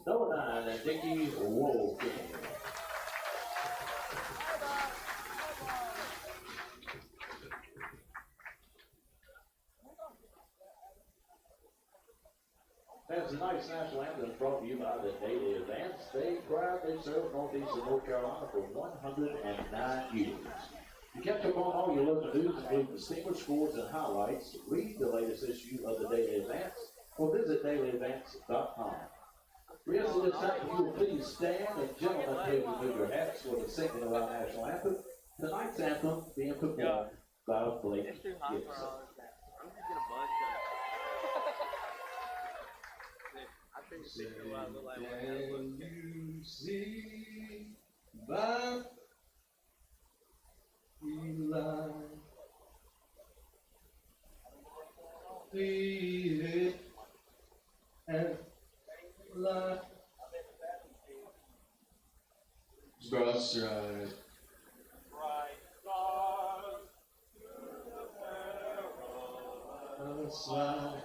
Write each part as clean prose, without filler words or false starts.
Number 9, Dickie Wolking. That's tonight's national anthem brought to you by the Daily Advance. They proudly served Northeast of North Carolina for 109 years. To catch up on all your local news, including distinguished scores and highlights, read the latest issue of the Daily Advance or visit dailyadvance.com. For the rest of this time, you will please stand and gentlemen, please remove your hats for the singing of our national anthem. Tonight's anthem being performed by Blake Gibson. Can you see by the light? See it and light. Cross right. Bright stars through the perilous light.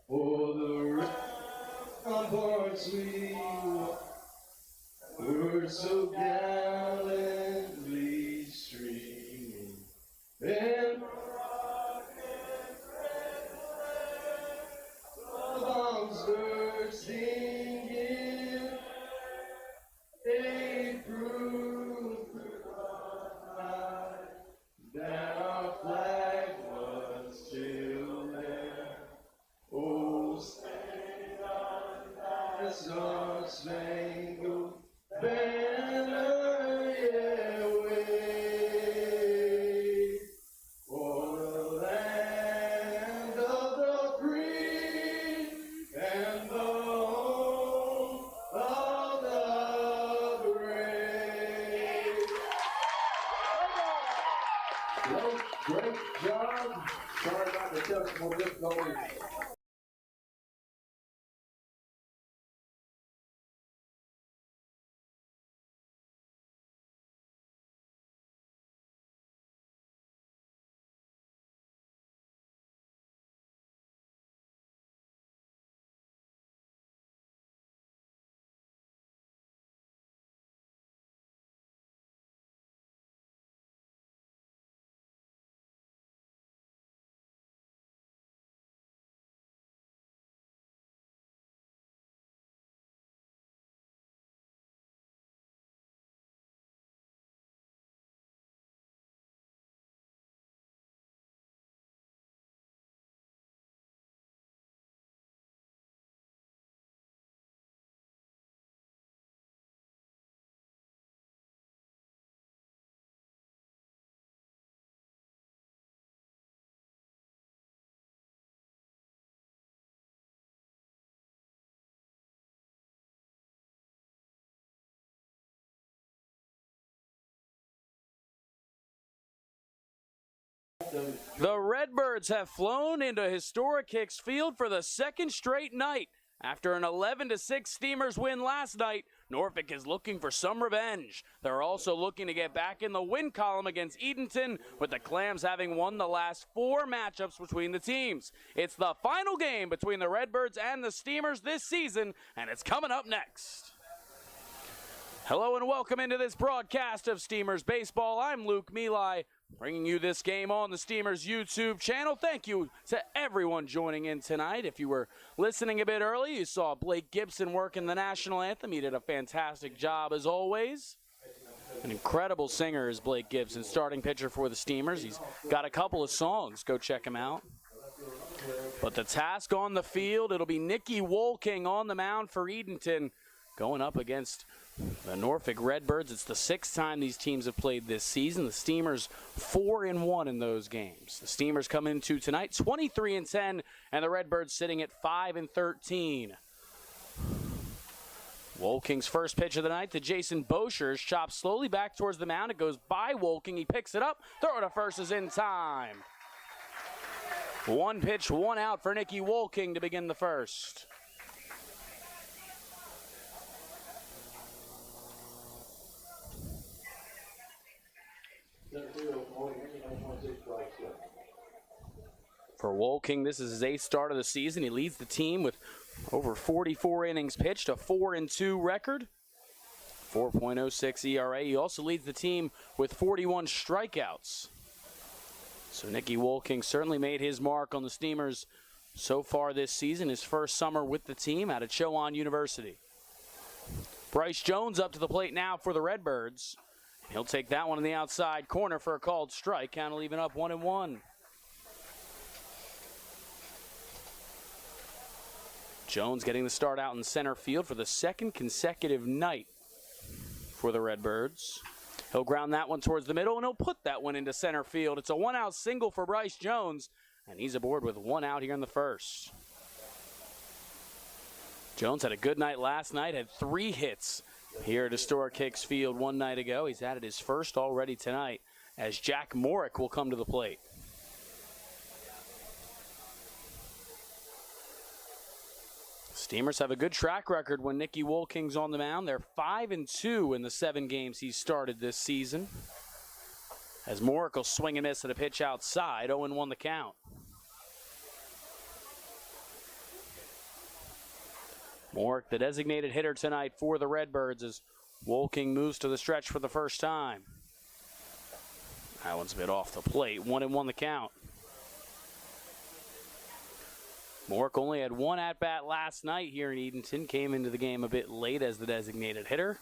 For the ramparts we walk were so gallantly streaming, and the bombs bursting in, they proved through the night that our flag was still there. Oh, stand on that star-spangled banner, yeah, wave for the land of the free and the home of the brave. Great job. Sorry about the technical difficulties. The Redbirds have flown into historic Hicks Field for the second straight night. After an 11-6 Steamers win last night, Norfolk is looking for some revenge. They're also looking to get back in the win column against Edenton, with the Clams having won the last 4 matchups between the teams. It's the final game between the Redbirds and the Steamers this season, and it's coming up next. Hello and welcome into this broadcast of Steamers Baseball. I'm Luke Milai, bringing you this game on the Steamers YouTube channel. Thank you to everyone joining in tonight. If you were listening a bit early, you saw Blake Gibson working the national anthem. He did a fantastic job as always. An incredible singer is Blake Gibson, starting pitcher for the Steamers. He's got a couple of songs. Go check him out. But the task on the field, it'll be Nicky Wolking on the mound for Edenton, going up against the Norfolk Redbirds. It's the 6th time these teams have played this season. The Steamers 4-1 in those games. The Steamers come into tonight 23-10, and the Redbirds sitting at 5-13. Wolking's first pitch of the night to Jason Bosher's chopped slowly back towards the mound. It goes by Wolking. He picks it up. Throw to first is in time. 1 pitch, 1 out for Nicky Wolking to begin the first. For Wolking, this is his 8th start of the season. He leads the team with Over 44 innings pitched, a 4-2 record, 4.06 ERA. He also leads the team with 41 strikeouts. So Nicky Wolking certainly made his mark on the Steamers so far this season, his first summer with the team out of Chowan University. Bryce Jones up to the plate now for the Redbirds. He'll take that one in the outside corner for a called strike. Count will even up 1-1. Jones getting the start out in center field for the second consecutive night for the Redbirds. He'll ground that one towards the middle, and he'll put that one into center field. It's a one-out single for Bryce Jones, and he's aboard with one out here in the first. Jones had a good night last night, had 3 hits here at Historic Hicks Field one night ago. He's added his first already tonight as Jack Morick will come to the plate. Steamers have a good track record when Nicky Wolking's on the mound. They're 5-2 in the 7 games he's started this season. As Morick will swing and miss at a pitch outside, 0-1 the count. Morick, the designated hitter tonight for the Redbirds, as Wolking moves to the stretch for the first time. That one's a bit off the plate, 1-1 the count. Morick only had 1 at-bat last night here in Edenton, came into the game a bit late as the designated hitter.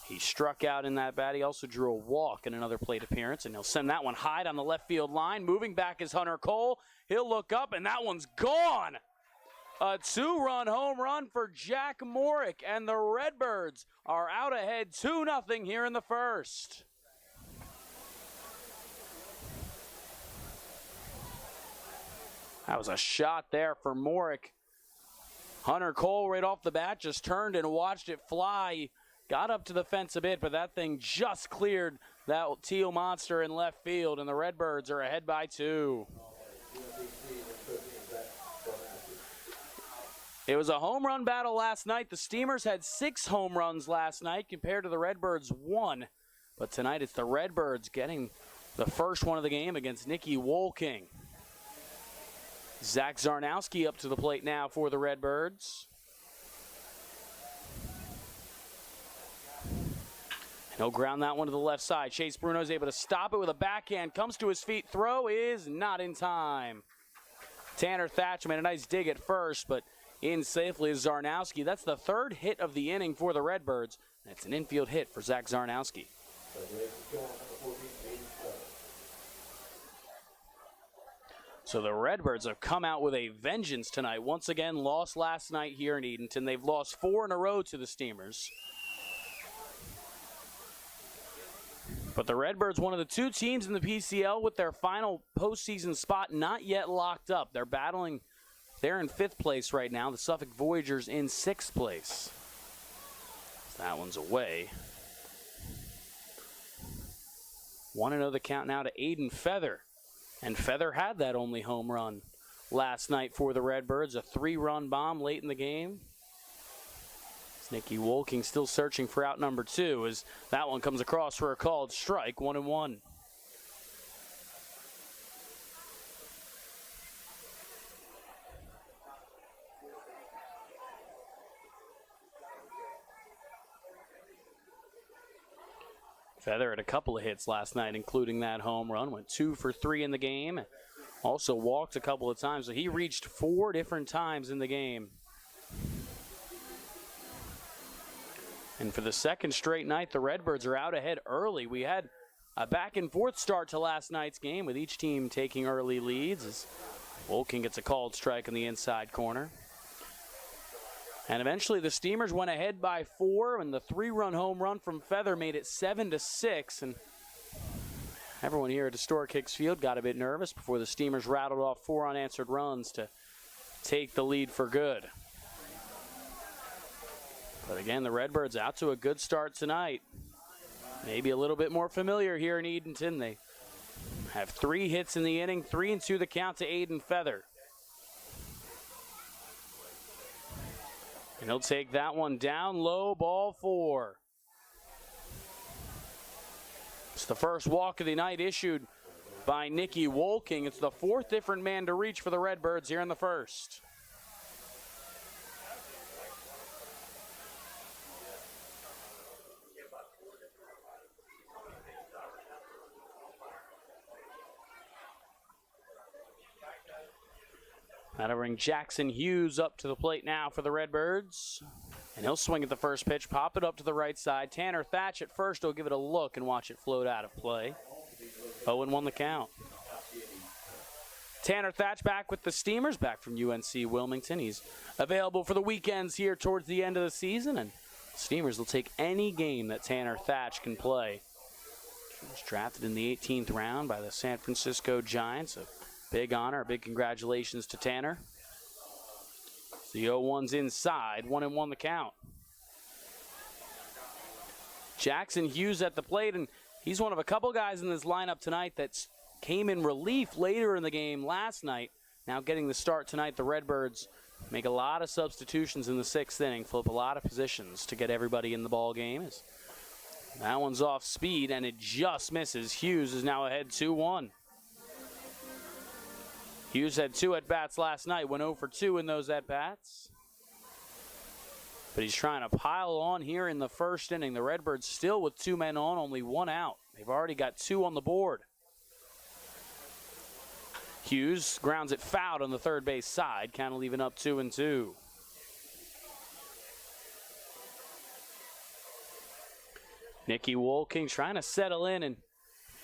He struck out in that bat. He also drew a walk in another plate appearance, and he'll send that one high down the left field line. Moving back is Hunter Cole. He'll look up, and that one's gone. A 2-run home run for Jack Morick, and the Redbirds are out ahead 2-0 here in the first. That was a shot there for Morick. Hunter Cole right off the bat just turned and watched it fly. Got up to the fence a bit, but that thing just cleared that teal monster in left field, and the Redbirds are ahead by 2. It was a home run battle last night. The Steamers had 6 home runs last night compared to the Redbirds 1. But tonight it's the Redbirds getting the first one of the game against Nicky Wolking. Zach Zarnowski up to the plate now for the Redbirds. And he'll ground that one to the left side. Chase Bruno's able to stop it with a backhand. Comes to his feet. Throw is not in time. Tanner Thatch made a nice dig at first, but in safely is Zarnowski. That's the 3rd hit of the inning for the Redbirds. That's an infield hit for Zach Zarnowski. So the Redbirds have come out with a vengeance tonight. Once again, lost last night here in Edenton. They've lost 4 in a row to the Steamers. But the Redbirds, one of the 2 teams in the PCL with their final postseason spot not yet locked up. They're battling. They're in 5th place right now. The Suffolk Voyagers in 6th place. That one's away. 1-0 the count now to Aiden Feather. And Feather had that only home run last night for the Redbirds. A 3-run bomb late in the game. Nicky Wolking still searching for out number 2 as that one comes across for a called strike, 1-1. Feather had a couple of hits last night, including that home run. Went 2 for 3 in the game. Also walked a couple of times, so he reached 4 different times in the game. And for the second straight night, the Redbirds are out ahead early. We had a back-and-forth start to last night's game with each team taking early leads as Wolking gets a called strike in the inside corner. And eventually the Steamers went ahead by 4, and the 3-run home run from Feather made it 7-6. And everyone here at Historic Hicks Field got a bit nervous before the Steamers rattled off 4 unanswered runs to take the lead for good. But again, the Redbirds out to a good start tonight. Maybe a little bit more familiar here in Edenton. They have 3 hits in the inning, 3-2 the count to Aiden Feather. And he'll take that one down low, ball 4. It's the first walk of the night issued by Nicky Wolking. It's the 4th different man to reach for the Redbirds here in the first. That'll bring Jackson Hughes up to the plate now for the Redbirds. And he'll swing at the first pitch, pop it up to the right side. Tanner Thatch at first will give it a look and watch it float out of play. 0-1 the count. Tanner Thatch back with the Steamers, back from UNC Wilmington. He's available for the weekends here towards the end of the season, and Steamers will take any game that Tanner Thatch can play. He was drafted in the 18th round by the San Francisco Giants. A big honor, a big congratulations to Tanner. The 0-1's inside, 1-1 the count. Jackson Hughes at the plate, and he's one of a couple guys in this lineup tonight that came in relief later in the game last night. Now getting the start tonight, the Redbirds make a lot of substitutions in the 6th inning, flip a lot of positions to get everybody in the ball game. That one's off speed, and it just misses. Hughes is now ahead 2-1. Hughes had 2 at-bats last night, went 0 for 2 in those at-bats. But he's trying to pile on here in the 1st inning. The Redbirds still with 2 men on, only 1 out. They've already got 2 on the board. Hughes grounds it foul on the third base side, kind of leaving up 2-2. Nicky Wolking trying to settle in and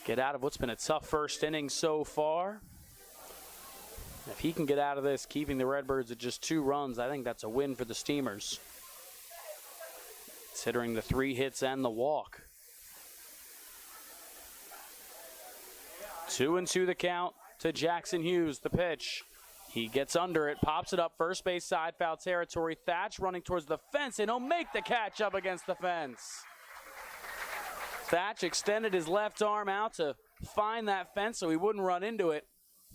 get out of what's been a tough 1st inning so far. If he can get out of this, keeping the Redbirds at just 2 runs, I think that's a win for the Steamers, considering the 3 hits and the walk. 2-2 the count to Jackson Hughes, the pitch. He gets under it, pops it up first base side, foul territory. Thatch running towards the fence, and he'll make the catch up against the fence. Thatch extended his left arm out to find that fence so he wouldn't run into it.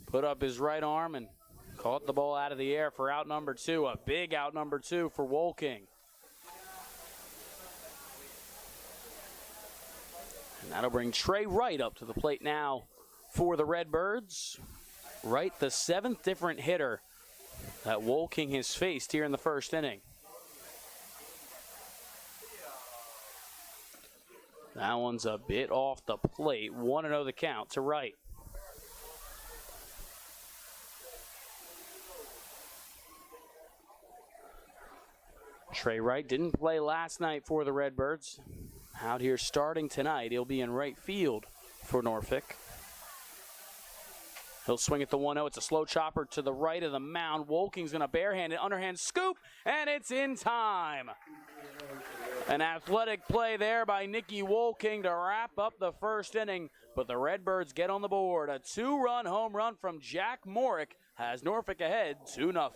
Put up his right arm and caught the ball out of the air for out number 2. A big out number 2 for Wolking. And that'll bring Trey Wright up to the plate now for the Redbirds. Wright, the 7th different hitter that Wolking has faced here in the 1st inning. That one's a bit off the plate. 1-0 the count to Wright. Trey Wright didn't play last night for the Redbirds. Out here starting tonight. He'll be in right field for Norfolk. He'll swing at the 1-0. It's a slow chopper to the right of the mound. Wolking's going to barehand it, underhand scoop, and it's in time. An athletic play there by Nicky Wolking to wrap up the 1st inning, but the Redbirds get on the board. A 2-run home run from Jack Morick has Norfolk ahead 2-0.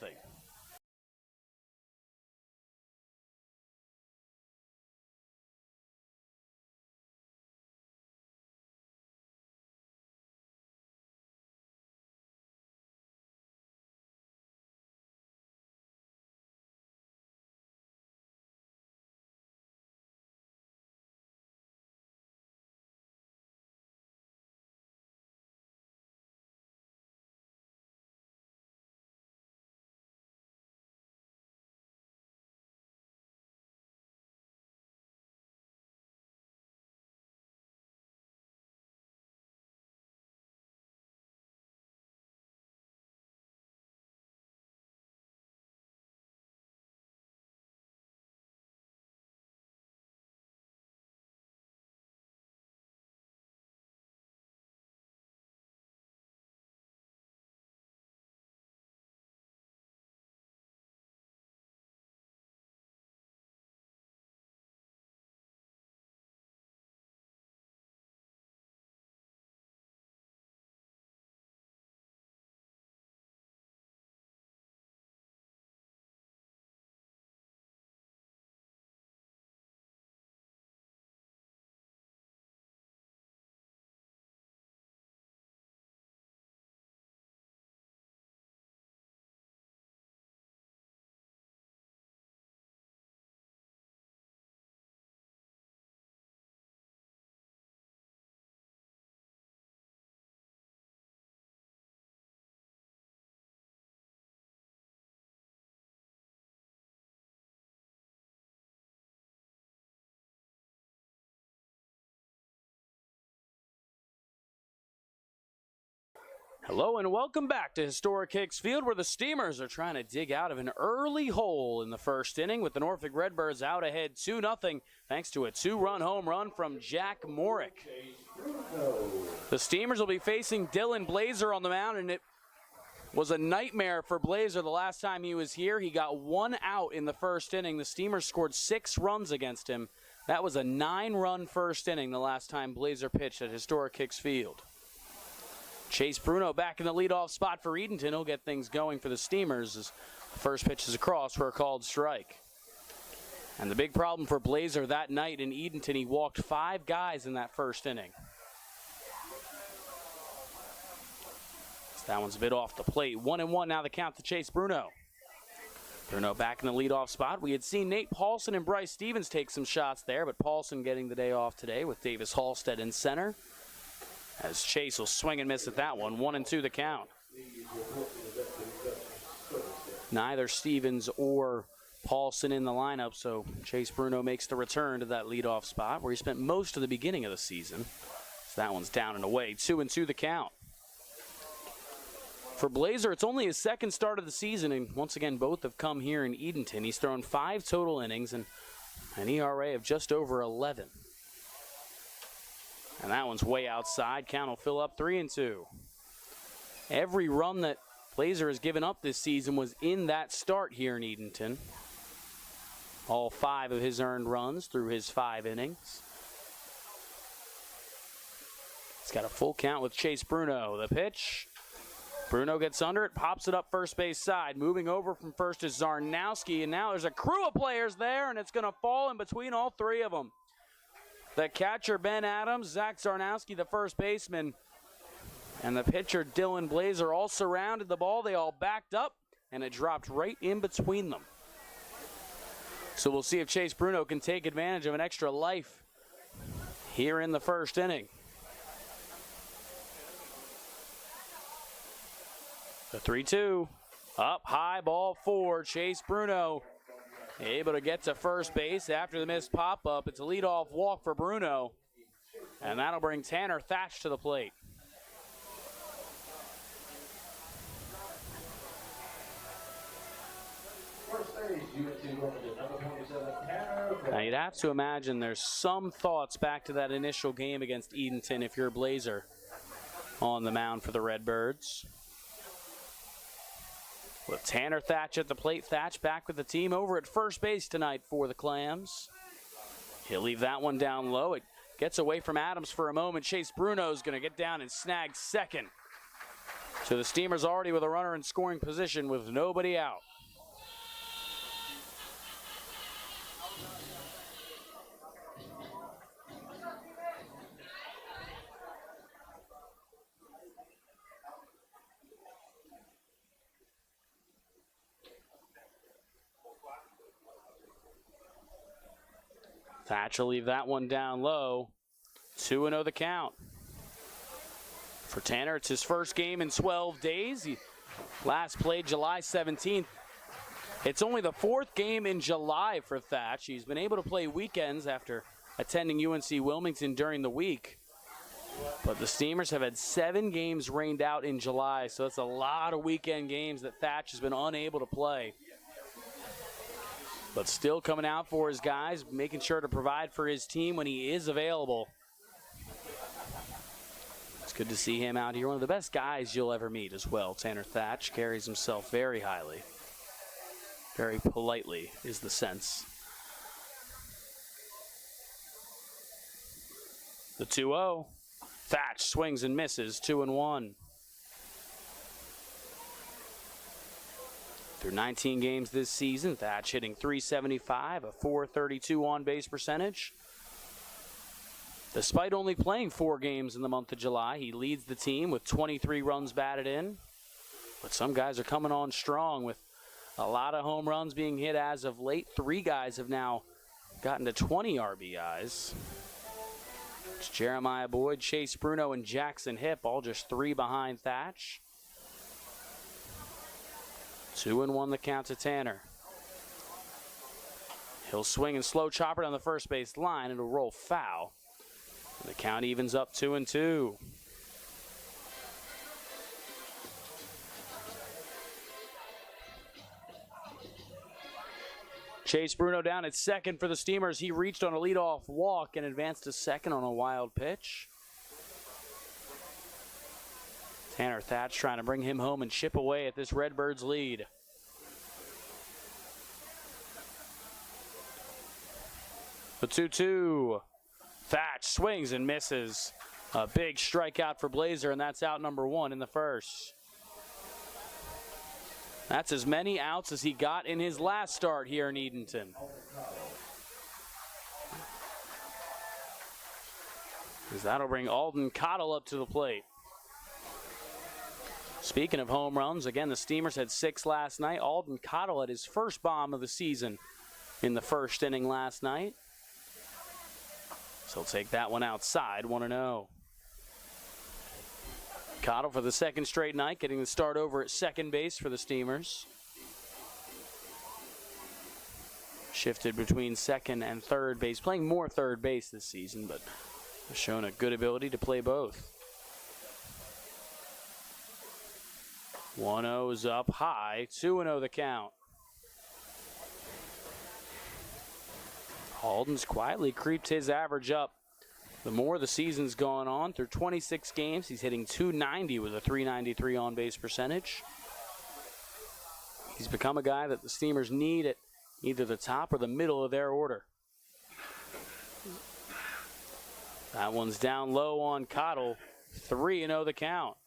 Hello and welcome back to Historic Hicks Field, where the Steamers are trying to dig out of an early hole in the first inning with the Norfolk Redbirds out ahead 2-0 thanks to a 2-run home run from Jack Morick. The Steamers will be facing Dylan Blazer on the mound, and it was a nightmare for Blazer the last time he was here. He got 1 out in the first inning. The Steamers scored 6 runs against him. That was a 9-run first inning the last time Blazer pitched at Historic Hicks Field. Chase Bruno back in the leadoff spot for Edenton. He'll get things going for the Steamers as the first pitch is across for a called strike. And the big problem for Blazer that night in Edenton, he walked 5 guys in that first inning. That one's a bit off the plate. 1-1 now the count to Chase Bruno. Bruno back in the leadoff spot. We had seen Nate Paulson and Bryce Stevens take some shots there, but Paulson getting the day off today with Davis Halstead in center. As Chase will swing and miss at that one. 1-2 the count. Neither Stevens or Paulson in the lineup, so Chase Bruno makes the return to that leadoff spot where he spent most of the beginning of the season. So that one's down and away. 2-2 the count. For Blazer, it's only his second start of the season, and once again, both have come here in Edenton. He's thrown 5 total innings and an ERA of just over 11. And that one's way outside. Count will fill up 3-2. Every run that Blazer has given up this season was in that start here in Edenton. All 5 of his earned runs through his 5 innings. He's got a full count with Chase Bruno. The pitch. Bruno gets under it, pops it up first base side. Moving over from first is Zarnowski, and now there's a crew of players there, and it's going to fall in between all 3 of them. The catcher, Ben Adams, Zach Zarnowski, the first baseman, and the pitcher, Dylan Blazer, all surrounded the ball. They all backed up, and it dropped right in between them. So we'll see if Chase Bruno can take advantage of an extra life here in the first inning. The 3-2, up high, ball 4, Chase Bruno able to get to first base after the missed pop-up. It's a leadoff walk for Bruno, and that'll bring Tanner Thatch to the plate. Now you'd have to imagine there's some thoughts back to that initial game against Edenton if you're a Blazer on the mound for the Redbirds. With Tanner Thatch at the plate, Thatch back with the team over at first base tonight for the Clams. He'll leave that one down low. It gets away from Adams for a moment. Chase Bruno's going to get down and snag second. So the Steamers already with a runner in scoring position with nobody out. Thatch will leave that one down low. 2-0 the count. For Tanner, it's his first game in 12 days. He last played July 17th. It's only the 4th game in July for Thatch. He's been able to play weekends after attending UNC Wilmington during the week. But the Steamers have had 7 games rained out in July, so it's a lot of weekend games that Thatch has been unable to play. But still coming out for his guys, making sure to provide for his team when he is available. It's good to see him out here. One of the best guys you'll ever meet as well. Tanner Thatch carries himself very highly. Very politely is the sense. The 2-0. Thatch swings and misses, 2-1. Through 19 games this season, Thatch hitting .375, a .432 on-base percentage. Despite only playing 4 games in the month of July, he leads the team with 23 runs batted in. But some guys are coming on strong with a lot of home runs being hit as of late. 3 guys have now gotten to 20 RBIs. It's Jeremiah Boyd, Chase Bruno, and Jackson Hipp, all just 3 behind Thatch. 2-1 the count to Tanner. He'll swing and slow chopper down the first base line. It'll roll foul. And the count evens up 2-2. Chase Bruno down at second for the Steamers. He reached on a leadoff walk and advanced to second on a wild pitch. Tanner Thatch trying to bring him home and chip away at this Redbirds lead. The 2-2. Thatch swings and misses. A big strikeout for Blazer, and that's out number 1 in the first. That's as many outs as he got in his last start here in Edenton. As that'll bring Alden Cottle up to the plate. Speaking of home runs, again, the Steamers had 6 last night. Alden Cottle had his first bomb of the season in the first inning last night. So he'll take that one outside, 1-0. Cottle for the second straight night, getting the start over at second base for the Steamers. Shifted between second and third base, playing more third base this season, but has shown a good ability to play both. 1-0's up high, 2-0 the count. Alden's quietly creeped his average up. The more the season's gone on, through 26 games, he's hitting .290 with a .393 on-base percentage. He's become a guy that the Steamers need at either the top or the middle of their order. That one's down low on Cottle, 3-0 the count.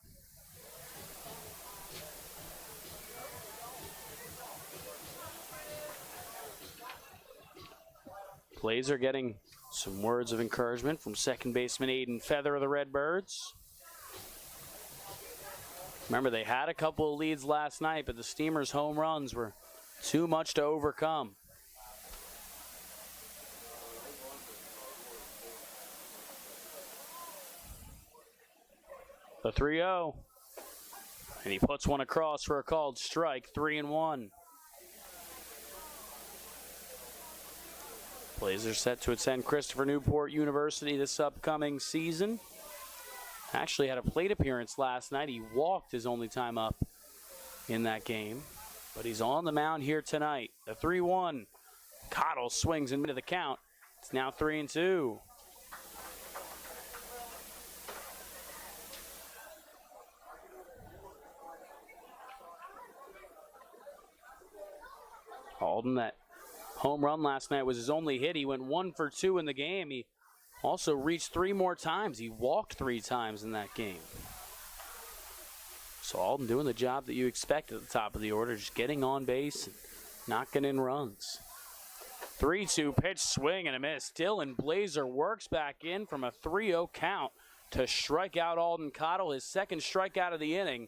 Blazer getting some words of encouragement from second baseman Aiden Feather of the Redbirds. Remember, they had a couple of leads last night, but the Steamers' home runs were too much to overcome. The 3-0. And he puts one across for a called strike, 3-1. Blazers set to attend Christopher Newport University this upcoming season. Actually had a plate appearance last night. He walked his only time up in that game. But he's on the mound here tonight. The 3-1. Cottle swings into the count. It's now 3-2. Alden, that home run last night was his only hit. He went 1 for 2 in the game. He also reached 3 more times. He walked 3 times in that game. So Alden doing the job that you expect at the top of the order, just getting on base and knocking in runs. 3-2 pitch, swing and a miss. Dylan Blazer works back in from a 3-0 count to strike out Alden Cottle, his second strikeout of the inning,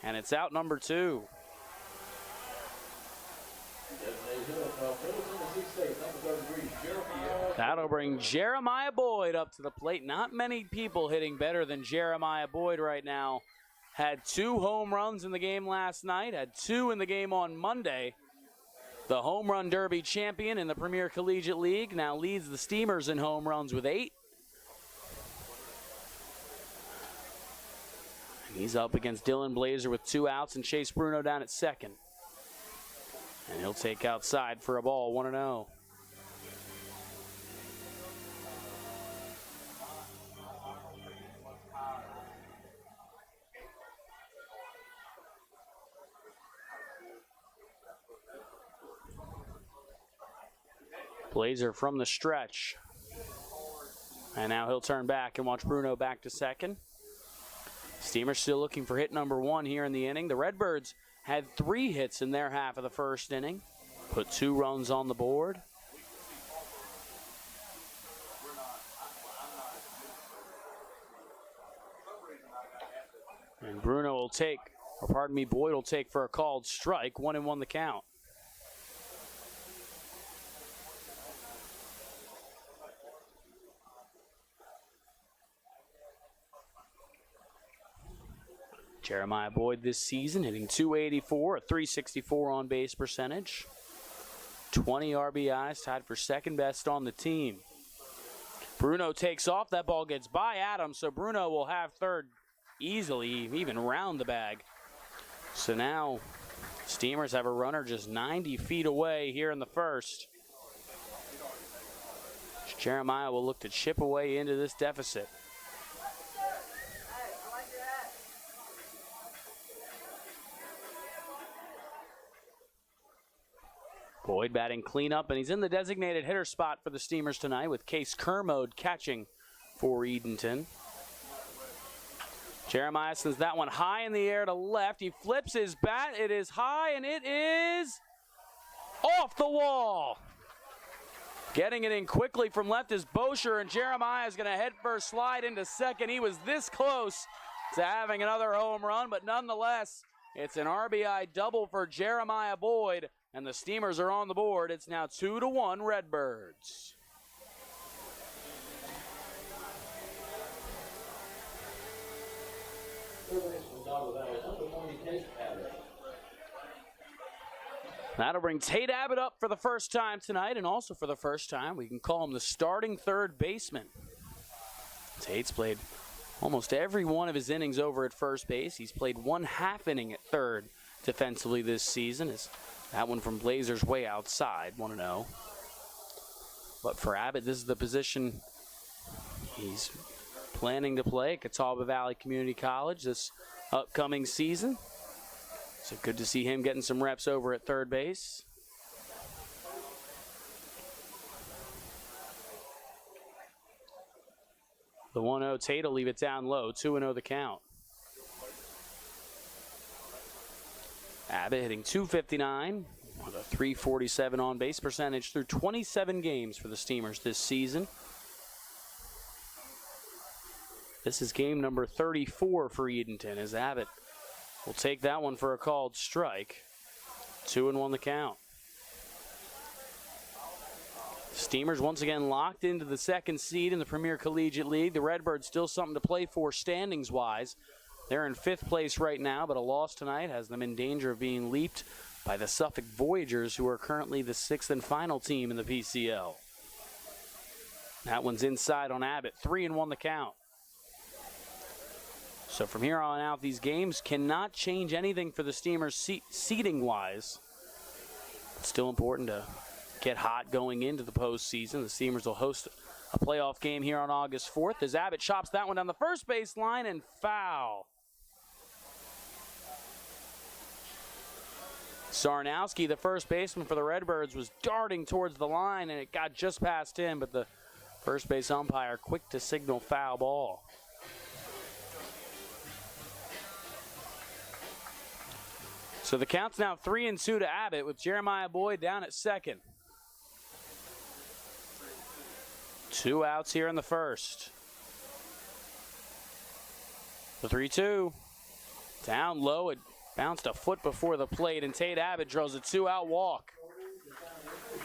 and it's out number 2. That'll bring Jeremiah Boyd up to the plate. Not many people hitting better than Jeremiah Boyd right now. Had 2 home runs in the game last night, had 2 in the game on Monday. The Home Run Derby champion in the Premier Collegiate League now leads the Steamers in home runs with 8. And he's up against Dylan Blazer with 2 outs and Chase Bruno down at second. And he'll take outside for a ball, 1-0. Blazer from the stretch. And now he'll turn back and watch Bruno back to second. Steamers still looking for hit number 1 here in the inning. The Redbirds had 3 hits in their half of the first inning. Put 2 runs on the board. And Bruno will take, or pardon me, Boyd will take for a called strike. 1-1 the count. Jeremiah Boyd this season hitting .284, a .364 on-base percentage. 20 RBIs, tied for second best on the team. Bruno takes off. That ball gets by Adams, so Bruno will have third easily, even round the bag. So now Steamers have a runner just 90 feet away here in the first. Jeremiah will look to chip away into this deficit. Boyd batting cleanup, and he's in the designated hitter spot for the Steamers tonight with Case Kermode catching for Edenton. Jeremiah sends that one high in the air to left. He flips his bat. It is high, and it is off the wall. Getting it in quickly from left is Bosher, and Jeremiah is going to head first slide into second. He was this close to having another home run, but nonetheless, it's an RBI double for Jeremiah Boyd, and the Steamers are on the board. It's now 2-1 Redbirds. That'll bring Tate Abbott up for the first time tonight, and also for the first time, we can call him the starting third baseman. Tate's played almost every one of his innings over at first base. He's played 1/2 inning at third defensively this season. That one from Blazers way outside, 1-0. But for Abbott, this is the position he's planning to play at Catawba Valley Community College this upcoming season. So good to see him getting some reps over at third base. The 1-0 Tate will leave it down low, 2-0 the count. Abbott hitting .259 with a .347 on-base percentage through 27 games for the Steamers this season. This is game number 34 for Edenton as Abbott will take that one for a called strike. 2-1 the count. Steamers once again locked into the second seed in the Premier Collegiate League. The Redbirds still something to play for standings-wise. They're in 5th place right now, but a loss tonight has them in danger of being leaped by the Suffolk Voyagers, who are currently the 6th and final team in the PCL. That one's inside on Abbott. 3-1 the count. So from here on out, these games cannot change anything for the Steamers seeding-wise. It's still important to get hot going into the postseason. The Steamers will host a playoff game here on August 4th as Abbott chops that one down the first base line and foul. Sarnowski, the first baseman for the Redbirds, was darting towards the line, and it got just past him, but the first base umpire quick to signal foul ball. So the count's now 3-2 to Abbott with Jeremiah Boyd down at second. 2 outs here in the first. The 3-2. Down low, it bounced a foot before the plate, and Tate Abbott draws a 2-out walk.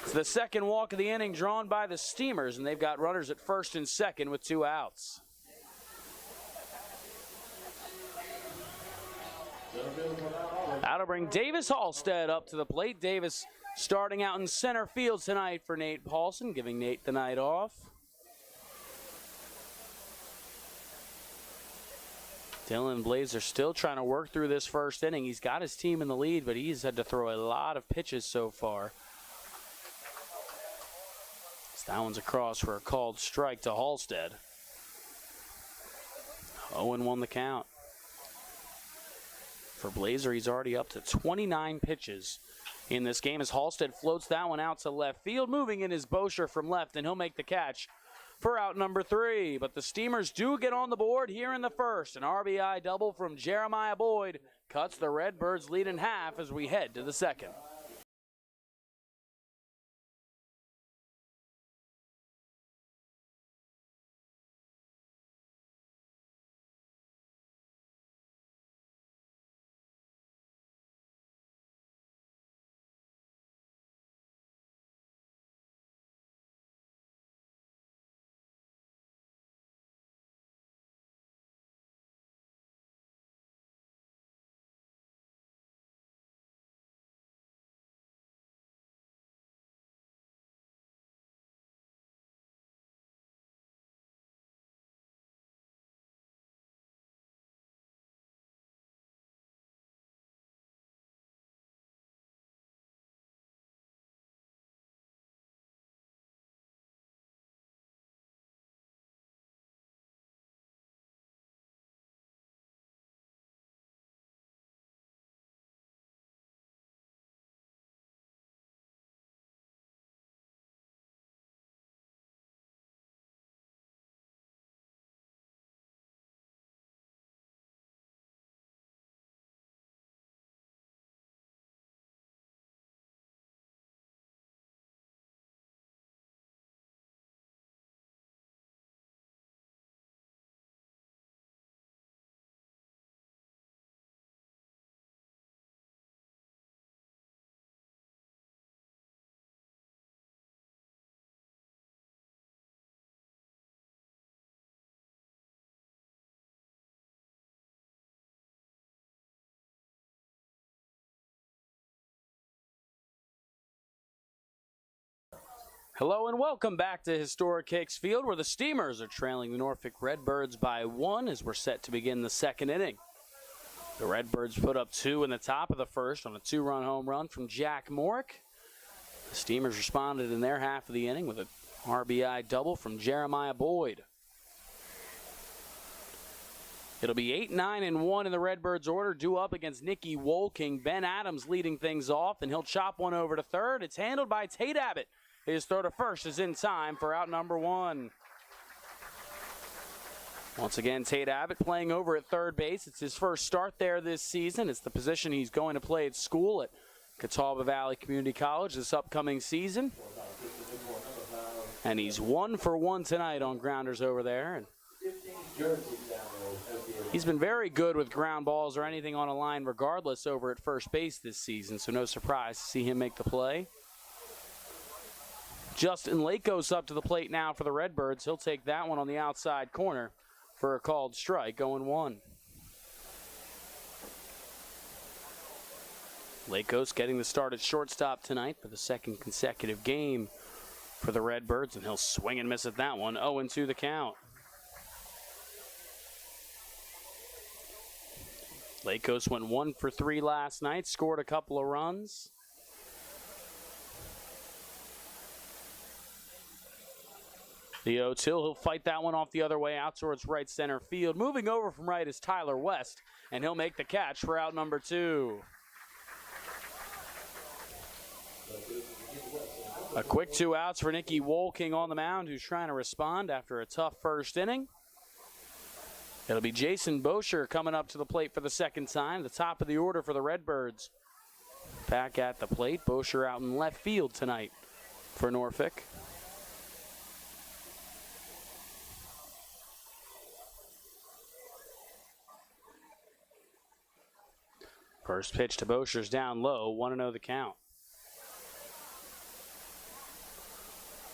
It's the second walk of the inning drawn by the Steamers, and they've got runners at first and second with 2 outs. That'll bring Davis Halstead up to the plate. Davis starting out in center field tonight for Nate Paulson, giving Nate the night off. Dylan Blazer still trying to work through this first inning. He's got his team in the lead, but he's had to throw a lot of pitches so far. So that one's across for a called strike to Halstead. 0-1 the count. For Blazer, he's already up to 29 pitches in this game as Halstead floats that one out to left field. Moving in is Bosher from left, and he'll make the catch for out number 3. But the Steamers do get on the board here in the first. An RBI double from Jeremiah Boyd cuts the Redbirds lead in half as we head to the second. Hello and welcome back to Historic Hicks Field, where the Steamers are trailing the Norfolk Redbirds by 1 as we're set to begin the second inning. The Redbirds put up 2 in the top of the first on a 2-run home run from Jack Morick. The Steamers responded in their half of the inning with a RBI double from Jeremiah Boyd. It'll be 8, 9, and 1 in the Redbirds order, due up against Nicky Wolking. Ben Adams leading things off, and he'll chop one over to third. It's handled by Tate Abbott. His throw to first is in time for out number 1. Once again, Tate Abbott playing over at third base. It's his first start there this season. It's the position he's going to play at school at Catawba Valley Community College this upcoming season. And he's 1 for 1 tonight on grounders over there. And he's been very good with ground balls or anything on a line regardless over at first base this season, so no surprise to see him make the play. Justin Lakos up to the plate now for the Redbirds. He'll take that one on the outside corner for a called strike, 0-1. Lakos getting the start at shortstop tonight for the second consecutive game for the Redbirds, and he'll swing and miss at that one. 0-2 the count. Lakos went 1 for 3 last night, scored a couple of runs. The 0-2, he'll fight that one off the other way out towards right center field. Moving over from right is Tyler West, and he'll make the catch for out number 2. A quick 2 outs for Nicky Wolking on the mound, who's trying to respond after a tough first inning. It'll be Jason Bosher coming up to the plate for the second time, the top of the order for the Redbirds. Back at the plate, Bosher out in left field tonight for Norfolk. First pitch to Bosher's down low, 1-0 the count.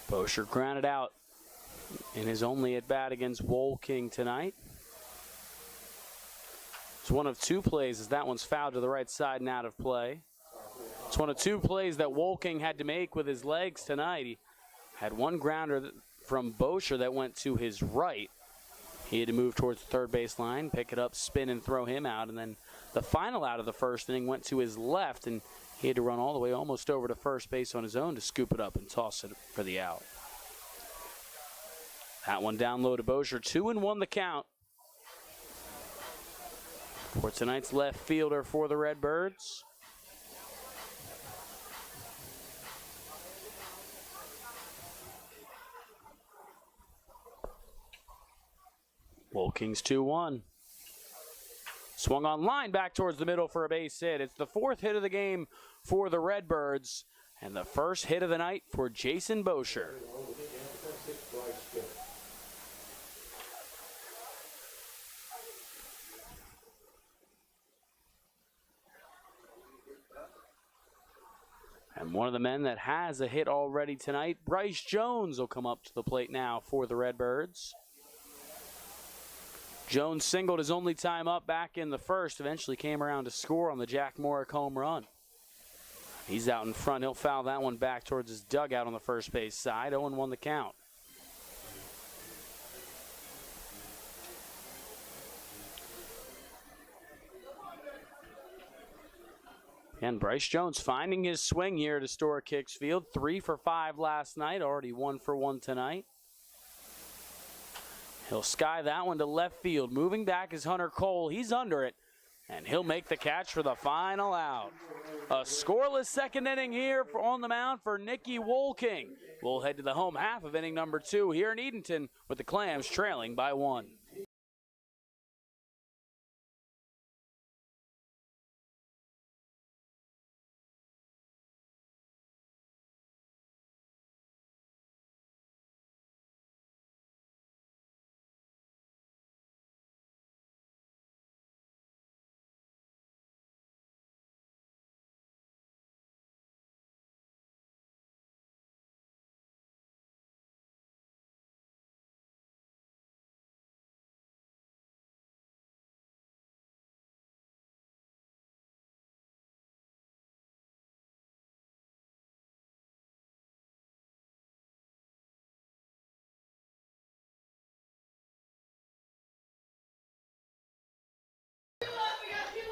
Bosher grounded out in his only at-bat against Wolking tonight. It's one of 2 plays as that one's fouled to the right side and out of play. It's one of 2 plays that Wolking had to make with his legs tonight. He had one grounder from Bosher that went to his right. He had to move towards the third base line, pick it up, spin, and throw him out. And then the final out of the first inning went to his left, and he had to run all the way almost over to first base on his own to scoop it up and toss it for the out. That one down low to Bosher. 2-1 the count for tonight's left fielder for the Redbirds. Wolking's 2-1. Swung on line back towards the middle for a base hit. It's the 4th hit of the game for the Redbirds and the first hit of the night for Jason Bosher. And one of the men that has a hit already tonight, Bryce Jones, will come up to the plate now for the Redbirds. Jones singled his only time up back in the first, eventually came around to score on the Jack Morick home run. He's out in front. He'll foul that one back towards his dugout on the first base side. 0-1 the count. And Bryce Jones finding his swing here at Historic Hicks Field. 3 for 5 last night, already 1 for 1 tonight. He'll sky that one to left field. Moving back is Hunter Cole. He's under it, and he'll make the catch for the final out. A scoreless second inning here on the mound for Nicky Wolking. We'll head to the home half of inning number 2 here in Edenton with the Clams trailing by 1.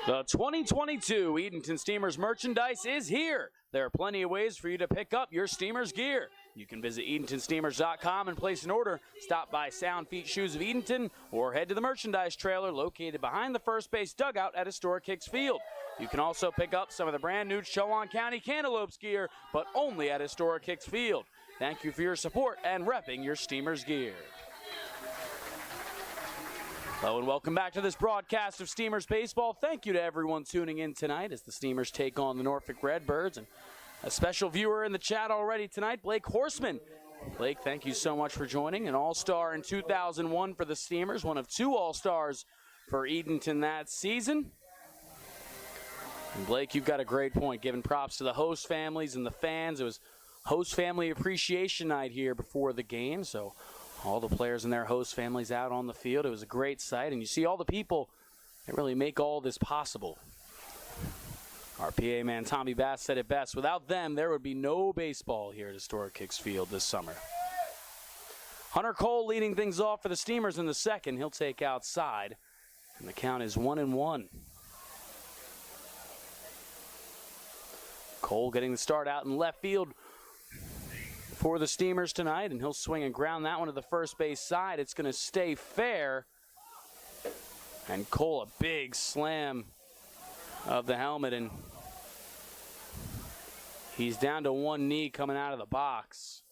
The 2022 Edenton Steamers merchandise is here. There are plenty of ways for you to pick up your Steamers gear. You can visit EdentonSteamers.com and place an order. Stop by Sound Feet Shoes of Edenton or head to the merchandise trailer located behind the first base dugout at Historic Hicks Field. You can also pick up some of the brand new Chowan County Cantaloupes gear, but only at Historic Hicks Field. Thank you for your support and repping your Steamers gear. Hello and welcome back to this broadcast of Steamers Baseball. Thank you to everyone tuning in tonight as the Steamers take on the Norfolk Redbirds. And a special viewer in the chat already tonight, Blake Horseman. Blake, thank you so much for joining. An All-Star in 2001 for the Steamers, one of 2 All-Stars for Edenton that season. And Blake, you've got a great point, giving props to the host families and the fans. It was host family appreciation night here before the game, so all the players and their host families out on the field. It was a great sight, and you see all the people that really make all this possible. Our PA man Tommy Bass said it best. Without them, there would be no baseball here at Historic Hicks Field this summer. Hunter Cole leading things off for the Steamers in the second. He'll take outside, and the count is 1-1. Cole getting the start out in left field for the Steamers tonight, and he'll swing and ground that one to the first base side. It's going to stay fair. And Cole, a big slam of the helmet, and he's down to one knee coming out of the box.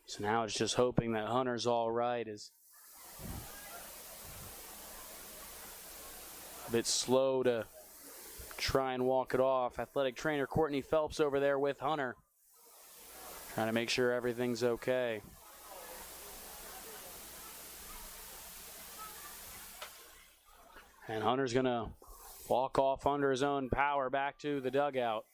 So now it's just hoping that Hunter's all right. Is a bit slow to try and walk it off. Athletic trainer Courtney Phelps over there with Hunter, trying to make sure everything's okay. And Hunter's going to walk off under his own power back to the dugout.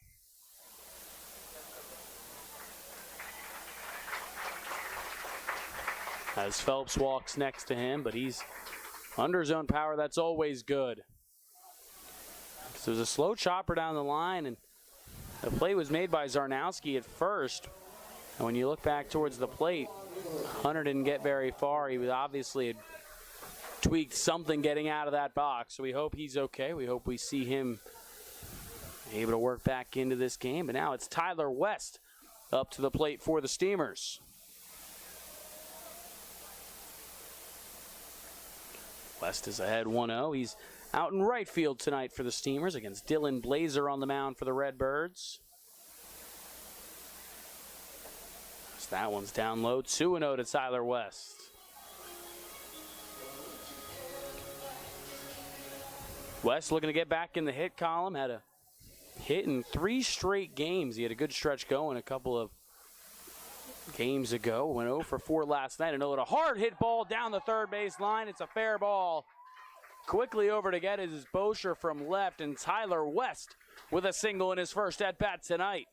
As Phelps walks next to him, but he's under his own power. That's always good. So there's a slow chopper down the line, and the play was made by Zarnowski at first. And when you look back towards the plate, Hunter didn't get very far. He was obviously had tweaked something getting out of that box. So we hope he's okay. We hope we see him able to work back into this game. But now it's Tyler West up to the plate for the Steamers. West is ahead 1-0. He's out in right field tonight for the Steamers against Dylan Blazer on the mound for the Redbirds. So that one's down low. 2-0 to Tyler West. West looking to get back in the hit column. Had a hit in 3 straight games. He had a good stretch going a couple of games ago. Went 0 for 4 last night. And a hard hit ball down the third base line. It's a fair ball. Quickly over to get it is Bosher from left, and Tyler West with a single in his first at-bat tonight.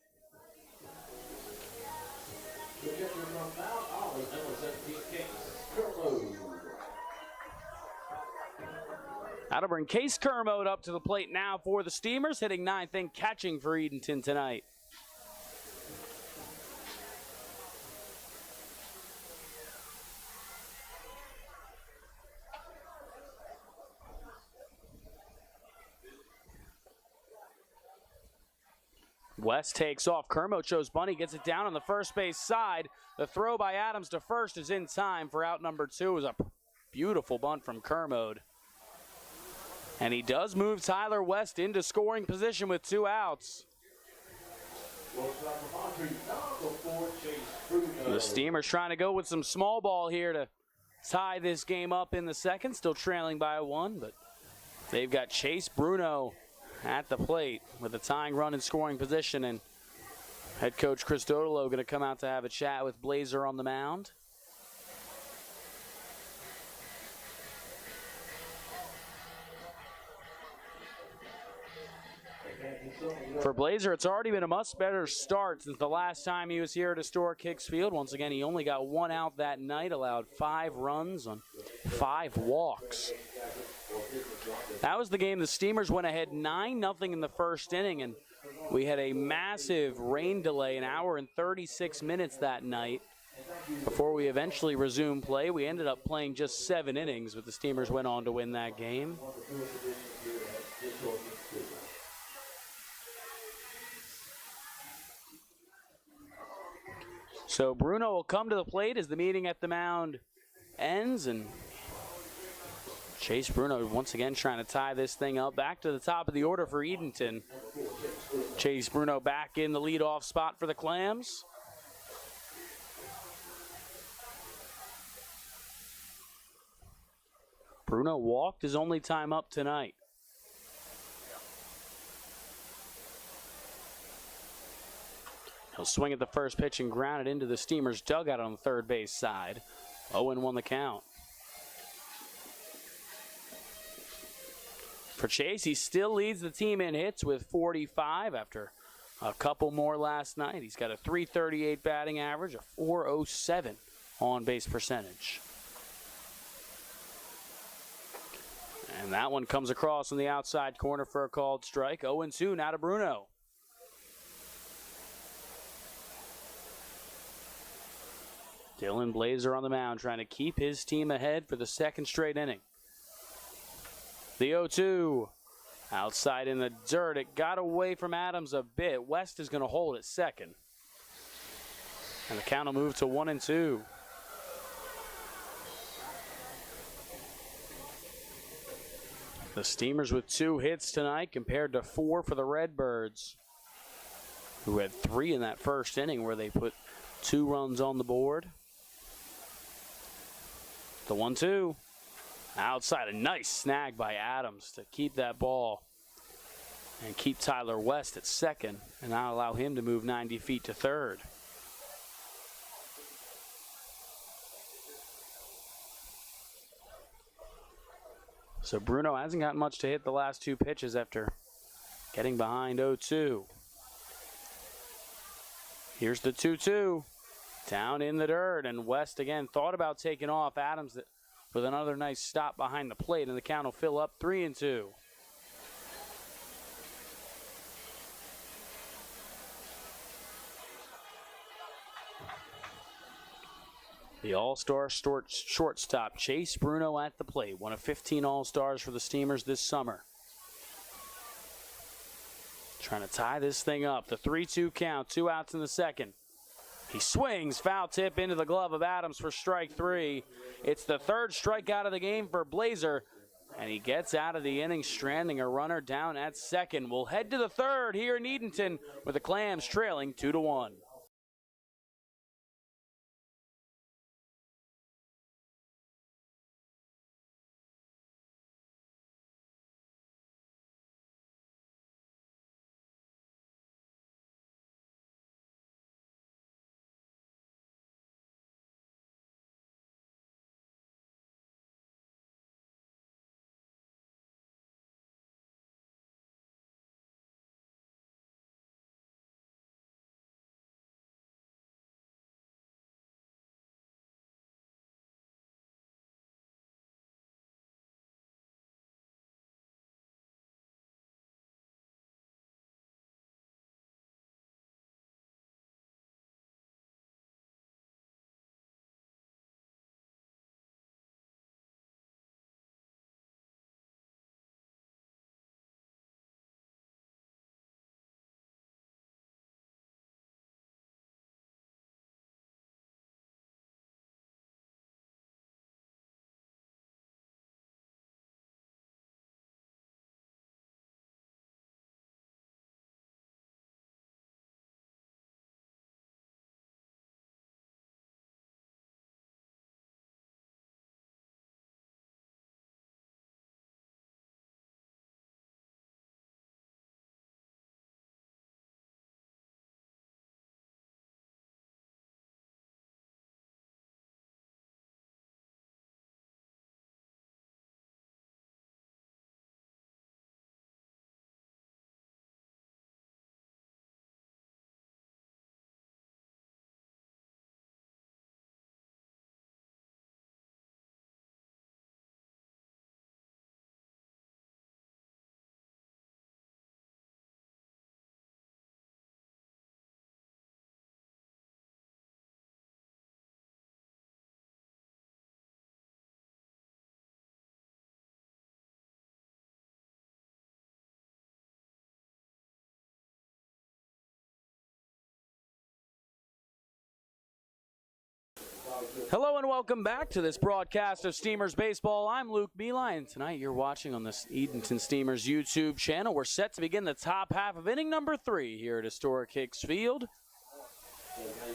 That'll bring Case Kermode up to the plate now for the Steamers, hitting 9th and catching for Edenton tonight. West takes off. Kermode shows bunny, gets it down on the first base side. The throw by Adams to first is in time for out number 2. It was a beautiful bunt from Kermode. And he does move Tyler West into scoring position with 2 outs. The Steamers trying to go with some small ball here to tie this game up in the second. Still trailing by 1, but they've got Chase Bruno at the plate with a tying run in scoring position, and head coach Chris Dodolo going to come out to have a chat with Blazer on the mound. For Blazer, it's already been a much better start since the last time he was here at Historic Hicks Field. Once again, he only got 1 out that night, allowed 5 runs on 5 walks. That was the game the Steamers went ahead 9-0 in the first inning, and we had a massive rain delay, an hour and 36 minutes that night. Before we eventually resumed play, we ended up playing just 7 innings, but the Steamers went on to win that game. So Bruno will come to the plate as the meeting at the mound ends, and Chase Bruno once again trying to tie this thing up. Back to the top of the order for Edenton. Chase Bruno back in the leadoff spot for the Clams. Bruno walked his only time up tonight. He'll swing at the first pitch and ground it into the Steamers' dugout on the third base side. 0-1 the count. For Chase, he still leads the team in hits with 45 after a couple more last night. He's got a .338 batting average, a .407 on-base percentage. And that one comes across on the outside corner for a called strike. 0-2 now to Bruno. Dylan Blazer on the mound trying to keep his team ahead for the second straight inning. The 0-2. Outside in the dirt. It got away from Adams a bit. West is going to hold at second. And the count will move to 1-2. The Steamers with 2 hits tonight compared to 4 for the Redbirds, who had 3 in that first inning where they put 2 runs on the board. The 1-2. Outside, a nice snag by Adams to keep that ball and keep Tyler West at second and not allow him to move 90 feet to third. So Bruno hasn't got much to hit the last 2 pitches after getting behind 0-2. Here's the 2-2. Down in the dirt, and West again thought about taking off. Adams with another nice stop behind the plate, and the count will fill up 3-2. The All-Star shortstop Chase Bruno at the plate, one of 15 All-Stars for the Steamers this summer. Trying to tie this thing up. The 3-2 count, 2 outs in the second. He swings, foul tip into the glove of Adams for strike 3. It's the 3rd strikeout of the game for Blazer, and he gets out of the inning stranding a runner down at second. We'll head to the 3rd here in Edenton with the Clams trailing 2-1. Hello and welcome back to this broadcast of Steamers Baseball. I'm Luke Beeline. Tonight you're watching on the Edenton Steamers YouTube channel. We're set to begin the top half of inning number 3 here at historic Hicks Field.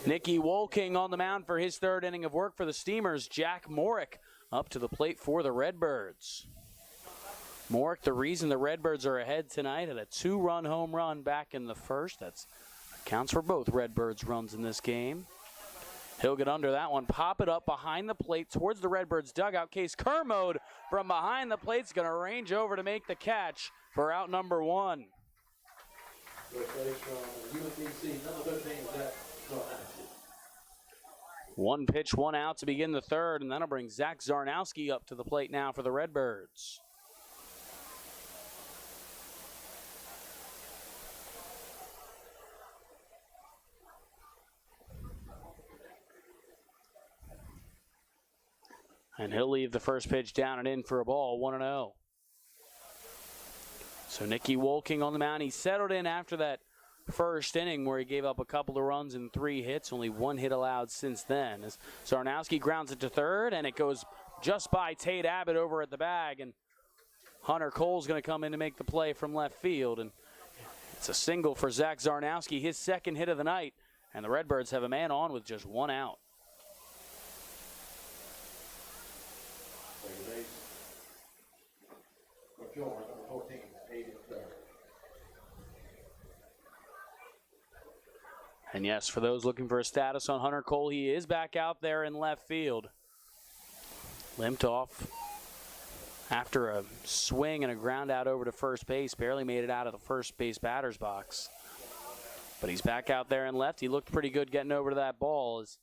Nicky Wolking on the mound for his third inning of work for the Steamers. Jack Morick up to the plate for the Redbirds. Morick, the reason the Redbirds are ahead tonight, had a 2-run home run back in the first. That counts for both Redbirds runs in this game. He'll get under that one, pop it up behind the plate towards the Redbirds dugout. Case Kermode from behind the plate's going to range over to make the catch for out number 1. One pitch, 1 out to begin the third, and that'll bring Zach Zarnowski up to the plate now for the Redbirds. And he'll leave the first pitch down and in for a ball, 1-0. So Nicky Wolking on the mound. He settled in after that first inning where he gave up a couple of runs and 3 hits. Only 1 hit allowed since then. As Zarnowski grounds it to third, and it goes just by Tate Abbott over at the bag. And Hunter Cole's going to come in to make the play from left field. And it's a single for Zach Zarnowski, his second hit of the night. And the Redbirds have a man on with just 1 out. And yes, for those looking for a status on Hunter Cole, he is back out there in left field. Limped off after a swing and a ground out over to first base. Barely made it out of the first base batter's box. But he's back out there in left. He looked pretty good getting over to that ball. As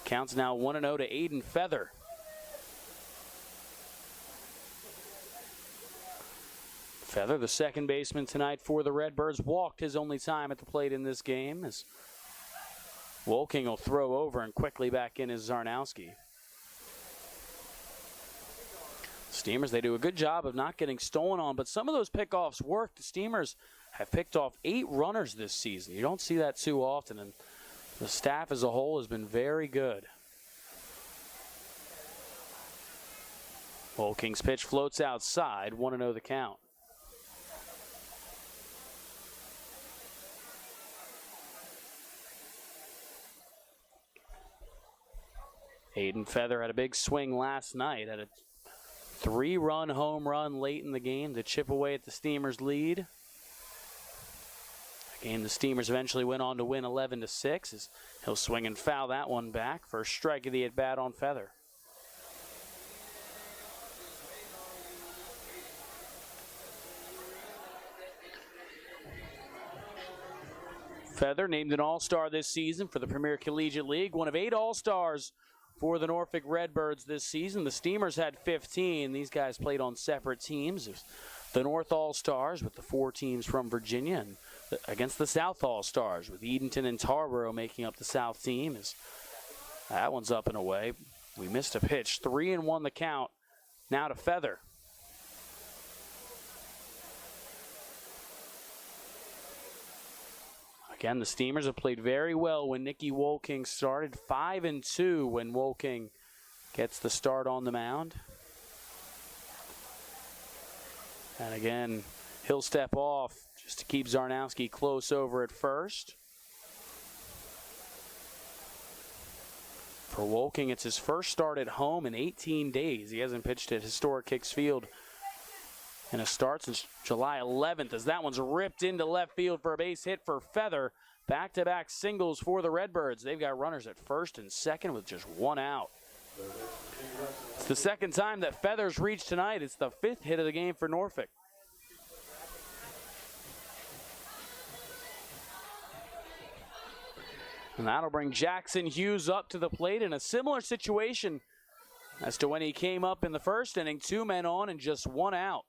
the count's now 1-0 to Aiden Feather. Feather, the second baseman tonight for the Redbirds, walked his only time at the plate in this game as Wolking will throw over and quickly back in is Zarnowski. Steamers, they do a good job of not getting stolen on, but some of those pickoffs work. The Steamers have picked off 8 runners this season. You don't see that too often, and the staff as a whole has been very good. Wolking's pitch floats outside, 1-0 the count. Aiden Feather had a big swing last night, had a 3-run home run late in the game to chip away at the Steamers' lead. A game the Steamers eventually went on to win 11-6. As he'll swing and foul that one back. First strike of the at-bat on Feather. Feather named an All-Star this season for the Premier Collegiate League, one of 8 All-Stars for the Norfolk Redbirds this season. The Steamers had 15. These guys played on separate teams. The North All-Stars with the 4 teams from Virginia, and against the South All-Stars with Edenton and Tarboro making up the South team. That one's up and away. We missed a pitch. 3-1 the count. Now to Feather. Again, the Steamers have played very well when Nicky Wolking started. 5-2 when Wolking gets the start on the mound. And again, he'll step off just to keep Zarnowski close over at first. For Wolking, it's his first start at home in 18 days. He hasn't pitched at historic Hicks Field in a start since July 11th, as that one's ripped into left field for a base hit for Feather. Back-to-back singles for the Redbirds. They've got runners at first and second with just 1 out. It's the second time that Feather's reached tonight. It's the 5th hit of the game for Norfolk. And that'll bring Jackson Hughes up to the plate in a similar situation as to when he came up in the first inning. 2 men on and just 1 out.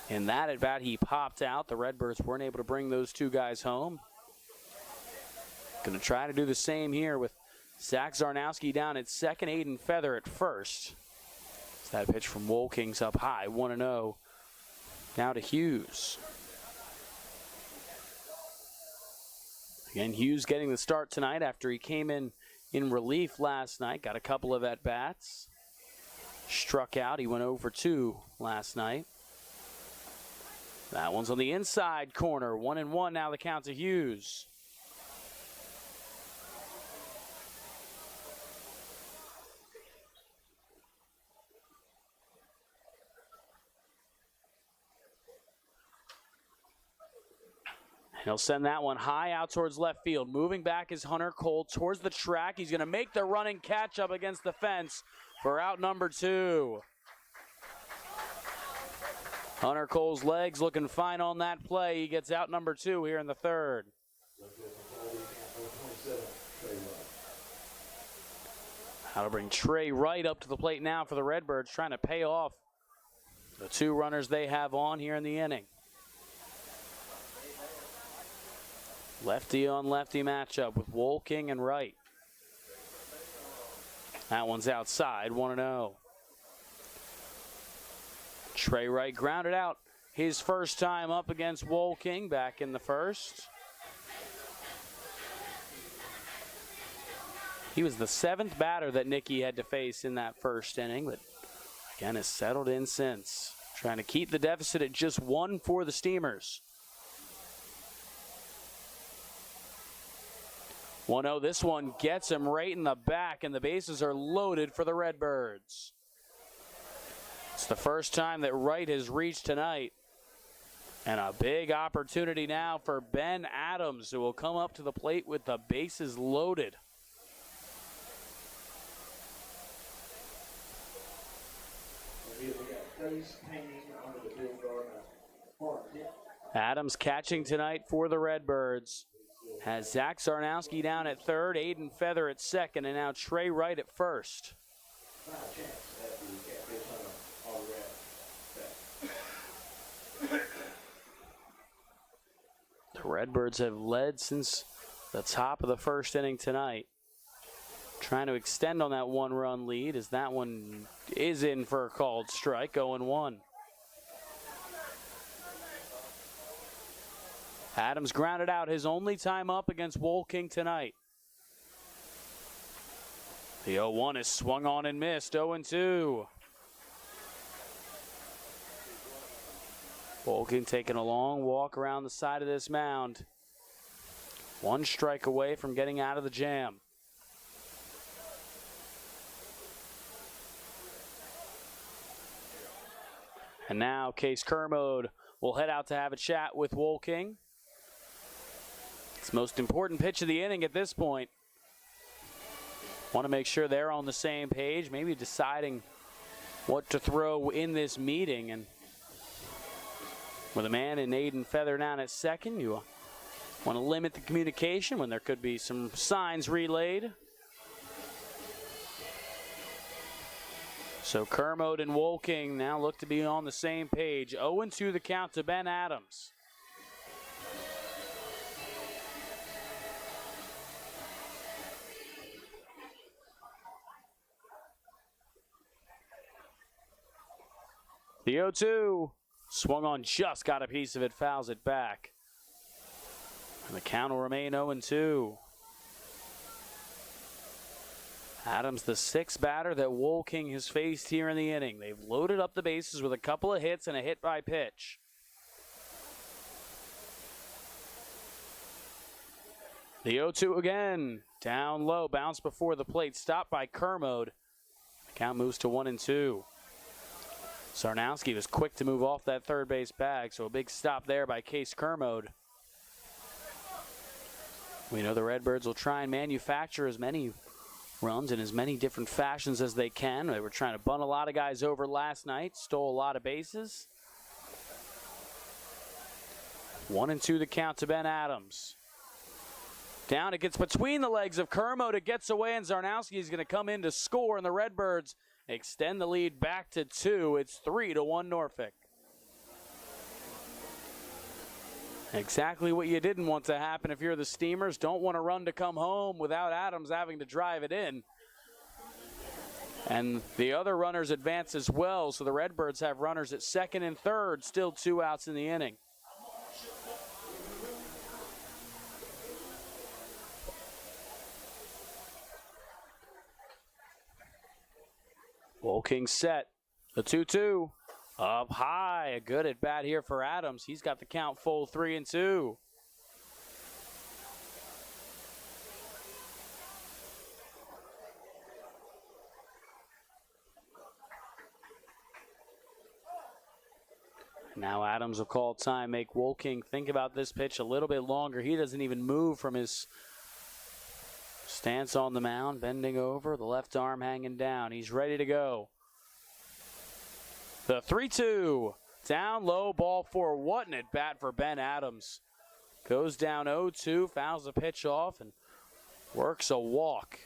In that at bat, he popped out. The Redbirds weren't able to bring those 2 guys home. Going to try to do the same here with Zach Zarnowski down at second, Aiden Feather at first. That pitch from Wolking's up high, 1-0. Now to Hughes. Again, Hughes getting the start tonight after he came in in relief last night. Got a couple of at-bats. Struck out. He went over 2 last night. That one's on the inside corner. 1-1 now the count to Hughes. He'll send that one high out towards left field. Moving back is Hunter Cole towards the track. He's going to make the running catch up against the fence for out number 2. Hunter Cole's legs looking fine on that play. He gets out number 2 here in the 3rd. That'll bring Trey Wright up to the plate now for the Redbirds, trying to pay off the 2 runners they have on here in the inning. Lefty on lefty matchup with Wolking and Wright. That one's outside, 1-0. Trey Wright grounded out his first time up against Wolking back in the 1st. He was the 7th batter that Nicky had to face in that 1st inning, but again has settled in since. Trying to keep the deficit at just 1 for the Steamers. 1-0, this one gets him right in the back, and the bases are loaded for the Redbirds. It's the first time that Wright has reached tonight. And a big opportunity now for Ben Adams, who will come up to the plate with the bases loaded. Adams catching tonight for the Redbirds. Has Zach Zarnowski down at 3rd, Aiden Feather at 2nd, and now Trey Wright at 1st. The Redbirds have led since the top of the 1st inning tonight. Trying to extend on that 1-run lead as that one is in for a called strike, 0-1. Adams grounded out his only time up against Wolking tonight. The 0-1 is swung on and missed, 0-2. Wolking taking a long walk around the side of this mound. 1 strike away from getting out of the jam. And now Case Kermode will head out to have a chat with Wolking. It's the most important pitch of the inning at this point. Want to make sure they're on the same page, maybe deciding what to throw in this meeting. And with a man in Aiden Feather down at 2nd, you want to limit the communication when there could be some signs relayed. So Kermode and Wolking now look to be on the same page. 0-2 the count to Ben Adams. The 0-2 swung on, just got a piece of it, fouls it back. And the count will remain 0-2. Adams, the 6th batter that Wolking has faced here in the inning. They've loaded up the bases with a couple of hits and a hit by pitch. The 0-2 again. Down low, bounce before the plate, stopped by Kermode. The count moves to 1-2. Zarnowski was quick to move off that 3rd base bag, so a big stop there by Case Kermode. We know the Redbirds will try and manufacture as many runs in as many different fashions as they can. They were trying to bunt a lot of guys over last night, stole a lot of bases. 1-2 the count to Ben Adams. Down, it gets between the legs of Kermode. It gets away, and Zarnowski is going to come in to score, and the Redbirds extend the lead back to 2. It's 3-1 Norfolk. Exactly what you didn't want to happen if you're the Steamers. Don't want a run to come home without Adams having to drive it in. And the other runners advance as well, so the Redbirds have runners at 2nd and 3rd, still 2 outs in the inning. Wolking set. The 2-2. Up high. A good at bat here for Adams. He's got the count full 3-2. Now Adams will call time, make Wolking think about this pitch a little bit longer. He doesn't even move from his stance on the mound, bending over, the left arm hanging down. He's ready to go. The 3-2, down low, ball four. What an at bat for Ben Adams. Goes down 0-2, fouls the pitch off, and works a walk.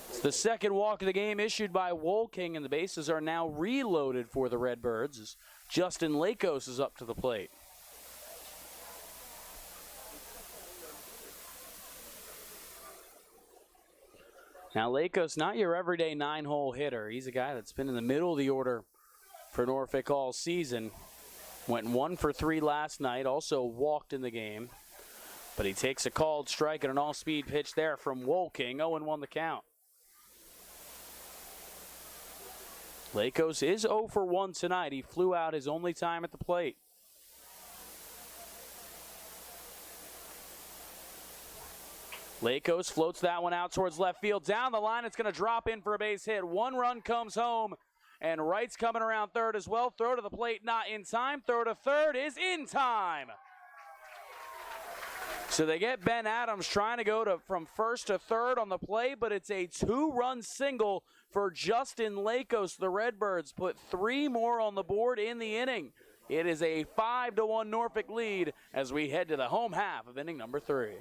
It's the second walk of the game issued by Wolking, and the bases are now reloaded for the Redbirds as Justin Lakos is up to the plate. Now Lakos, not your everyday 9-hole hitter. He's a guy that's been in the middle of the order for Norfolk all season. Went 1 for 3 last night, also walked in the game. But he takes a called strike and an all-speed pitch there from Wolking. 0-1 the count. Lakos is 0 for 1 tonight. He flew out his only time at the plate. Lakos floats that one out towards left field. Down the line, it's going to drop in for a base hit. 1 run comes home, and Wright's coming around third as well. Throw to the plate, not in time. Throw to third is in time. So they get Ben Adams trying to go from first to third on the play, but it's a 2-run single for Justin Lakos. The Redbirds put 3 more on the board in the inning. It is a 5-1 Norfolk lead as we head to the home half of inning number 3.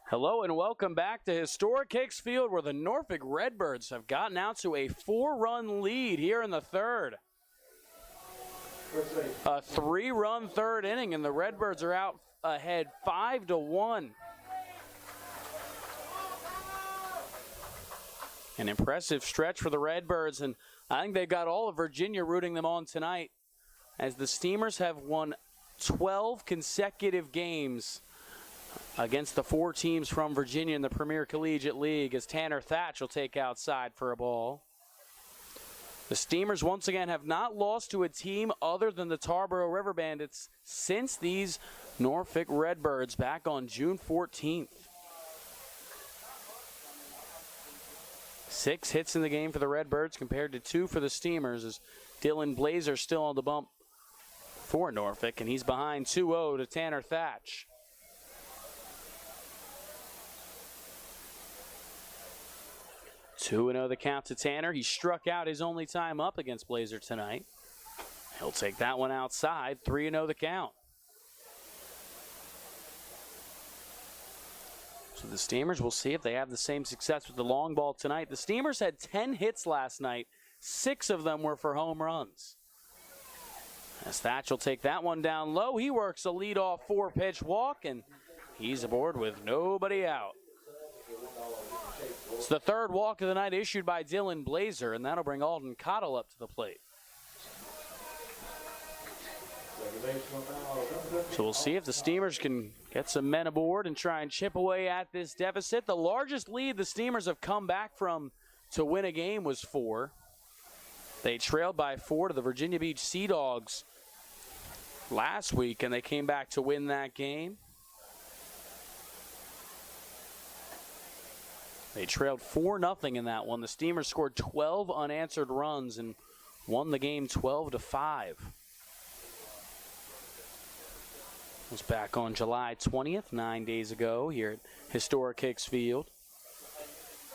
Hello and welcome back to historic Hicks Field, where the Norfolk Redbirds have gotten out to a 4-run lead here in the third. A 3-run third inning, and the Redbirds are out ahead 5-1. An impressive stretch for the Redbirds, and I think they've got all of Virginia rooting them on tonight, as the Steamers have won 12 consecutive games against the 4 teams from Virginia in the Premier Collegiate League, as Tanner Thatch will take outside for a ball. The Steamers once again have not lost to a team other than the Tarboro River Bandits since these Norfolk Redbirds back on June 14th. 6 hits in the game for the Redbirds compared to 2 for the Steamers, as Dylan Blazer still on the bump for Norfolk, and he's behind 2-0 to Tanner Thatch. 2-0 the count to Tanner. He struck out his only time up against Blazer tonight. He'll take that one outside. 3-0 the count. So the Steamers, we'll see if they have the same success with the long ball tonight. The Steamers had 10 hits last night. 6 of them were for home runs. As Thatch will take that one down low. He works a leadoff 4-pitch walk, and he's aboard with nobody out. It's the third walk of the night issued by Dylan Blazer, and that'll bring Alden Cottle up to the plate. So we'll see if the Steamers can get some men aboard and try and chip away at this deficit. The largest lead the Steamers have come back from to win a game was 4. They trailed by 4 to the Virginia Beach Sea Dogs last week, and they came back to win that game. They trailed 4-0 in that one. The Steamers scored 12 unanswered runs and won the game 12-5. It was back on July 20th, 9 days ago, here at historic Hicks Field.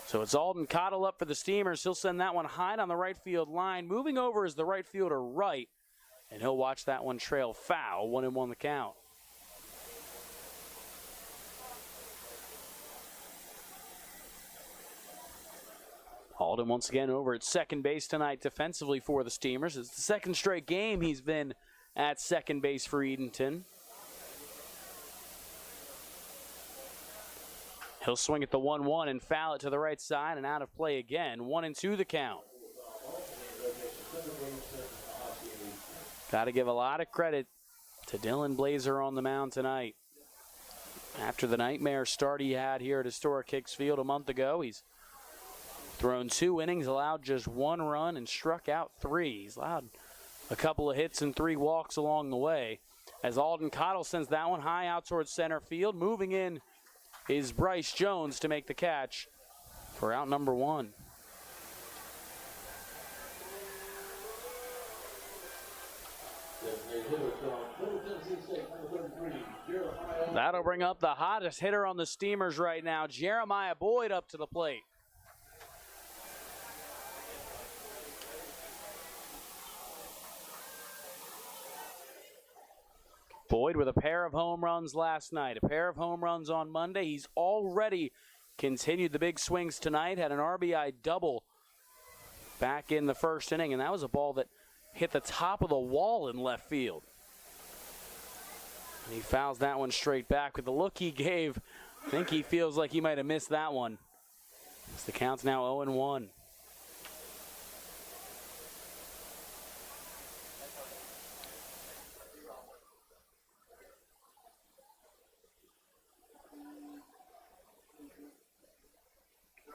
So it's Alden Cottle up for the Steamers. He'll send that one high on the right field line. Moving over is the right fielder Wright, and he'll watch that one trail foul. 1-1 the count. Alden once again over at second base tonight defensively for the Steamers. It's the second straight game he's been at second base for Edenton. He'll swing at the 1-1 and foul it to the right side and out of play again. 1-2 the count. Got to give a lot of credit to Dylan Blazer on the mound tonight. After the nightmare start he had here at historic Hicks Field a month ago, he's thrown 2 innings, allowed just 1 run, and struck out 3. He's allowed a couple of hits and 3 walks along the way. As Alden Cottle sends that one high out towards center field. Moving in is Bryce Jones to make the catch for out number 1. That'll bring up the hottest hitter on the Steamers right now, Jeremiah Boyd, up to the plate. Boyd with a pair of home runs last night, a pair of home runs on Monday. He's already continued the big swings tonight, had an RBI double back in the first inning, and that was a ball that hit the top of the wall in left field. And he fouls that one straight back. With the look he gave, I think he feels like he might have missed that one. As the count's now 0-1.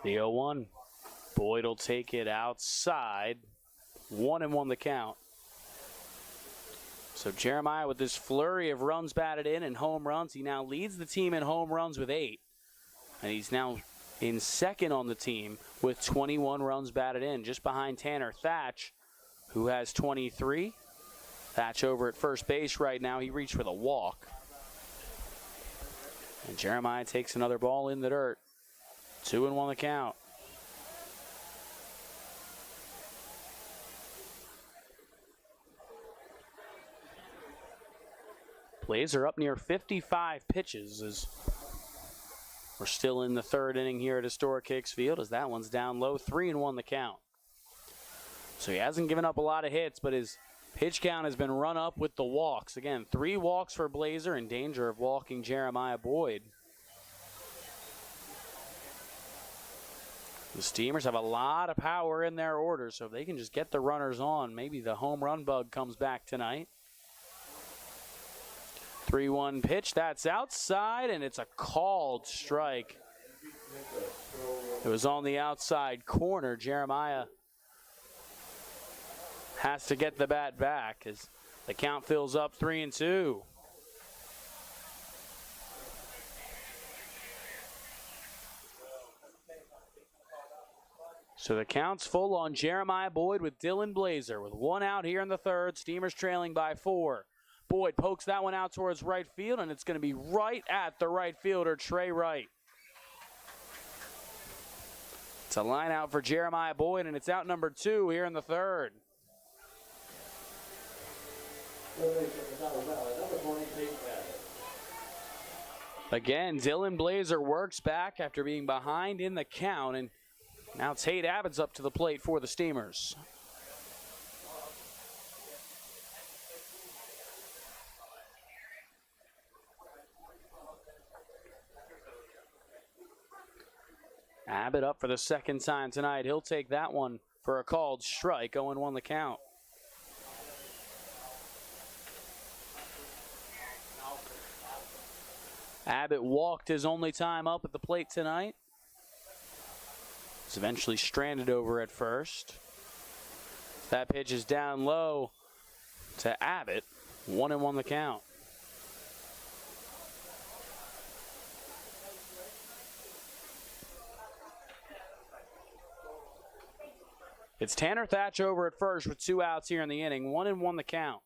The 0-1. Boyd will take it outside. 1-1 the count. So Jeremiah, with this flurry of runs batted in and home runs, he now leads the team in home runs with 8. And he's now in second on the team with 21 runs batted in, just behind Tanner Thatch, who has 23. Thatch over at first base right now. He reached with a walk. And Jeremiah takes another ball in the dirt. 2-1 the count. Blazer up near 55 pitches as we're still in the third inning here at historic Hicks Field, as that one's down low. 3-1 the count. So he hasn't given up a lot of hits, but his pitch count has been run up with the walks. Again, 3 walks for Blazer, in danger of walking Jeremiah Boyd. The Steamers have a lot of power in their order, so if they can just get the runners on, maybe the home run bug comes back tonight. 3-1 pitch, that's outside, and it's a called strike. It was on the outside corner. Jeremiah has to get the bat back as the count fills up 3-2. So the count's full on Jeremiah Boyd with Dylan Blazer with 1 out here in the third. Steamers trailing by 4. Boyd pokes that one out towards right field, and it's going to be right at the right fielder, Trey Wright. It's a line out for Jeremiah Boyd, and it's out number 2 here in the third. Again, Dylan Blazer works back after being behind in the count, and now Tate Abbott's up to the plate for the Steamers. Abbott up for the second time tonight. He'll take that one for a called strike. 0-1 the count. Abbott walked his only time up at the plate tonight. Was eventually stranded over at first. That pitch is down low to Abbott. 1-1 the count. It's Tanner Thatch over at first with 2 outs here in the inning. 1-1 the count.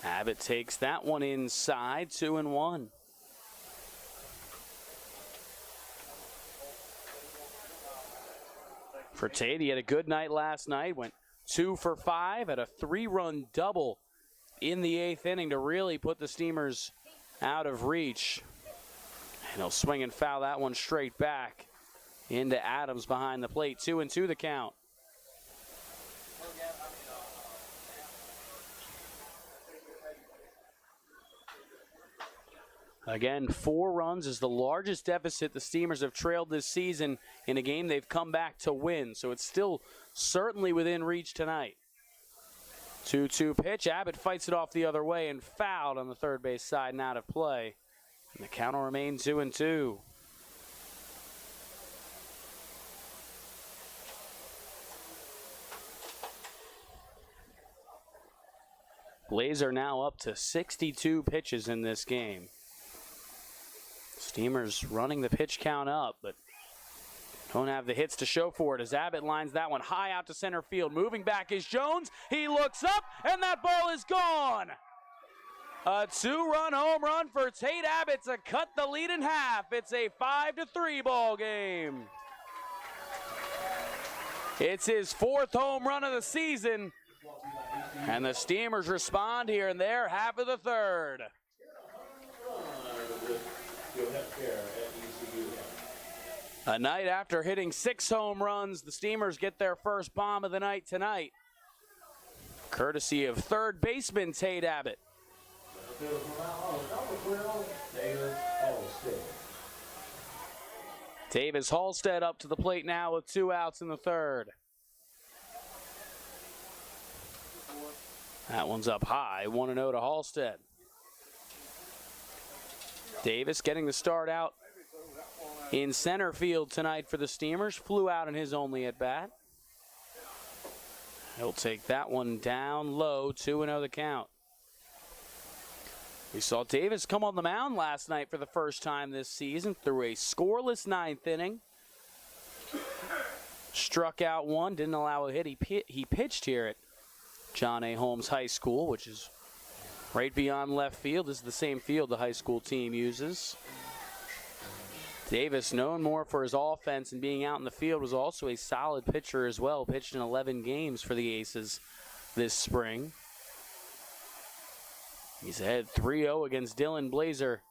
Abbott takes that one inside. 2-1. For Tate, he had a good night last night. Went 2 for 5 at a 3-run double in the 8th inning to really put the Steamers out of reach. And he'll swing and foul that one straight back into Adams behind the plate. 2-2 the count. Again, 4 runs is the largest deficit the Steamers have trailed this season in a game they've come back to win. So it's still certainly within reach tonight. 2-2 pitch. Abbott fights it off the other way and fouled on the third base side and out of play. And the count will remain 2-2. Blazer now up to 62 pitches in this game. Steamers running the pitch count up, but don't have the hits to show for it as Abbott lines that one high out to center field. Moving back is Jones. He looks up, and that ball is gone. A 2-run home run for Tate Abbott to cut the lead in half. It's a 5-3 ball game. It's his 4th home run of the season. And the Steamers respond here in their half of the 3rd. A night after hitting 6 home runs, the Steamers get their first bomb of the night tonight. Courtesy of third baseman Tate Abbott. Davis Halstead up to the plate now with 2 outs in the 3rd. That one's up high, 1-0 to Halstead. Davis getting the start out in center field tonight for the Steamers. Flew out in his only at-bat. He'll take that one down low, 2-0 the count. We saw Davis come on the mound last night for the first time this season through a scoreless 9th inning. Struck out 1, didn't allow a hit. He pitched here at John A. Holmes High School, which is right beyond left field. This is the same field the high school team uses. Davis, known more for his offense and being out in the field, was also a solid pitcher as well. Pitched in 11 games for the Aces this spring. He's ahead 3-0 against Dylan Blazer.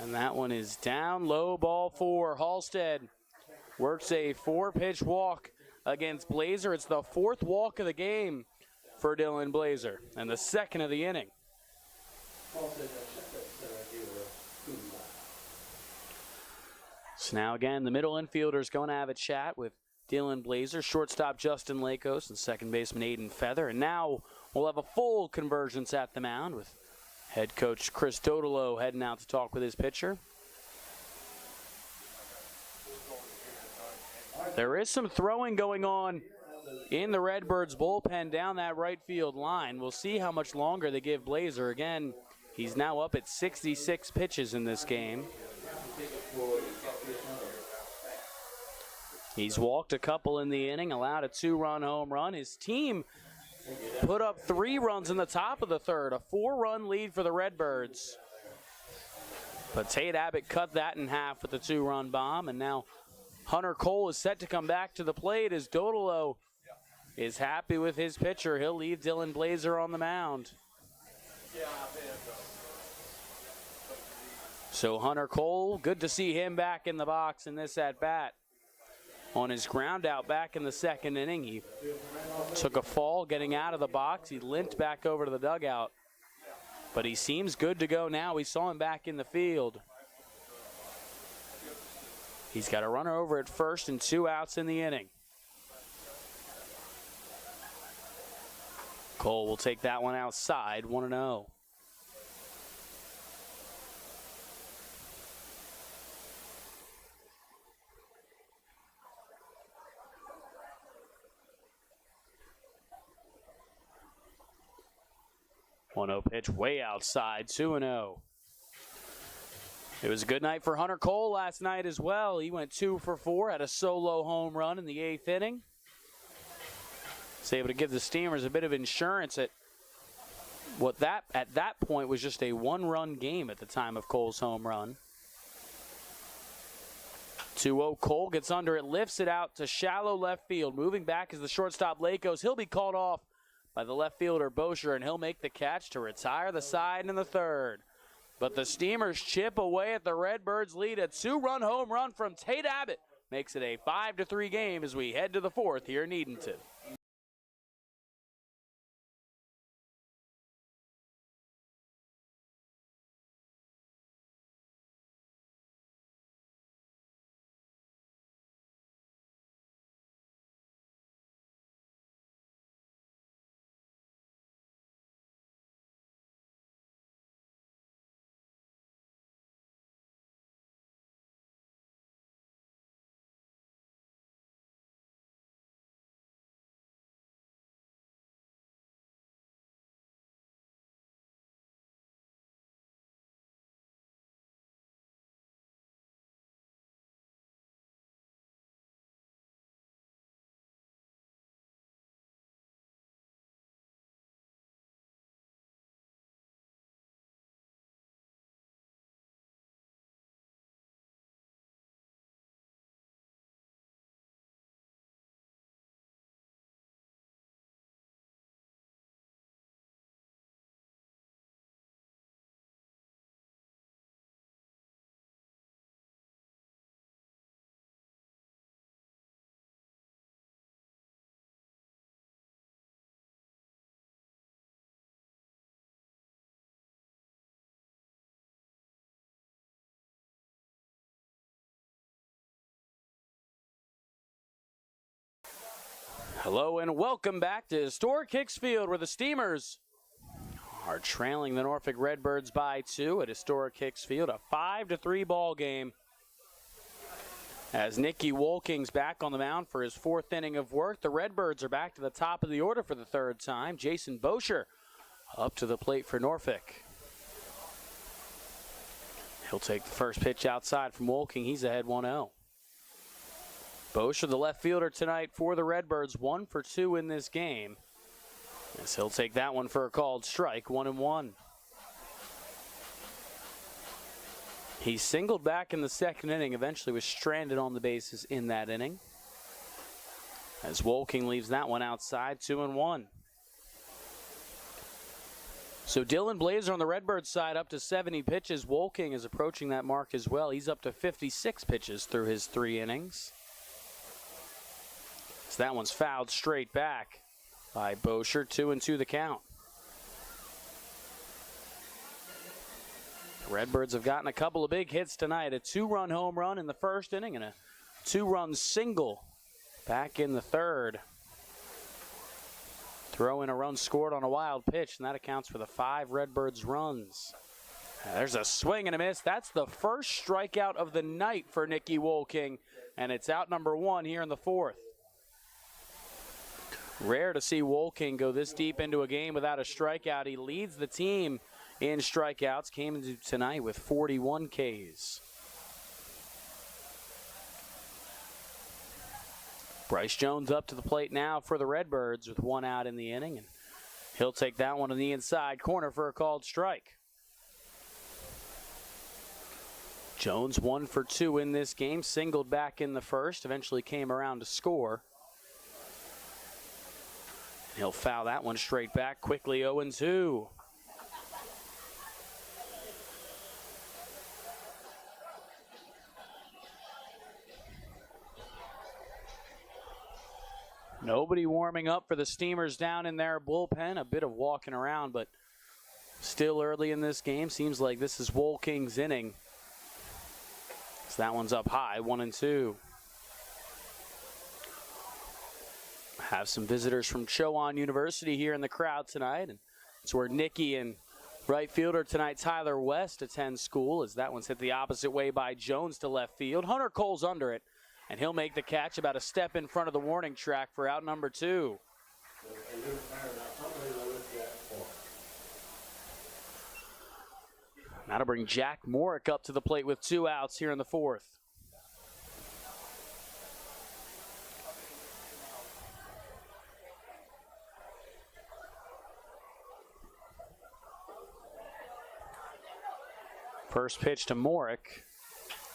And that one is down low, ball 4. Halstead works a 4-pitch walk against Blazer. It's the 4th walk of the game for Dylan Blazer and the 2nd of the inning. So now again, the middle infielders going to have a chat with Dylan Blazer, shortstop Justin Lakos, and second baseman Aiden Feather. And now we'll have a full convergence at the mound with head coach Chris Dodolo heading out to talk with his pitcher. There is some throwing going on in the Redbirds bullpen down that right field line. We'll see how much longer they give Blazer. Again, he's now up at 66 pitches in this game. He's walked a couple in the inning, allowed a 2-run home run. His team put up 3 runs in the top of the 3rd, a 4-run lead for the Redbirds. But Tate Abbott cut that in half with a 2-run bomb, and now Hunter Cole is set to come back to the plate as Dodolo is happy with his pitcher. He'll leave Dylan Blazer on the mound. So Hunter Cole, good to see him back in the box in this at-bat. On his ground out back in the 2nd inning, he took a fall getting out of the box. He limped back over to the dugout. But he seems good to go now. We saw him back in the field. He's got a runner over at first and 2 outs in the inning. Cole will take that one outside, 1-0. Pitch way outside, 2-0. It was a good night for Hunter Cole last night as well. He went 2 for 4, had a solo home run in the 8th inning. Was able to give the Steamers a bit of insurance at that point was just a 1-run game at the time of Cole's home run. 2-0, Cole gets under it, lifts it out to shallow left field. Moving back is the shortstop Lakos. He'll be called off by the left fielder Bosher, and he'll make the catch to retire the side in the 3rd. But the Steamers chip away at the Redbirds' lead. A 2-run home run from Tate Abbott makes it a 5-3 game as we head to the 4th here in Edenton. Hello and welcome back to historic Hicks Field, where the Steamers are trailing the Norfolk Redbirds by 2 at historic Hicks Field, a 5-3 ball game. As Nicky Wolking's back on the mound for his 4th inning of work, the Redbirds are back to the top of the order for the 3rd time. Jason Bosher up to the plate for Norfolk. He'll take the first pitch outside from Wolking. He's ahead 1-0. Bosher, the left fielder tonight for the Redbirds, 1 for 2 in this game. As he'll take that one for a called strike, 1-1. He singled back in the 2nd inning, eventually was stranded on the bases in that inning. As Wolking leaves that one outside, 2-1. So Dylan Blazer on the Redbirds side up to 70 pitches. Wolking is approaching that mark as well. He's up to 56 pitches through his 3 innings. So that one's fouled straight back by Bosher. 2-2 the count. The Redbirds have gotten a couple of big hits tonight. A 2-run home run in the 1st inning and a 2-run single back in the 3rd. Throw in a run scored on a wild pitch, and that accounts for the 5 Redbirds runs. There's a swing and a miss. That's the first strikeout of the night for Nicky Wolking, and it's out number 1 here in the 4th. Rare to see Wolking go this deep into a game without a strikeout. He leads the team in strikeouts. Came into tonight with 41 Ks. Bryce Jones up to the plate now for the Redbirds with 1 out in the inning, and he'll take that one to the inside corner for a called strike. Jones 1 for 2 in this game, singled back in the 1st, eventually came around to score. He'll foul that one straight back, quickly 0-2. Nobody warming up for the Steamers down in their bullpen. A bit of walking around, but still early in this game. Seems like this is Wolking's inning. So that one's up high, 1-2. Have some visitors from Chowan University here in the crowd tonight. And it's where Nicky and right fielder tonight, Tyler West, attends school, as that one's hit the opposite way by Jones to left field. Hunter Cole's under it, and he'll make the catch about a step in front of the warning track for out number 2. That'll bring Jack Morick up to the plate with 2 outs here in the 4th. First pitch to Morick.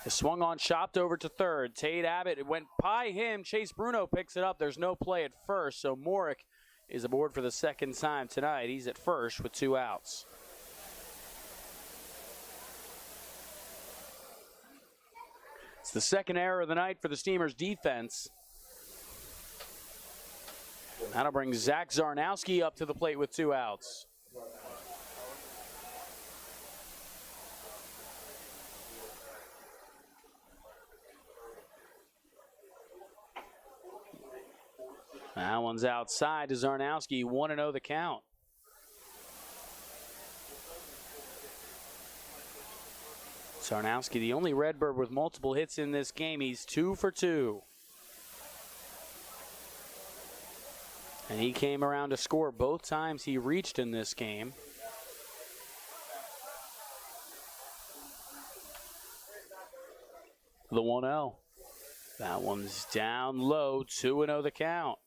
Is swung on, chopped over to third. Tate Abbott, it went by him. Chase Bruno picks it up. There's no play at first, so Morick is aboard for the second time tonight. He's at first with 2 outs. It's the second error of the night for the Steamers defense. That'll bring Zach Zarnowski up to the plate with 2 outs. That one's outside to Zarnowski, 1-0 the count. Zarnowski, the only Redbird with multiple hits in this game. He's 2 for 2. And he came around to score both times he reached in this game. The 1-0. That one's down low, 2-0 the count.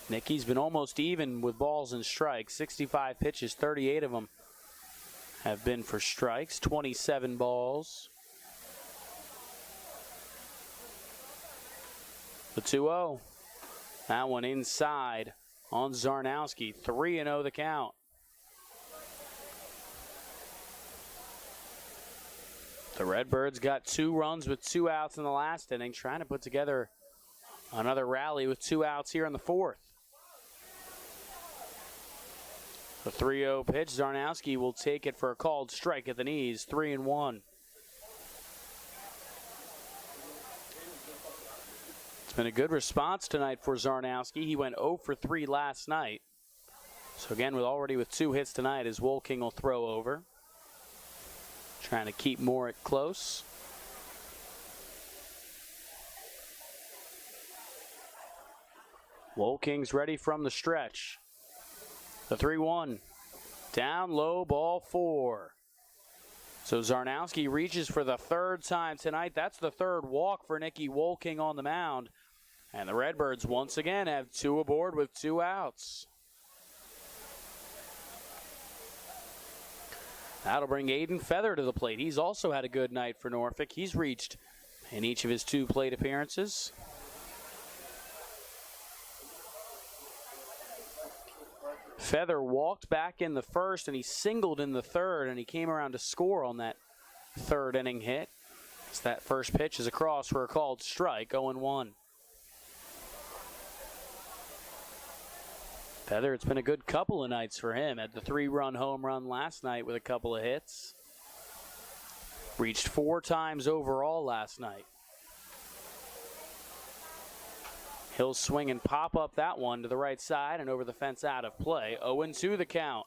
Nicky's been almost even with balls and strikes. 65 pitches, 38 of them have been for strikes. 27 balls. The 2-0. That one inside on Zarnowski. 3-0 the count. The Redbirds got 2 runs with 2 outs in the last inning, trying to put together another rally with 2 outs here in the 4th. The 3-0 pitch, Zarnowski will take it for a called strike at the knees, 3-1. It's been a good response tonight for Zarnowski. He went 0 for 3 last night. So again, already with 2 hits tonight, as Wolking will throw over. Trying to keep Morick close. Wolking's ready from the stretch. The 3-1. Down low, ball 4. So Zarnowski reaches for the 3rd time tonight. That's the 3rd walk for Nicky Wolking on the mound. And the Redbirds once again have 2 aboard with 2 outs. That'll bring Aiden Feather to the plate. He's also had a good night for Norfolk. He's reached in each of his 2 plate appearances. Feather walked back in the 1st, and he singled in the 3rd, and he came around to score on that 3rd inning hit. So that first pitch is across for a called strike, 0-1. Feather, it's been a good couple of nights for him. Had the 3-run home run last night with a couple of hits. Reached 4 times overall last night. He'll swing and pop up that one to the right side and over the fence out of play. 0-2 the count.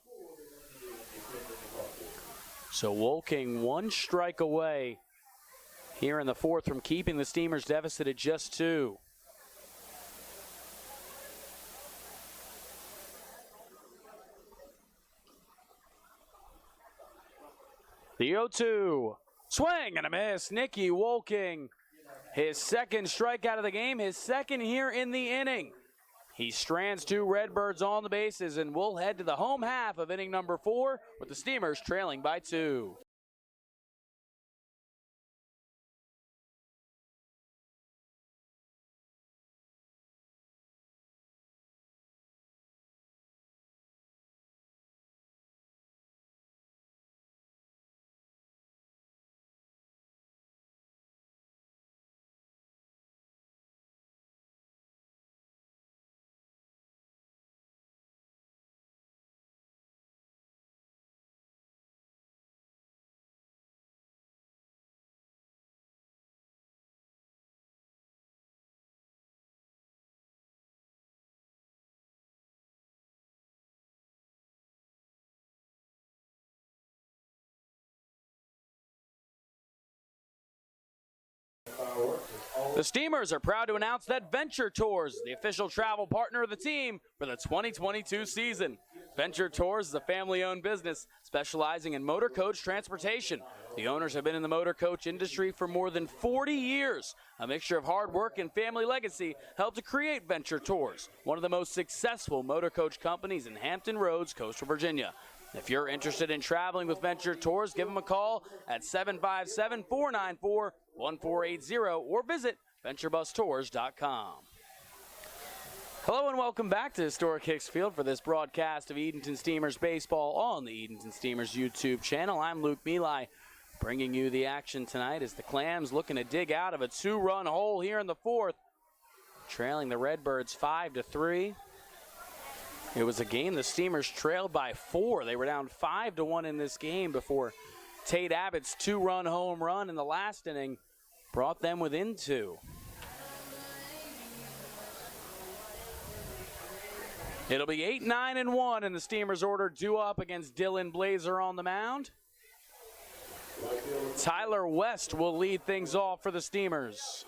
So Wolking 1 strike away here in the 4th from keeping the Steamers deficit at just 2. The 0-2. Swing and a miss. Nicky Wolking. His 2nd strikeout of the game, his 2nd here in the inning. He strands 2 Redbirds on the bases, and we'll head to the home half of inning number 4 with the Steamers trailing by 2. The Steamers are proud to announce that Venture Tours is the official travel partner of the team for the 2022 season. Venture Tours is a family-owned business specializing in motor coach transportation. The owners have been in the motor coach industry for more than 40 years. A mixture of hard work and family legacy helped to create Venture Tours, one of the most successful motor coach companies in Hampton Roads, coastal Virginia. If you're interested in traveling with Venture Tours, give them a call at 757-494-1480 or visit VentureBusTours.com. Hello and welcome back to Historic Hicks Field for this broadcast of Edenton Steamers baseball on the Edenton Steamers YouTube channel. I'm Luke Milai, bringing you the action tonight as the Clams looking to dig out of a 2-run hole here in the fourth, trailing the Redbirds 5-3. It was a game the Steamers trailed by 4. They were down 5-1 in this game before Tate Abbott's 2-run home run in the last inning brought them within 2. It'll be 8-9-1, and the Steamers order due up against Dylan Blazer on the mound. Tyler West will lead things off for the Steamers.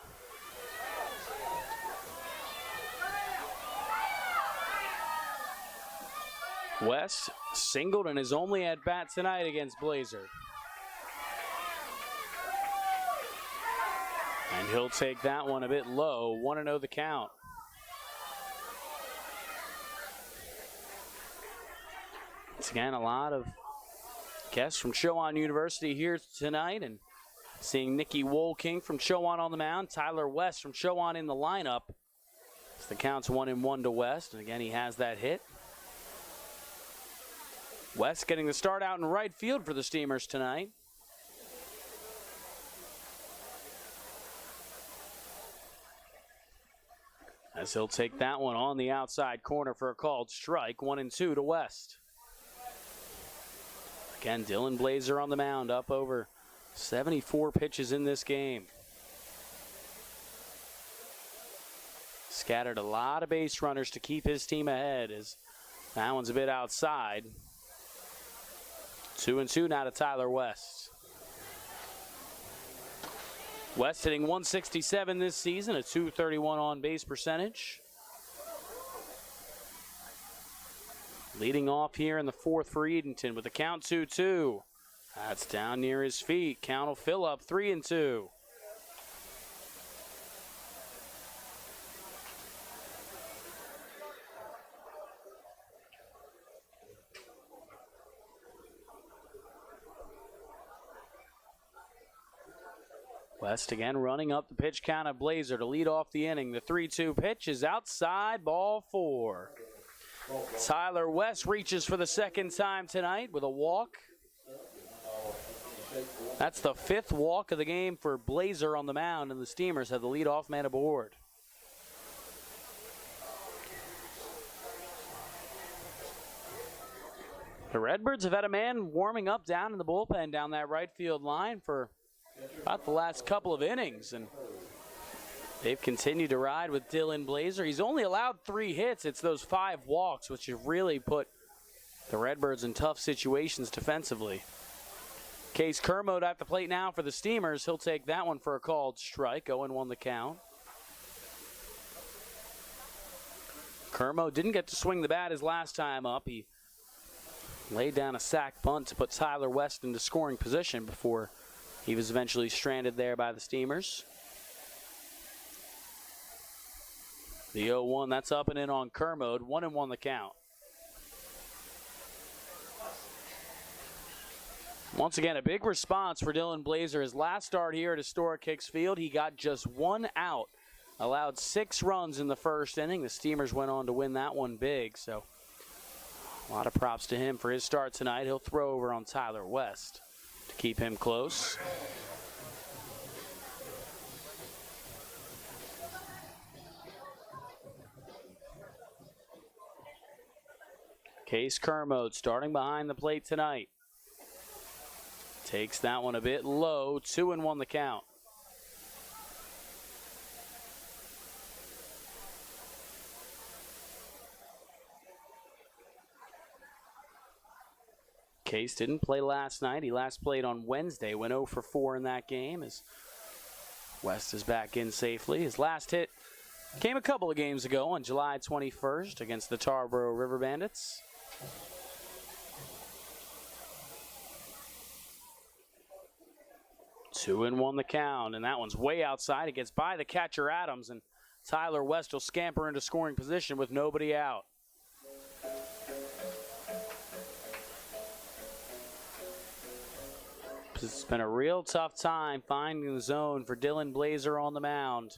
West singled in his only at-bat tonight against Blazer. And he'll take that one a bit low, 1-0 the count. Once again, a lot of guests from Chowan University here tonight, and seeing Nicky Wolking from Chowan on the mound, Tyler West from Chowan in the lineup. So the count's 1-1 to West, and again he has that hit. West getting the start out in right field for the Steamers tonight. As he'll take that one on the outside corner for a called strike, 1-2 to West. Again, Dylan Blazer on the mound, up over 74 pitches in this game. Scattered a lot of base runners to keep his team ahead, as that one's a bit outside. 2-2 now to Tyler West. West hitting 167 this season, a .231 on base percentage. Leading off here in the fourth for Edenton with the count 2-2. That's down near his feet. Count will fill up 3-2. West again running up the pitch count of Blazer to lead off the inning. The 3-2 pitch is outside, ball 4. Tyler West reaches for the second time tonight with a walk. That's the 5th walk of the game for Blazer on the mound, and the Steamers have the leadoff man aboard. The Redbirds have had a man warming up down in the bullpen down that right field line for about the last couple of innings, and they've continued to ride with Dylan Blazer. He's only allowed 3 hits. It's those 5 walks which have really put the Redbirds in tough situations defensively. Case Kermode at the plate now for the Steamers. He'll take that one for a called strike. 0-1 the count. Kermode didn't get to swing the bat his last time up. He laid down a sac bunt to put Tyler West into scoring position before he was eventually stranded there by the Steamers. The 0-1, that's up and in on Kermode. 1-1 the count. Once again, a big response for Dylan Blazer. His last start here at Historic Hicks Field, he got just 1 out. Allowed 6 runs in the first inning. The Steamers went on to win that one big, so a lot of props to him for his start tonight. He'll throw over on Tyler West to keep him close. Case Kermode starting behind the plate tonight. Takes that one a bit low. 2-1 the count. Case didn't play last night. He last played on Wednesday, went 0 for 4 in that game. As West is back in safely. His last hit came a couple of games ago on July 21st against the Tarboro River Bandits. Two and one the count, and that one's way outside. It gets by the catcher Adams, and Tyler West will scamper into scoring position with nobody out. It's been a real tough time finding the zone for Dylan Blazer on the mound.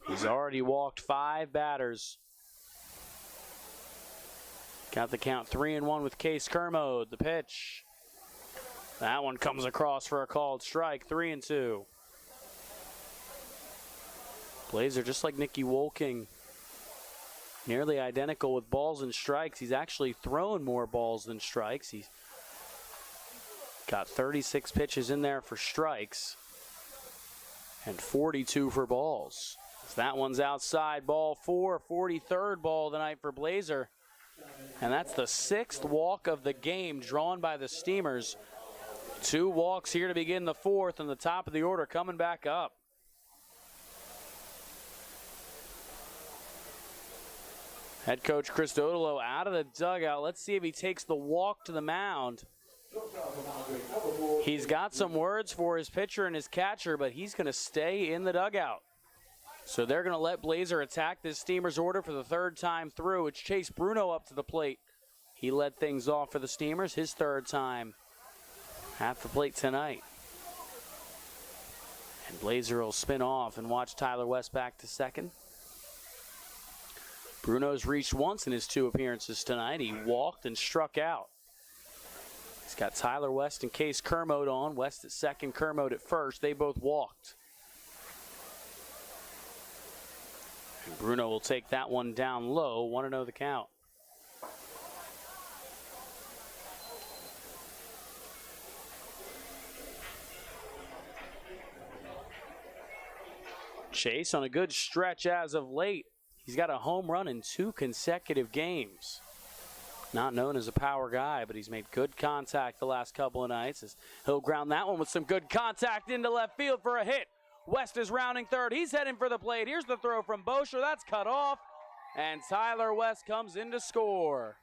He's already walked 5 batters. Got the count 3-1 with Case Kermode. The pitch. That one comes across for a called strike, 3-2. Blazer, just like Nicky Wolking, nearly identical with balls and strikes. He's actually thrown more balls than strikes. He's got 36 pitches in there for strikes and 42 for balls. So that one's outside, ball 4, 43rd ball of the night for Blazer. And that's the 6th walk of the game drawn by the Steamers. 2 walks here to begin the 4th, and the top of the order coming back up. Head coach Chris Dodolo out of the dugout. Let's see if he takes the walk to the mound. He's got some words for his pitcher and his catcher, but he's going to stay in the dugout. So they're going to let Blazer attack this Steamers order for the 3rd time through. It's Chase Bruno up to the plate. He led things off for the Steamers, his 3rd time at the plate tonight. And Blazer will spin off and watch Tyler West back to second. Bruno's reached once in his 2 appearances tonight. He walked and struck out. He's got Tyler West and Case Kermode on. West at second, Kermode at first. They both walked. And Bruno will take that one down low. 1-0 the count. Chase on a good stretch as of late. He's got a home run in 2 consecutive games. Not known as a power guy, but he's made good contact the last couple of nights. As he'll ground that one with some good contact into left field for a hit. West is rounding third. He's heading for the plate. Here's the throw from Bosher. That's cut off. And Tyler West comes in to score.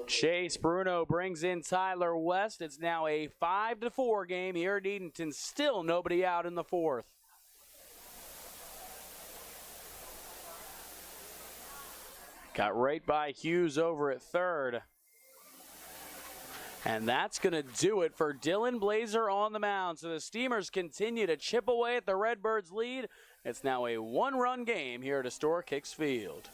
Chase Bruno brings in Tyler West. It's now a 5-4 game here at Edenton. Still nobody out in the 4th. Got right by Hughes over at third. And that's going to do it for Dylan Blazer on the mound. So the Steamers continue to chip away at the Redbirds' lead. It's now a 1-run game here at Historic Hicks Field.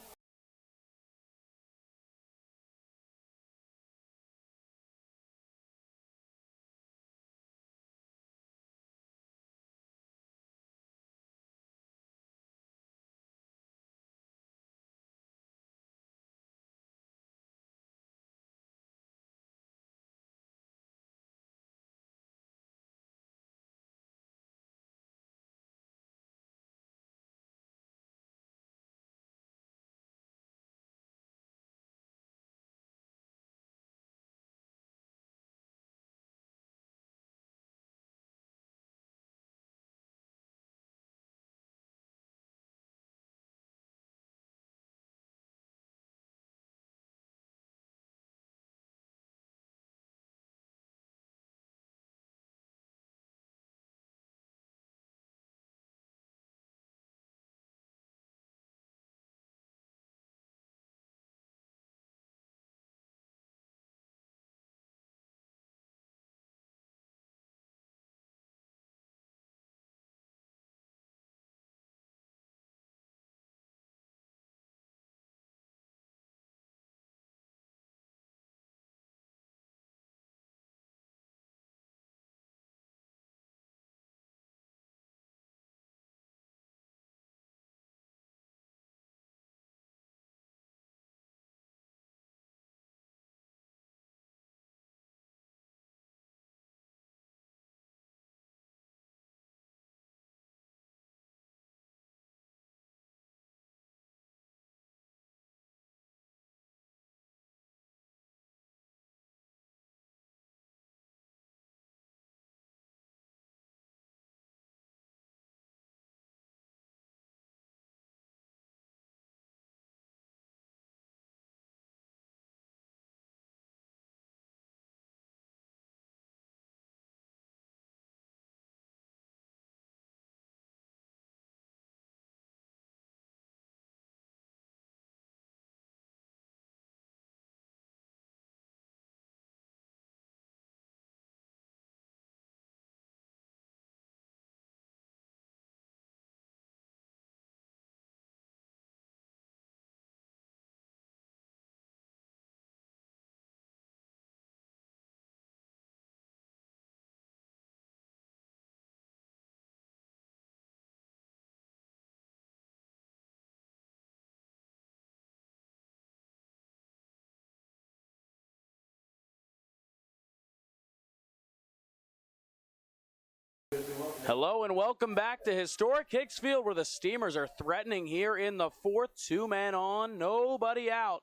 Hello and welcome back to historic Hicks Field, where the Steamers are threatening here in the fourth. 2 men on, nobody out.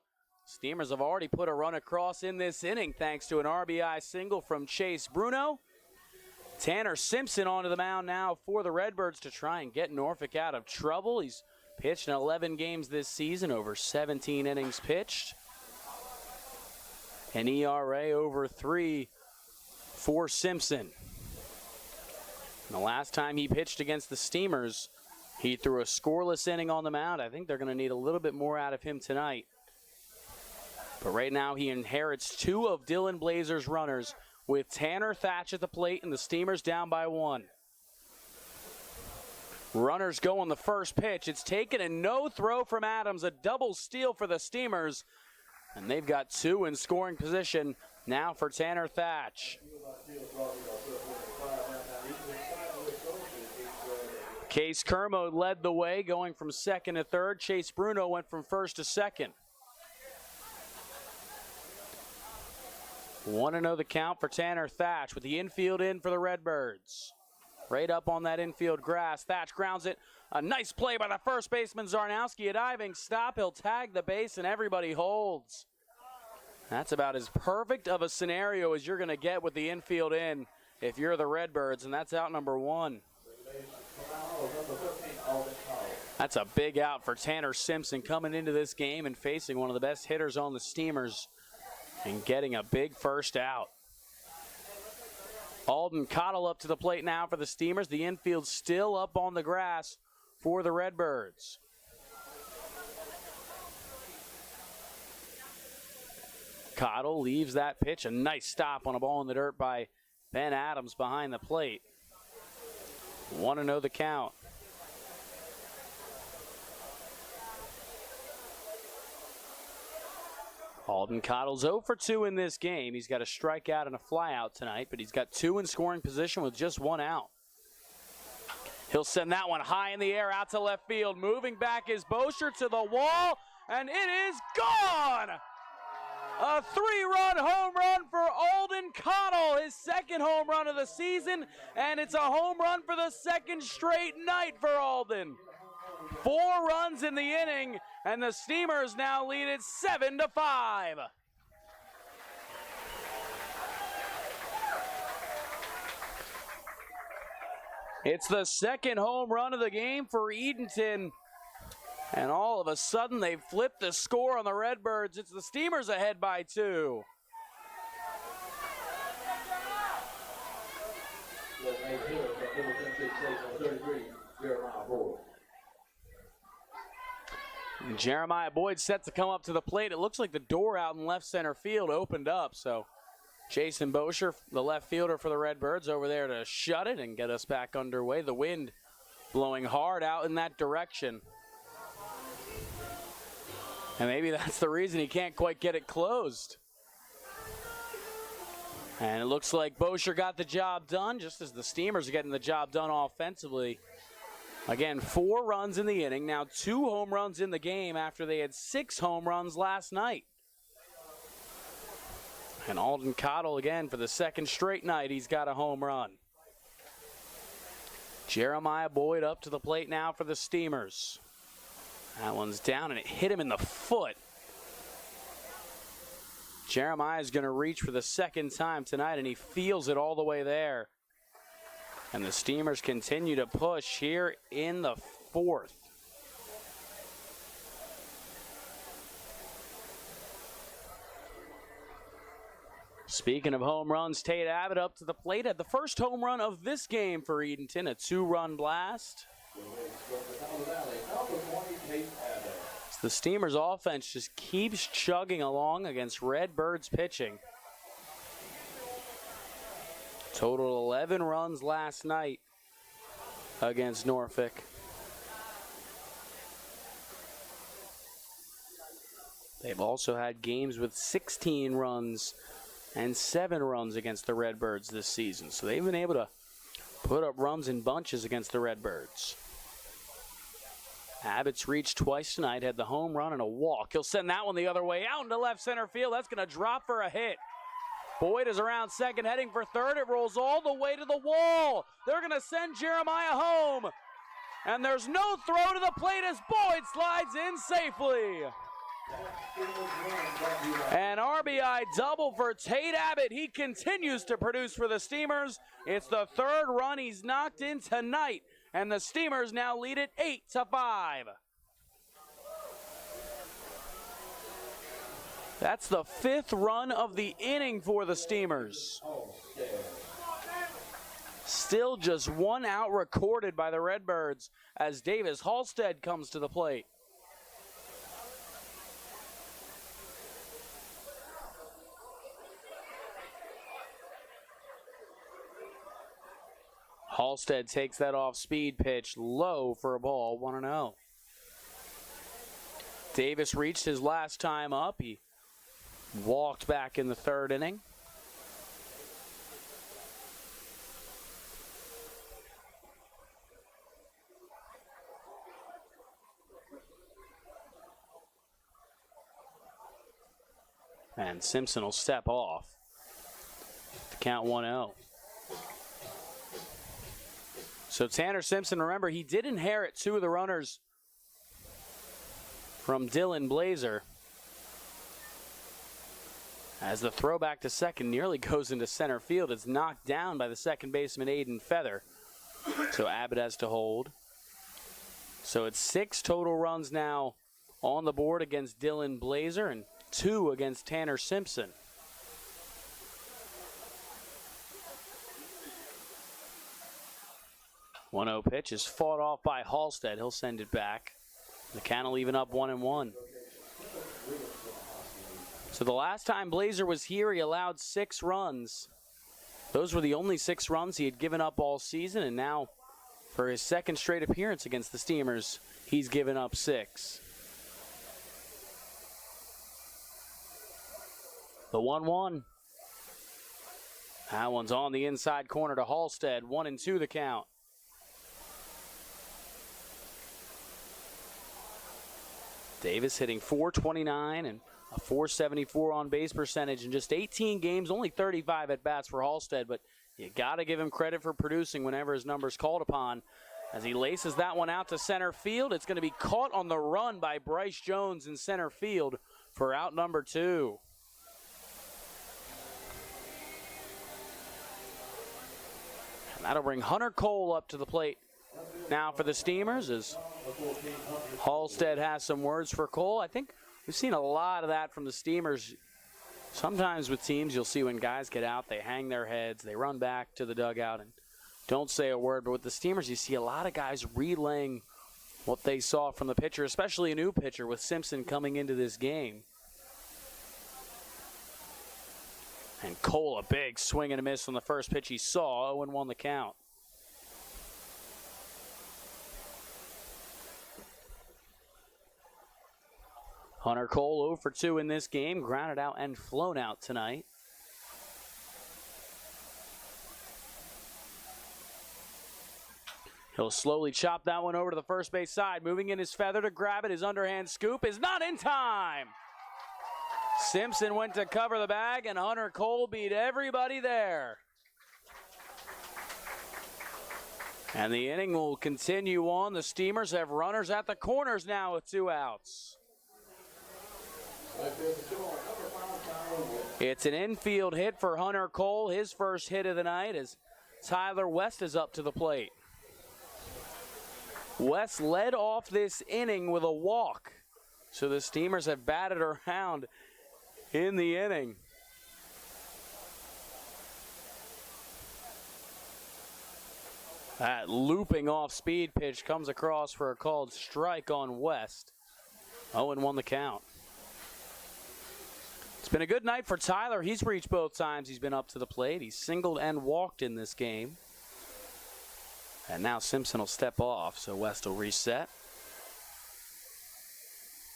Steamers have already put a run across in this inning thanks to an RBI single from Chase Bruno. Tanner Simpson onto the mound now for the Redbirds to try and get Norfolk out of trouble. He's pitched in 11 games this season, over 17 innings pitched. An ERA over 3 for Simpson. And the last time he pitched against the Steamers, he threw a scoreless inning on the mound. I think they're going to need a little bit more out of him tonight. But right now he inherits 2 of Dylan Blazer's runners with Tanner Thatch at the plate and the Steamers down by 1. Runners go on the first pitch. It's taken and no throw from Adams. A double steal for the Steamers. And they've got 2 in scoring position now for Tanner Thatch. Case Kermode led the way, going from second to third. Chase Bruno went from first to second. 1-0 the count for Tanner Thatch with the infield in for the Redbirds. Right up on that infield grass. Thatch grounds it. A nice play by the first baseman Zarnowski. A diving stop. He'll tag the base and everybody holds. That's about as perfect of a scenario as you're going to get with the infield in if you're the Redbirds, and that's out number 1. That's a big out for Tanner Simpson coming into this game and facing one of the best hitters on the Steamers and getting a big first out. Alden Cottle up to the plate now for the Steamers. The infield still up on the grass for the Redbirds. Cottle leaves that pitch. A nice stop on a ball in the dirt by Ben Adams behind the plate. 1-0 the count. Alden Cottle's 0 for 2 in this game. He's got a strikeout and a flyout tonight, but he's got 2 in scoring position with just 1 out. He'll send that one high in the air out to left field. Moving back is Bosher to the wall, and it is gone! A 3-run home run for Alden Cottle, his second home run of the season, and it's a home run for the second straight night for Alden. 4 runs in the inning, and the Steamers now lead it 7-5. It's the second home run of the game for Edenton. And all of a sudden, they've flipped the score on the Redbirds. It's the Steamers ahead by 2. Jeremiah Boyd set to come up to the plate. It looks like the door out in left center field opened up. So Jason Bosher, the left fielder for the Redbirds, over there to shut it and get us back underway. The wind blowing hard out in that direction. And maybe that's the reason he can't quite get it closed. And it looks like Bosher got the job done, just as the Steamers are getting the job done offensively. Again, 4 runs in the inning, now 2 home runs in the game after they had 6 home runs last night. And Alden Cottle again for the second straight night, he's got a home run. Jeremiah Boyd up to the plate now for the Steamers. That one's down, and it hit him in the foot. Jeremiah's going to reach for the second time tonight, and he feels it all the way there. And the Steamers continue to push here in the 4th. Speaking of home runs, Tate Abbott up to the plate at the first home run of this game for Edenton, a 2-run blast. The Steamers' offense just keeps chugging along against Redbirds pitching. Total 11 runs last night against Norfolk. They've also had games with 16 runs and 7 runs against the Redbirds this season. So they've been able to put up runs in bunches against the Redbirds. Abbott's reached twice tonight, had the home run and a walk. He'll send that one the other way out into left center field. That's going to drop for a hit. Boyd is around second, heading for third. It rolls all the way to the wall. They're going to send Jeremiah home. And there's no throw to the plate as Boyd slides in safely. An RBI double for Tate Abbott. He continues to produce for the Steamers. It's the third run he's knocked in tonight, and the Steamers now lead it 8-5. That's the fifth run of the inning for the Steamers. Still just one out recorded by the Redbirds as Davis Halstead comes to the plate. Halstead takes that off-speed pitch low for a ball, 1-0. Davis reached his last time up. He walked back in the third inning. And Simpson will step off to count 1-0. So Tanner Simpson, remember, he did inherit two of the runners from Dylan Blazer. As the throwback to second nearly goes into center field, it's knocked down by the second baseman Aiden Feather. So Abbott has to hold. So it's 6 total runs now on the board against Dylan Blazer and 2 against Tanner Simpson. One 0 pitch is fought off by Halstead. He'll send it back. The count will even up 1-1. So the last time Blazer was here, he allowed 6 runs. Those were the only 6 runs he had given up all season, and now for his second straight appearance against the Steamers, he's given up 6. The 1-1. That one's on the inside corner to Halstead. 1-2 the count. Davis hitting .429 and a .474 on base percentage in just 18 games, only 35 at bats for Halstead, but you got to give him credit for producing whenever his number's called upon. As he laces that one out to center field, it's going to be caught on the run by Bryce Jones in center field for out number 2. And that'll bring Hunter Cole up to the plate now for the Steamers, as Halstead has some words for Cole. I think we've seen a lot of that from the Steamers. Sometimes with teams, you'll see when guys get out, they hang their heads, they run back to the dugout and don't say a word. But with the Steamers, you see a lot of guys relaying what they saw from the pitcher, especially a new pitcher with Simpson coming into this game. And Cole, a big swing and a miss on the first pitch he saw, 0-1 the count. Hunter Cole 0 for 2 in this game, grounded out and flown out tonight. He'll slowly chop that one over to the first base side. Moving in his Feather to grab it. His underhand scoop is not in time. Simpson went to cover the bag, and Hunter Cole beat everybody there. And the inning will continue on. The Steamers have runners at the corners now with 2 outs. It's an infield hit for Hunter Cole, his first hit of the night, as Tyler West is up to the plate. West led off this inning with a walk, so the Steamers have batted around in the inning. That looping off-speed pitch comes across for a called strike on West. 0-1 the count. It's been a good night for Tyler. He's reached both times he's been up to the plate. He's singled and walked in this game. And now Simpson will step off, so West will reset.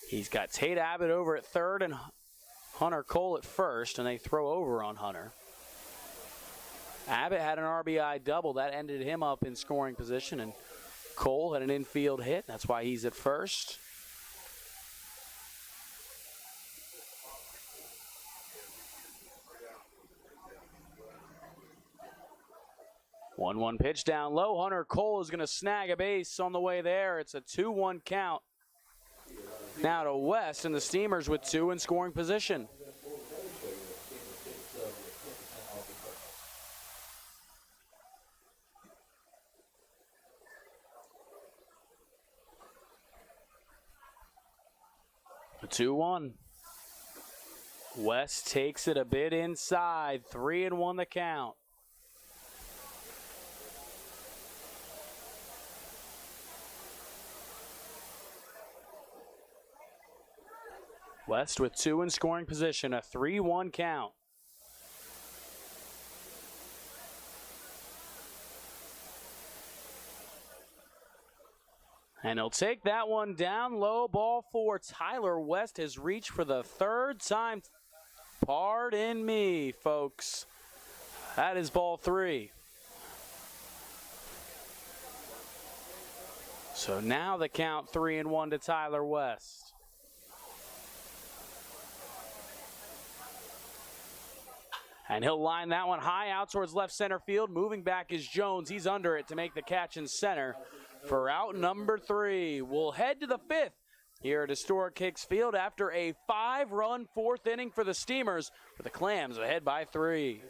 He's got Tate Abbott over at third and Hunter Cole at first, and they throw over on Hunter. Abbott had an RBI double. That ended him up in scoring position, and Cole had an infield hit. That's why he's at first. 1-1 pitch down low. Hunter Cole is going to snag a base on the way there. It's a 2-1 count. Now to West, and the Steamers with 2 in scoring position. A 2-1. West takes it a bit inside. 3-1 the count. West with 2 in scoring position, a 3-1 count. And he'll take that one down low, ball 4. Tyler West has reached for the 3rd time. Pardon me, folks. That is ball 3. So now the count 3-1 to Tyler West. And he'll line that one high out towards left center field. Moving back is Jones. He's under it to make the catch in center for out number 3. We'll head to the 5th here at Historic Hicks Field after a 5-run 4th inning for the Steamers, with the Clams ahead by 3.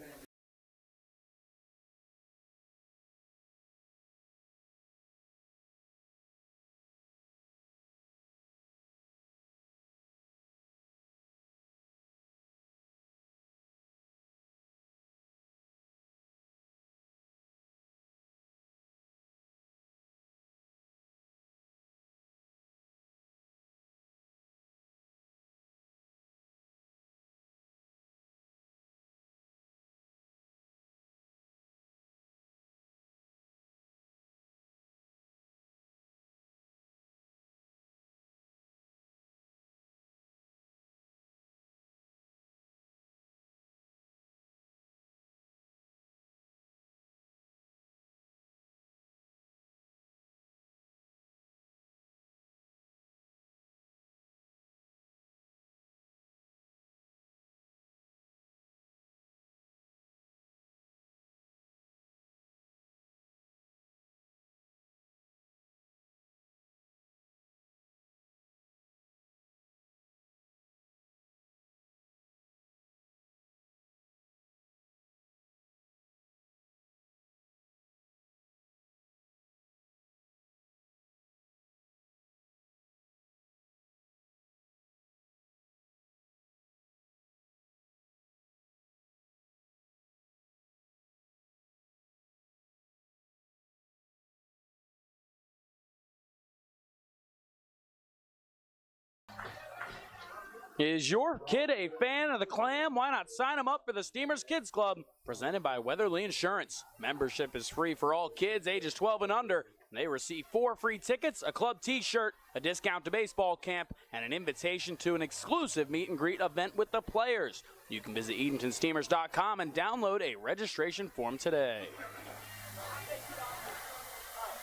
Is your kid a fan of the Clam? Why not sign him up for the Steamers Kids Club, presented by Weatherly Insurance. Membership is free for all kids ages 12 and under. They receive 4 free tickets, a club t-shirt, a discount to baseball camp, and an invitation to an exclusive meet and greet event with the players. You can visit EdentonSteamers.com and download a registration form today.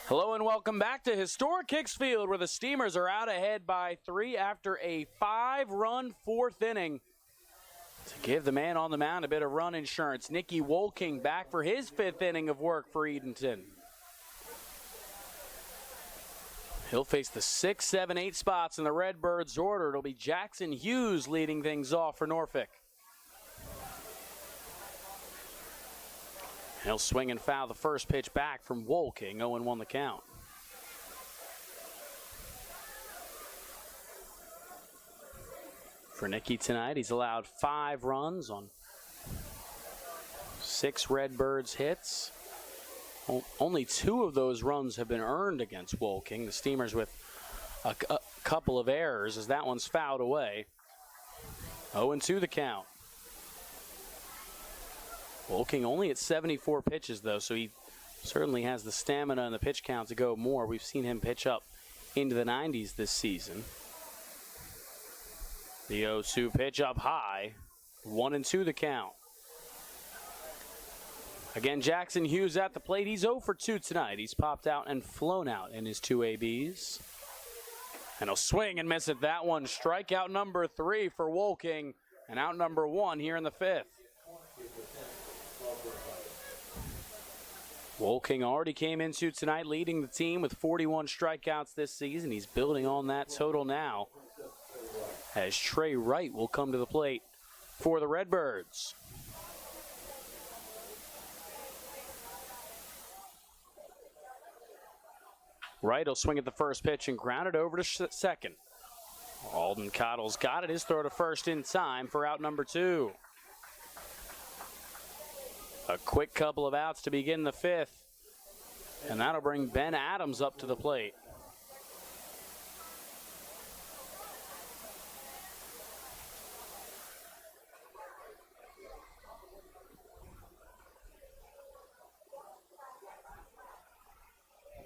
Hello and welcome back to Historic Hicks Field, where the Steamers are out ahead by 3 after a 5-run 4th inning. To give the man on the mound a bit of run insurance, Nicky Wolking back for his 5th inning of work for Edenton. He'll face the 6, 7, 8 spots in the Redbirds order. It'll be Jackson Hughes leading things off for Norfolk. He'll swing and foul the first pitch back from Wolking, 0-1 the count. For Nicky tonight, he's allowed 5 runs on 6 Redbirds hits. Only 2 of those runs have been earned against Wolking. The Steamers with a couple of errors as that one's fouled away. 0-2 the count. Wolking only at 74 pitches, though, so he certainly has the stamina and the pitch count to go more. We've seen him pitch up into the 90s this season. The 0-2 pitch up high. 1-2 the count. Again, Jackson Hughes at the plate. He's 0 for 2 tonight. He's popped out and flown out in his 2 ABs. And he'll swing and miss at that one. Strikeout number 3 for Wolking, and out number 1 here in the 5th. Woking already came into tonight leading the team with 41 strikeouts this season. He's building on that total now as Trey Wright will come to the plate for the Redbirds. Wright will swing at the first pitch and ground it over to second. Alden Cottle's got it. His throw to first in time for out number 2. A quick couple of outs to begin the 5th, and that'll bring Ben Adams up to the plate.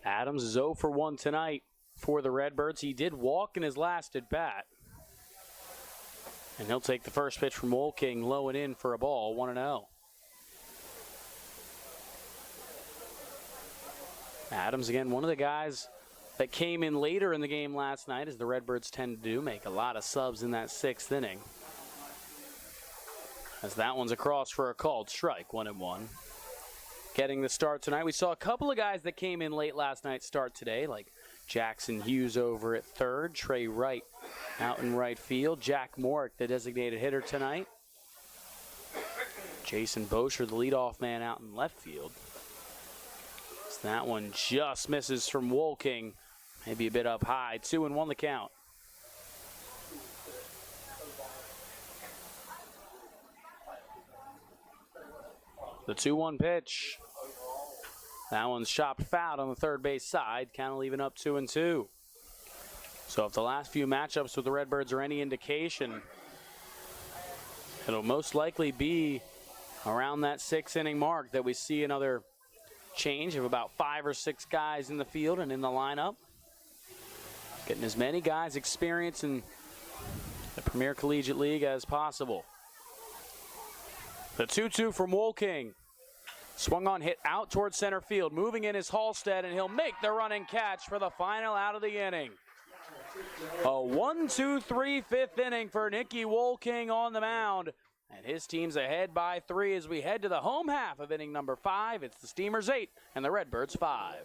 Adams is 0 for 1 tonight for the Redbirds. He did walk in his last at bat. And he'll take the first pitch from Woking, low and in for a ball, 1-0. Adams, again, one of the guys that came in later in the game last night, as the Redbirds tend to do, make a lot of subs in that 6th inning. As that one's across for a called strike, 1-1. Getting the start tonight. We saw a couple of guys that came in late last night start today, like Jackson Hughes over at third, Trey Wright out in right field, Jack Morick, the designated hitter tonight. Jason Bosher, the leadoff man, out in left field. So that one just misses from Woking, maybe a bit up high. 2-1 the count. The 2-1 pitch. That one's chopped foul on the third base side, kind of leaving up 2-2. So if the last few matchups with the Redbirds are any indication, it'll most likely be around that 6th inning mark that we see another change of about 5 or 6 guys in the field and in the lineup. Getting as many guys experience in the Premier Collegiate League as possible. The 2-2 from Woking. Swung on, hit out towards center field. Moving in is Halstead, and he'll make the running catch for the final out of the inning. A 1-2-3 5th inning for Nicky Woking on the mound. And his team's ahead by 3 as we head to the home half of inning number 5. It's the Steamers 8 and the Redbirds 5.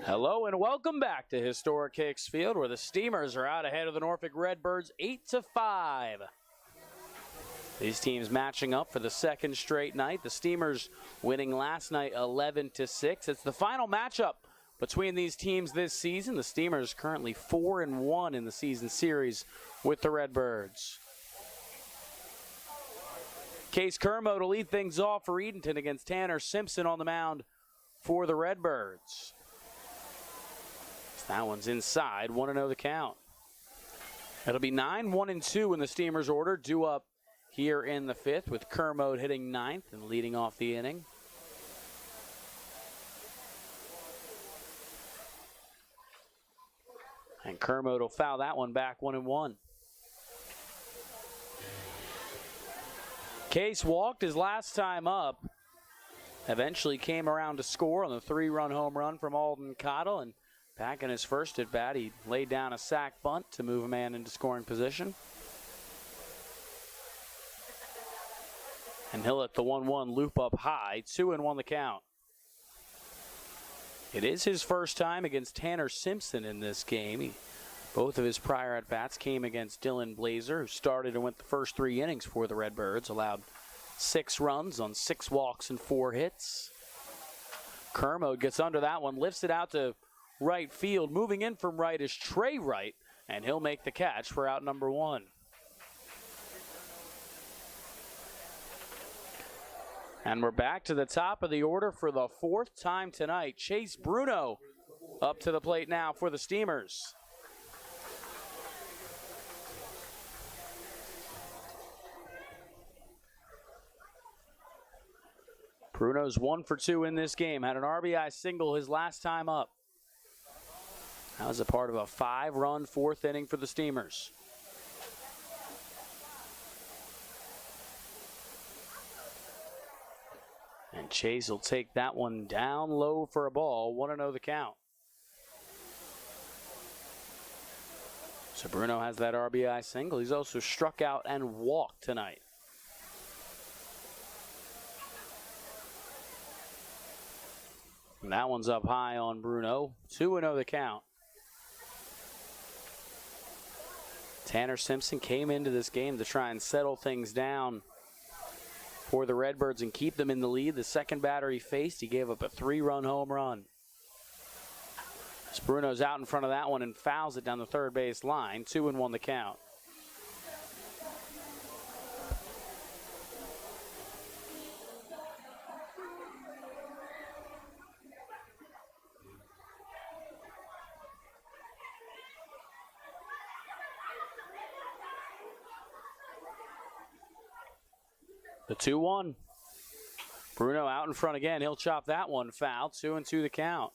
Hello and welcome back to Historic Hicks Field, where the Steamers are out ahead of the Norfolk Redbirds 8-5. These teams matching up for the 2nd straight night. The Steamers winning last night 11-6. It's the final matchup between these teams this season. The Steamers currently 4-1 in the season series with the Redbirds. Case Kermo to lead things off for Edenton against Tanner Simpson on the mound for the Redbirds. That one's inside, 1-0 the count. It'll be 9-1-2 in the Steamers order, due up here in the 5th, with Kermode hitting 9th and leading off the inning. And Kermode will foul that one back, 1-1. Case walked his last time up, eventually came around to score on the 3-run home run from Alden Cottle, and back in his first at bat, he laid down a sac bunt to move a man into scoring position. And he'll let the 1-1 loop up high, 2-1 the count. It is his first time against Tanner Simpson in this game. Both of his prior at-bats came against Dylan Blazer, who started and went the first 3 innings for the Redbirds, allowed 6 runs on 6 walks and 4 hits. Kermode gets under that one, lifts it out to right field. Moving in from right is Trey Wright, and he'll make the catch for out number 1. And we're back to the top of the order for the 4th time tonight. Chase Bruno up to the plate now for the Steamers. Bruno's 1 for 2 in this game. Had an RBI single his last time up. That was a part of a 5-run 4th inning for the Steamers. And Chase will take that one down low for a ball. 1-0 the count. So Bruno has that RBI single. He's also struck out and walked tonight. And that one's up high on Bruno. 2-0 the count. Tanner Simpson came into this game to try and settle things down for the Redbirds and keep them in the lead. The second batter he faced, he gave up a 3-run home run. Bruno's out in front of that one and fouls it down the third base line. 2-1 the count. The 2-1. Bruno out in front again. He'll chop that one foul. 2-2 the count.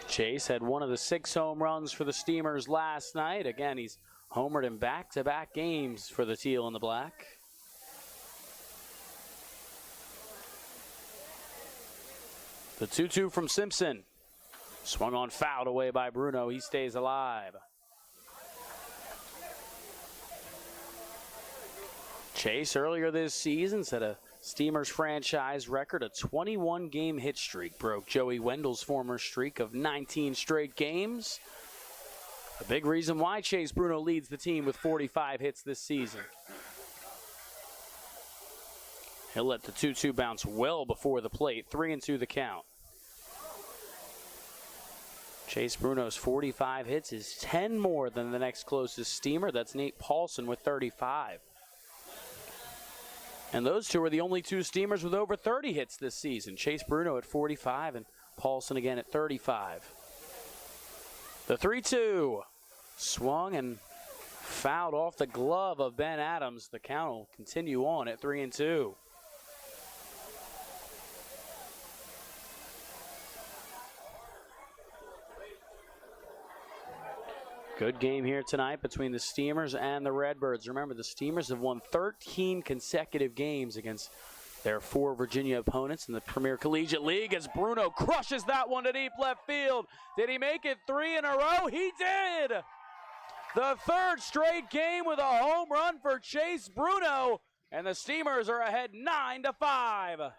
Chase had one of the 6 home runs for the Steamers last night. Again, he's homered in back-to-back games for the Teal and the Black. The 2-2 from Simpson. Swung on, fouled away by Bruno. He stays alive. Chase earlier this season set a Steamers franchise record. A 21-game hit streak broke Joey Wendell's former streak of 19 straight games. A big reason why Chase Bruno leads the team with 45 hits this season. He'll let the 2-2 bounce well before the plate. 3-2 the count. Chase Bruno's 45 hits is 10 more than the next closest Steamer. That's Nate Paulson with 35. And those two are the only 2 Steamers with over 30 hits this season. Chase Bruno at 45 and Paulson again at 35. The 3-2 swung and fouled off the glove of Ben Adams. The count will continue on at 3-2. Good game here tonight between the Steamers and the Redbirds. Remember, the Steamers have won 13 consecutive games against their 4 Virginia opponents in the Premier Collegiate League as Bruno crushes that one to deep left field. Did he make it 3 in a row? He did! The 3rd straight game with a home run for Chase Bruno, and the Steamers are ahead 9-5.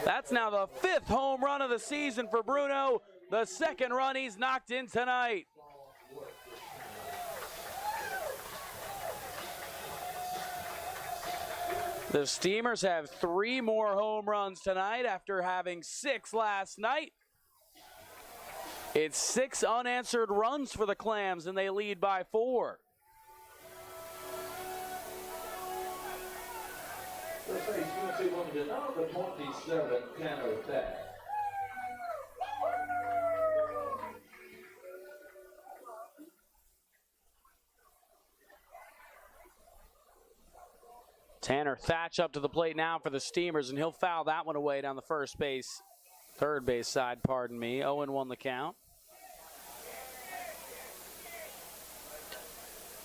That's now the 5th home run of the season for Bruno. The 2nd run he's knocked in tonight. The Steamers have 3 more home runs tonight after having 6 last night. It's 6 unanswered runs for the Clams, and they lead by 4. Let's say UNC wanted to know the 27 Tanner Thatch. Tanner Thatch up to the plate now for the Steamers, and he'll foul that one away down the third base side, pardon me. 0-1 the count.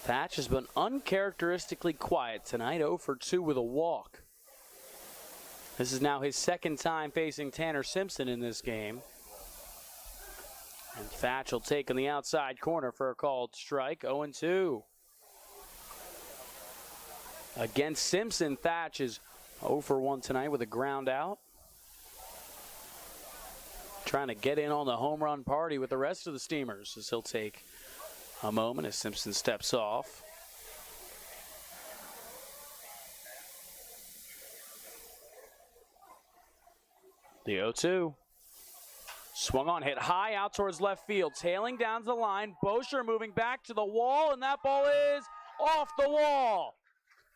Thatch has been uncharacteristically quiet tonight, 0 for 2 with a walk. This is now his second time facing Tanner Simpson in this game. And Thatch will take on the outside corner for a called strike, 0-2. Against Simpson, Thatch is 0 for 1 tonight with a ground out. Trying to get in on the home run party with the rest of the Steamers as he'll take a moment as Simpson steps off. The 0-2. Swung on, hit high out towards left field. Tailing down the line. Bosher moving back to the wall, and that ball is off the wall.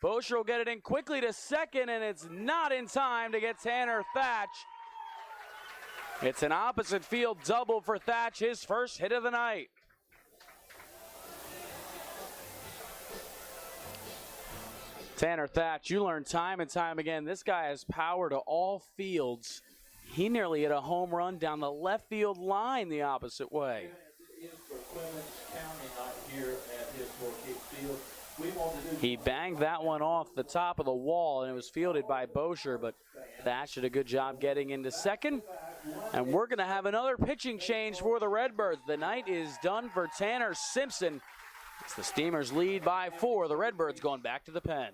Bosher will get it in quickly to second, and it's not in time to get Tanner Thatch. It's an opposite field double for Thatch, his first hit of the night. Tanner Thatch, you learn time and time again, this guy has power to all fields. He nearly hit a home run down the left field line the opposite way. He banged that one off the top of the wall, and it was fielded by Bosher, but Thatch did a good job getting into second. And we're going to have another pitching change for the Redbirds. The night is done for Tanner Simpson. It's the Steamers lead by 4. The Redbirds going back to the pen.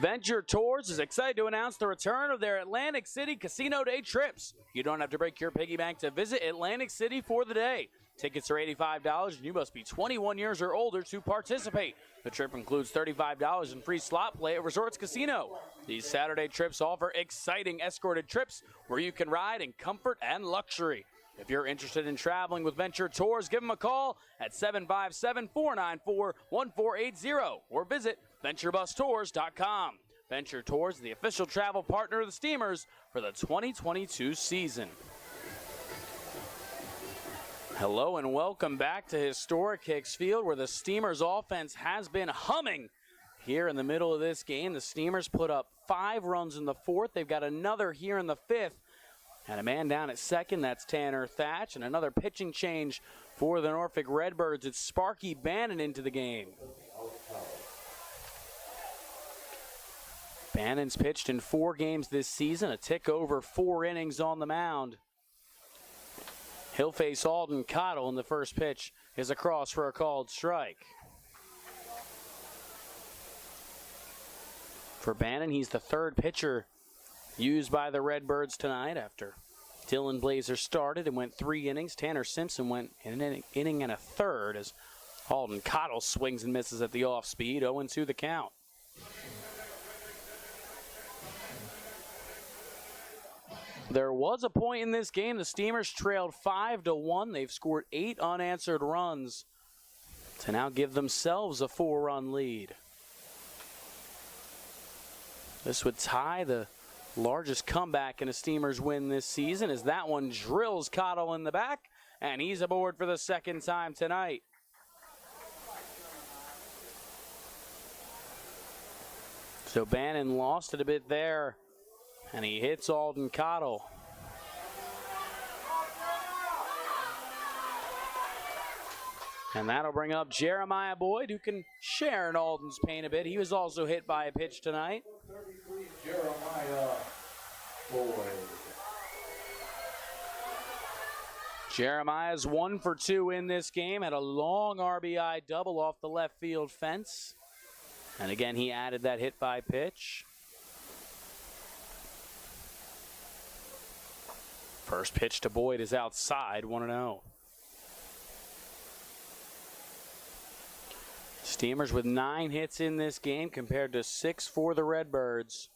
Venture Tours is excited to announce the return of their Atlantic City Casino Day trips. You don't have to break your piggy bank to visit Atlantic City for the day. Tickets are $85 and you must be 21 years or older to participate. The trip includes $35 in free slot play at Resorts Casino. These Saturday trips offer exciting escorted trips where you can ride in comfort and luxury. If you're interested in traveling with Venture Tours, give them a call at 757-494-1480 or visit VentureBusTours.com. Venture Tours is the official travel partner of the Steamers for the 2022 season. Hello and welcome back to historic Hicks Field, where the Steamers offense has been humming. Here in the middle of this game, the Steamers put up 5 runs in the 4th. They've got another here in the 5th. And a man down at second, that's Tanner Thatch. And another pitching change for the Norfolk Redbirds. It's Sparky Bannon into the game. Bannon's pitched in 4 games this season, a tick over 4 innings on the mound. He'll face Alden Cottle, and the first pitch is across for a called strike. For Bannon, he's the 3rd pitcher used by the Redbirds tonight after Dylan Blazer started and went 3 innings. Tanner Simpson went an inning and a 1/3 as Alden Cottle swings and misses at the off-speed. 0-2 the count. There was a point in this game the Steamers trailed 5-1. They've scored 8 unanswered runs to now give themselves a 4-run lead. This would tie the Largest comeback in a Steamers win this season as that one drills Cottle in the back, and he's aboard for the second time tonight. So Bannon lost it a bit there, and he hits Alden Cottle. And that'll bring up Jeremiah Boyd, who can share in Alden's pain a bit. He was also hit by a pitch tonight. 33, Jeremiah Boyd. Jeremiah's 1 for 2 in this game, had a long RBI double off the left field fence. And again, he added that hit by pitch. First pitch to Boyd is outside, 1-0. Steamers with 9 hits in this game compared to 6 for the Redbirds.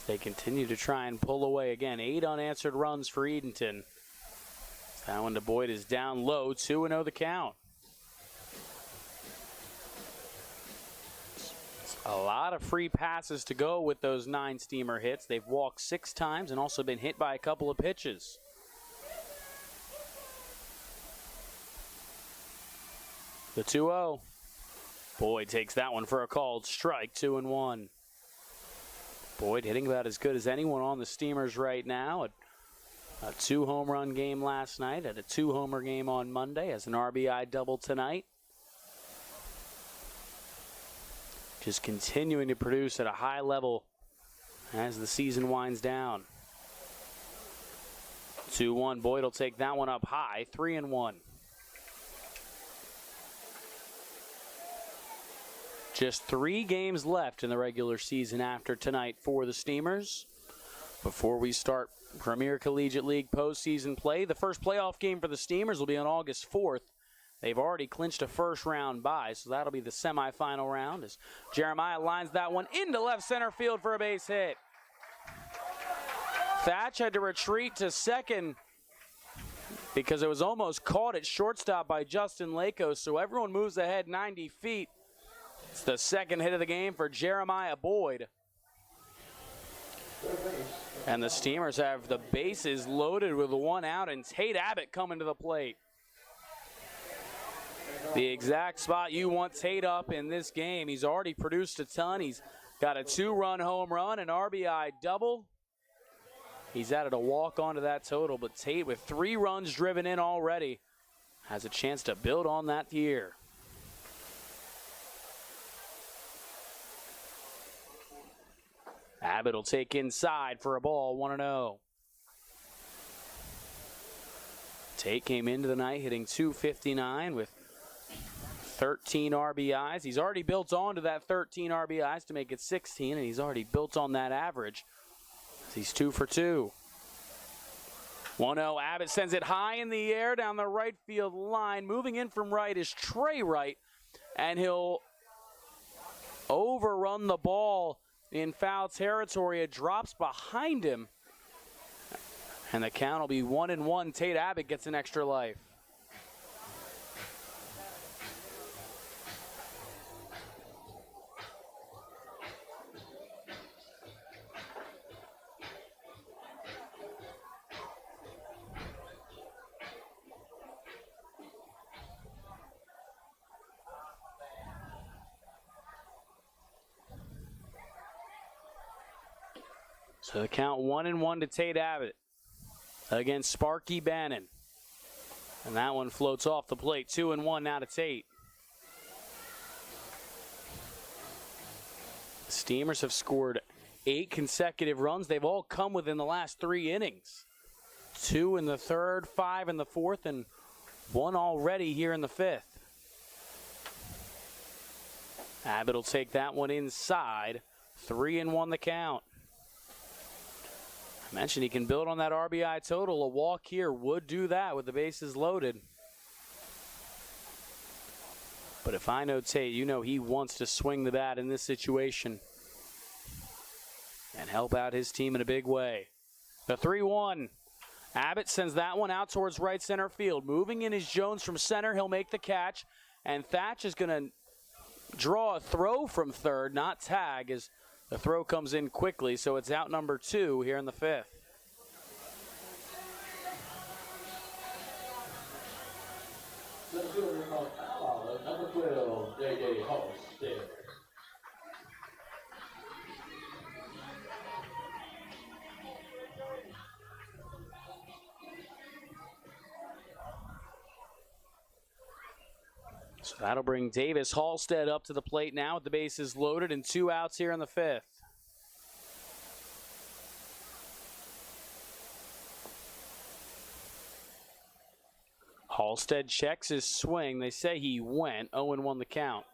They continue to try and pull away. Again, 8 unanswered runs for Edenton. That one to Boyd is down low, 2-0 the count. A lot of free passes to go with those 9 Steamer hits. They've walked 6 times and also been hit by a couple of pitches. The 2-0. Boyd takes that one for a called strike, 2-1. Boyd hitting about as good as anyone on the Steamers right now. A 2-home run game last night, at a 2-homer game on Monday, as an RBI double tonight. Just continuing to produce at a high level as the season winds down. 2-1, Boyd will take that one up high, 3-1. Just 3 games left in the regular season after tonight for the Steamers. Before we start Premier Collegiate League postseason play, the first playoff game for the Steamers will be on August 4th. They've already clinched a first-round bye, so that'll be the semifinal round as Jeremiah lines that one into left center field for a base hit. Thatch had to retreat to second because it was almost caught at shortstop by Justin Lakos, so everyone moves ahead 90 feet. It's the second hit of the game for Jeremiah Boyd. And the Steamers have the bases loaded with 1 out, and Tate Abbott coming to the plate. The exact spot you want Tate up in this game. He's already produced a ton. He's got a 2-run home run, an RBI double. He's added a walk onto that total, but Tate, with 3 runs driven in already, has a chance to build on that year. Abbott will take inside for a ball, 1-0. Tate came into the night hitting .259 with 13 RBIs. He's already built on to that 13 RBIs to make it 16, and he's already built on that average. He's 2 for 2. 1-0, Abbott sends it high in the air down the right field line. Moving in from right is Trey Wright, and he'll overrun the ball in foul territory. It drops behind him, and the count will be 1-1. Tate Abbott gets an extra life. So the count 1-1 to Tate Abbott against Sparky Bannon. And that one floats off the plate. 2-1 now to Tate. The Steamers have scored 8 consecutive runs. They've all come within the last 3 innings. 2 in the 3rd, 5 in the 4th, and 1 already here in the 5th. Abbott will take that one inside. 3-1 the count. I mentioned he can build on that RBI total. A walk here would do that with the bases loaded. But if I know Tate, you know he wants to swing the bat in this situation and help out his team in a big way. The 3-1. Abbott sends that one out towards right center field. Moving in is Jones from center. He'll make the catch. And Thatch is going to draw a throw from third, not tag, as The throw comes in quickly, so it's out number 2 here in the 5th. Number 12, J.J. Halstead. So that'll bring Davis Halstead up to the plate now with the bases loaded and 2 outs here in the 5th. Halstead checks his swing. They say he went 0-1 the count.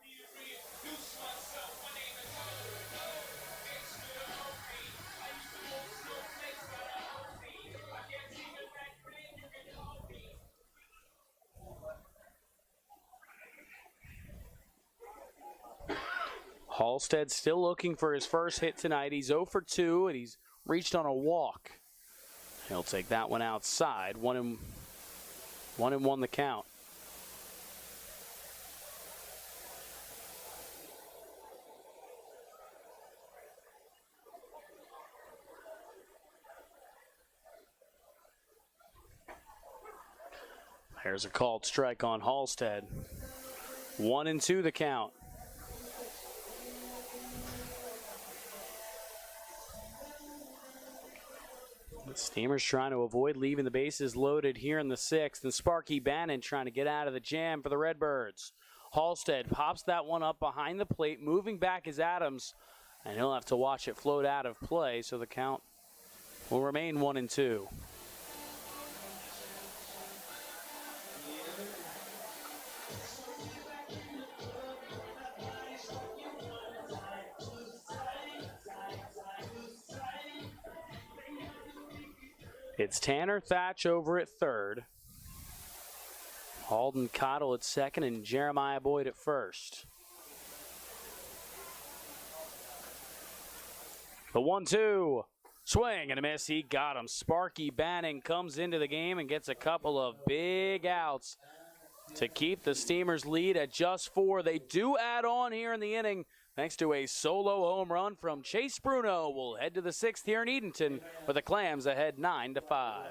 Halstead still looking for his first hit tonight. He's 0 for 2, and he's reached on a walk. He'll take that one outside. 1-1 the count. There's a called strike on Halstead. 1-2 the count. The Steamers trying to avoid leaving the bases loaded here in the 6th, and Sparky Bannon trying to get out of the jam for the Redbirds. Halstead pops that one up behind the plate, moving back is Adams, and he'll have to watch it float out of play, so the count will remain 1-2. It's Tanner Thatch over at third, Alden Cottle at second, and Jeremiah Boyd at first. The 1-2, swing and a miss. He got him. Sparky Banning comes into the game and gets a couple of big outs to keep the Steamers' lead at just 4. They do add on here in the inning thanks to a solo home run from Chase Bruno. We'll head to the 6th here in Edenton with the Clams ahead 9-5.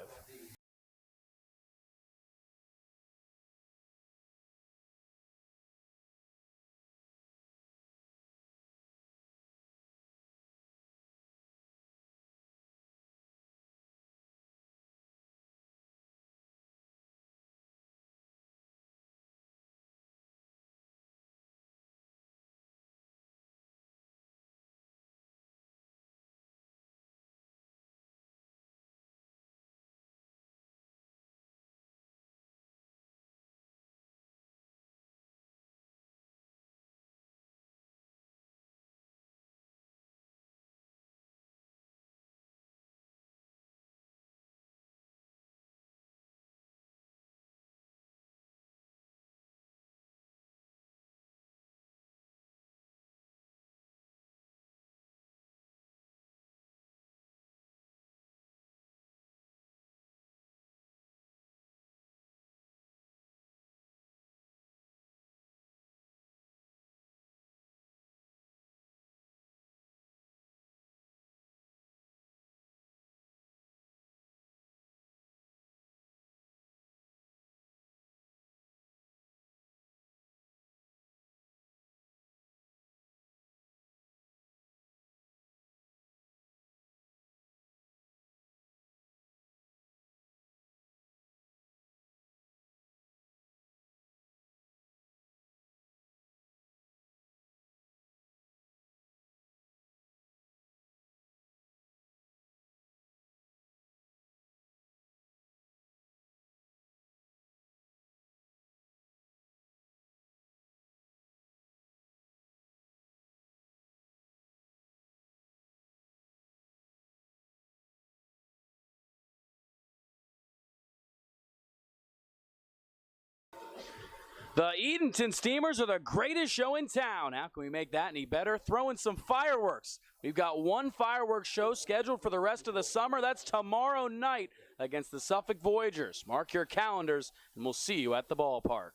The Edenton Steamers are the greatest show in town. How can we make that any better? Throw in some fireworks. We've got one fireworks show scheduled for the rest of the summer. That's tomorrow night against the Suffolk Voyagers. Mark your calendars, and we'll see you at the ballpark.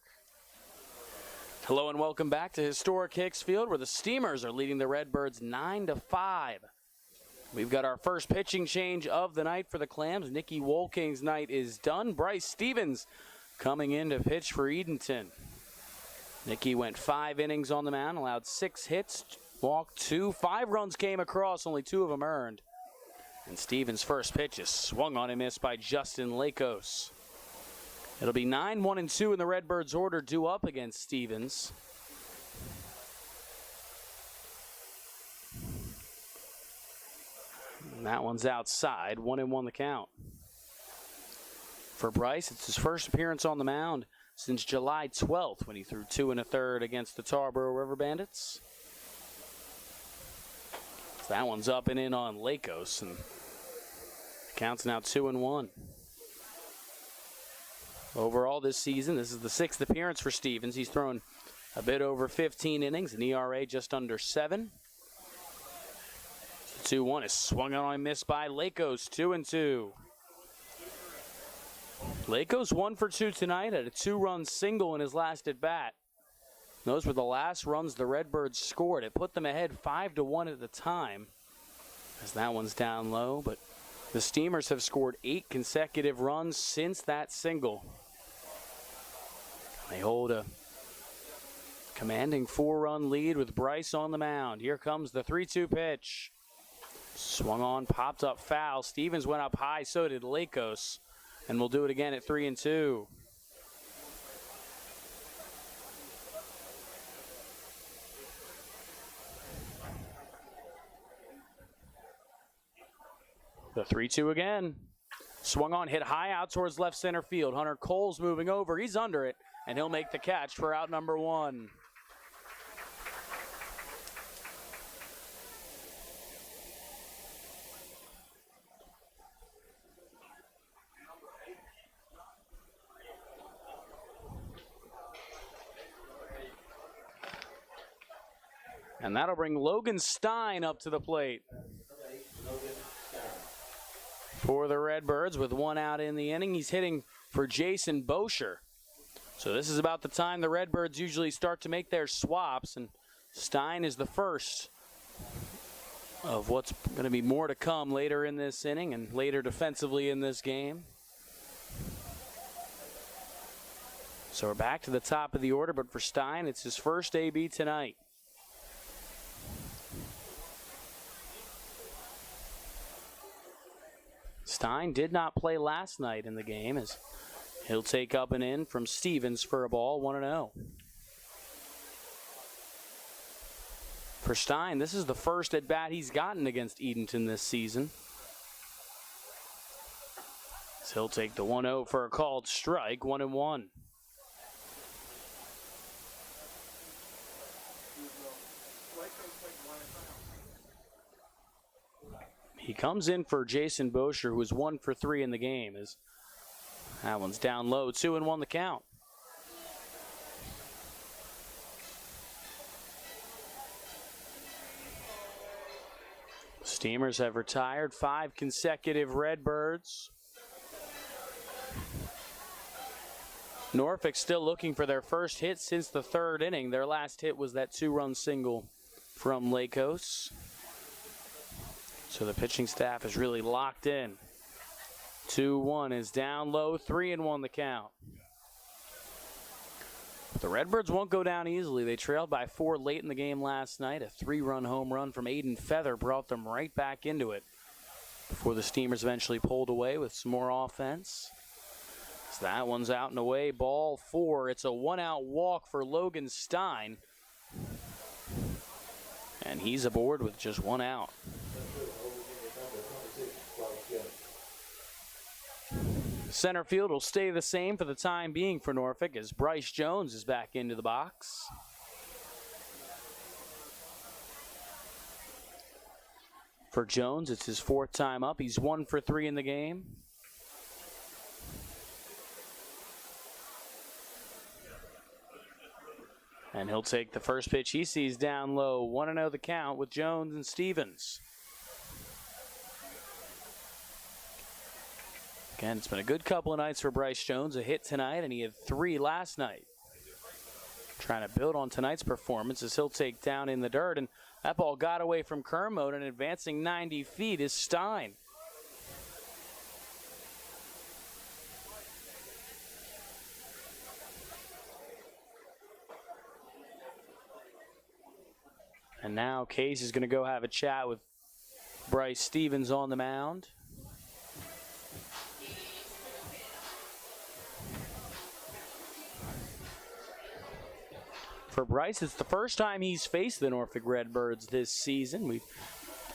Hello and welcome back to historic Hicks Field, where the Steamers are leading the Redbirds 9-5. We've got our first pitching change of the night for the Clams. Nicky Wolking's night is done. Bryce Stevens coming in to pitch for Edenton. Nicky went 5 innings on the mound, allowed 6 hits, walked 2. 5 runs came across, only 2 of them earned. And Stevens' first pitch is swung on and missed by Justin Lakos. It'll be 9-1-2 in the Redbirds order due up against Stevens. And that one's outside, 1-1 the count. For Bryce, it's his first appearance on the mound since July 12th when he threw 2 1/3 against the Tarboro River Bandits. So that one's up and in on Lakos, and the count's now 2-1. Overall this season, this is the 6th appearance for Stevens. He's thrown a bit over 15 innings, an ERA just under 7. 2-1 is swung on and missed by Lakos, 2-2. Lakos 1 for 2 tonight, had a 2-run single in his last at bat. Those were the last runs the Redbirds scored. It put them ahead 5-1 at the time, as that one's down low, but the Steamers have scored 8 consecutive runs since that single. They hold a commanding 4-run lead with Bryce on the mound. Here comes the 3-2 pitch. Swung on, popped up foul. Stevens went up high, so did Lakos. And we'll do it again at 3-2. The 3-2 again. Swung on, hit high out towards left center field. Hunter Cole's moving over. He's under it, and he'll make the catch for out number 1. And that'll bring Logan Stein up to the plate for the Redbirds with 1 out in the inning. He's hitting for Jason Bosher. So this is about the time the Redbirds usually start to make their swaps, and Stein is the first of what's going to be more to come later in this inning and later defensively in this game. So we're back to the top of the order, but for Stein, it's his first AB tonight. Stein did not play last night in the game, as he'll take up and in from Stevens for a ball, 1-0. For Stein, this is the first at bat he's gotten against Edenton this season. So he'll take the 1-0 for a called strike, 1-1. He comes in for Jason Bosher, who was 1 for 3 in the game. As that one's down low, 2-1 the count. Steamers have retired 5 consecutive Redbirds. Norfolk still looking for their first hit since the 3rd inning. Their last hit was that 2-run single from Lakos. So the pitching staff is really locked in. 2-1 is down low, 3-1 the count. But the Redbirds won't go down easily. They trailed by 4 late in the game last night. A 3-run home run from Aiden Feather brought them right back into it before the Steamers eventually pulled away with some more offense. So that one's out and away, ball 4. It's a 1-out walk for Logan Stein. And he's aboard with just 1 out. Center field will stay the same for the time being for Norfolk as Bryce Jones is back into the box. For Jones, it's his 4th time up. He's 1 for 3 in the game. And he'll take the first pitch he sees down low. 1-0 the count with Jones and Stevens. Again, it's been a good couple of nights for Bryce Jones. A hit tonight, and he had 3 last night. trying to build on tonight's performance as he'll take down in the dirt. And that ball got away from Kermode, and advancing 90 feet is Stein. And now Case is going to go have a chat with Bryce Stevens on the mound. For Bryce, it's the first time he's faced the Norfolk Redbirds this season. We've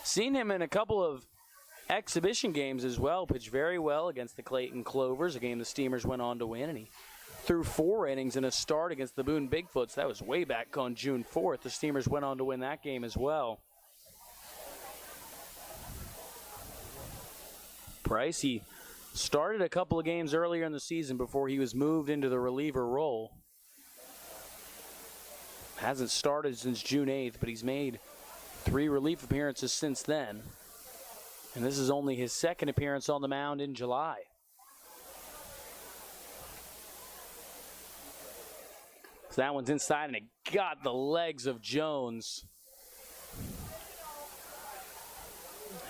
seen him in a couple of exhibition games as well, pitched very well against the Clayton Clovers, a game the Steamers went on to win, and he threw 4 innings in a start against the Boone Bigfoots. That was way back on June 4th. The Steamers went on to win that game as well. Bryce, he started a couple of games earlier in the season before he was moved into the reliever role. Hasn't started since June 8th, but he's made 3 relief appearances since then. And this is only his second appearance on the mound in July. So that one's inside, and it got the legs of Jones.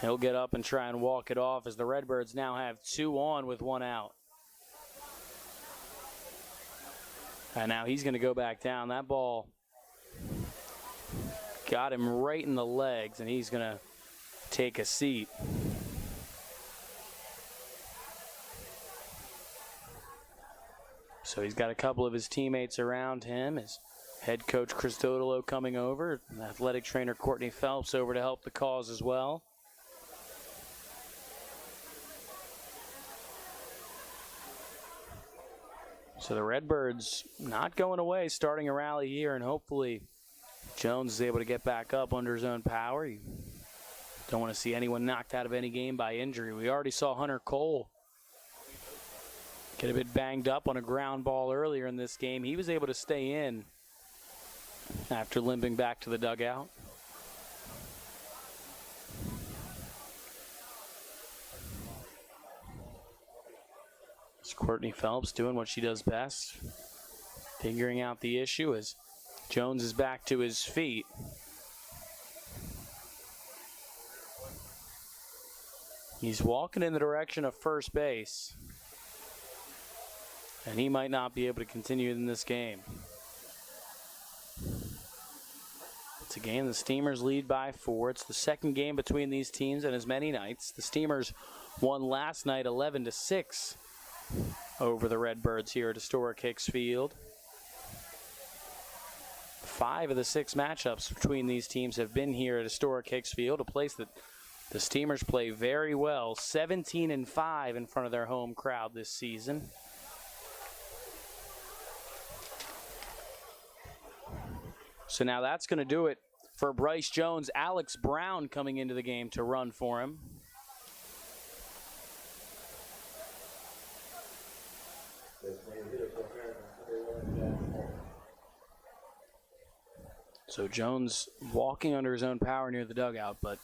He'll get up and try and walk it off as the Redbirds now have 2 on with 1 out. And now he's going to go back down. That ball got him right in the legs, and he's going to take a seat. So he's got a couple of his teammates around him. His head coach Chris Dodolo coming over. And athletic trainer Courtney Phelps over to help the cause as well. So the Redbirds not going away, starting a rally here, and hopefully Jones is able to get back up under his own power. You don't want to see anyone knocked out of any game by injury. We already saw Hunter Cole get a bit banged up on a ground ball earlier in this game. He was able to stay in after limping back to the dugout. It's Courtney Phelps doing what she does best, figuring out the issue as Jones is back to his feet. He's walking in the direction of first base, and he might not be able to continue in this game. It's a game the Steamers lead by 4. It's the second game between these teams in as many nights. The Steamers won last night 11-6 over the Redbirds here at historic Hicks Field. 5 of the 6 matchups between these teams have been here at historic Hicks Field, a place that the Steamers play very well, 17-5 in front of their home crowd this season. So now that's going to do it for Bryce Jones. Alex Brown coming into the game to run for him. So Jones walking under his own power near the dugout, but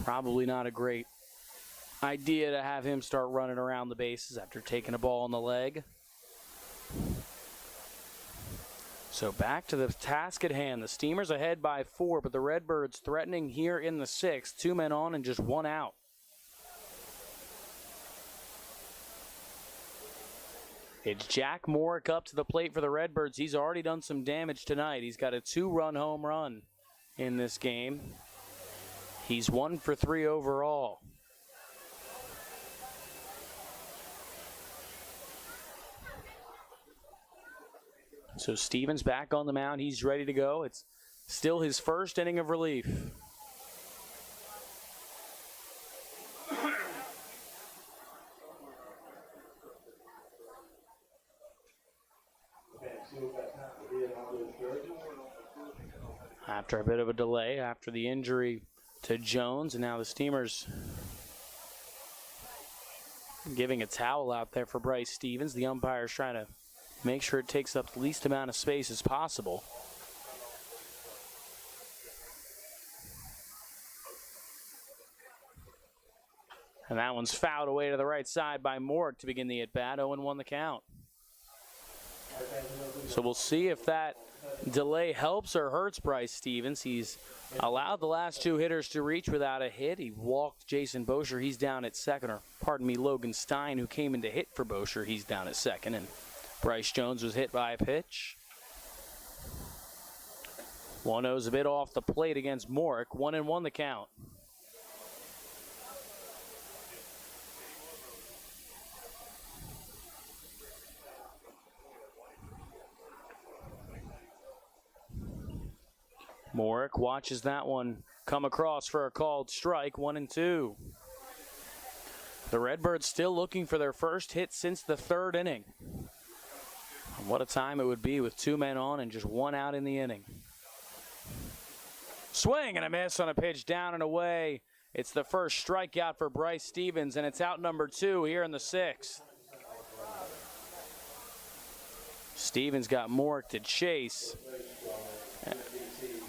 probably not a great idea to have him start running around the bases after taking a ball on the leg. So back to the task at hand. The Steamers ahead by 4, but the Redbirds threatening here in the 6th. 2 men on and just 1 out. It's Jack Morick up to the plate for the Redbirds. He's already done some damage tonight. He's got a 2-run home run in this game. He's 1 for 3 overall. So Stevens back on the mound. He's ready to go. It's still his first inning of relief. After a bit of a delay, after the injury to Jones, and now the Steamers giving a towel out there for Bryce Stevens. The umpire's trying to make sure it takes up the least amount of space as possible. And that one's fouled away to the right side by Morick to begin the at-bat. 0-1 the count. So we'll see if that delay helps or hurts Bryce Stevens. He's allowed the last two hitters to reach without a hit. He walked Jason Bosher. He's down at second. Or pardon me, Logan Stein, who came in to hit for Bosher. He's down at second. And Bryce Jones was hit by a pitch. 1-0's a bit off the plate against Morick. 1-1 the count. Morick watches that one come across for a called strike. 1-2. The Redbirds still looking for their first hit since the third inning. What a time it would be with two men on and just one out in the inning. Swing and a miss on a pitch down and away. It's the first strikeout for Bryce Stevens, and it's out number 2 here in the 6th. Stevens got Morick to chase.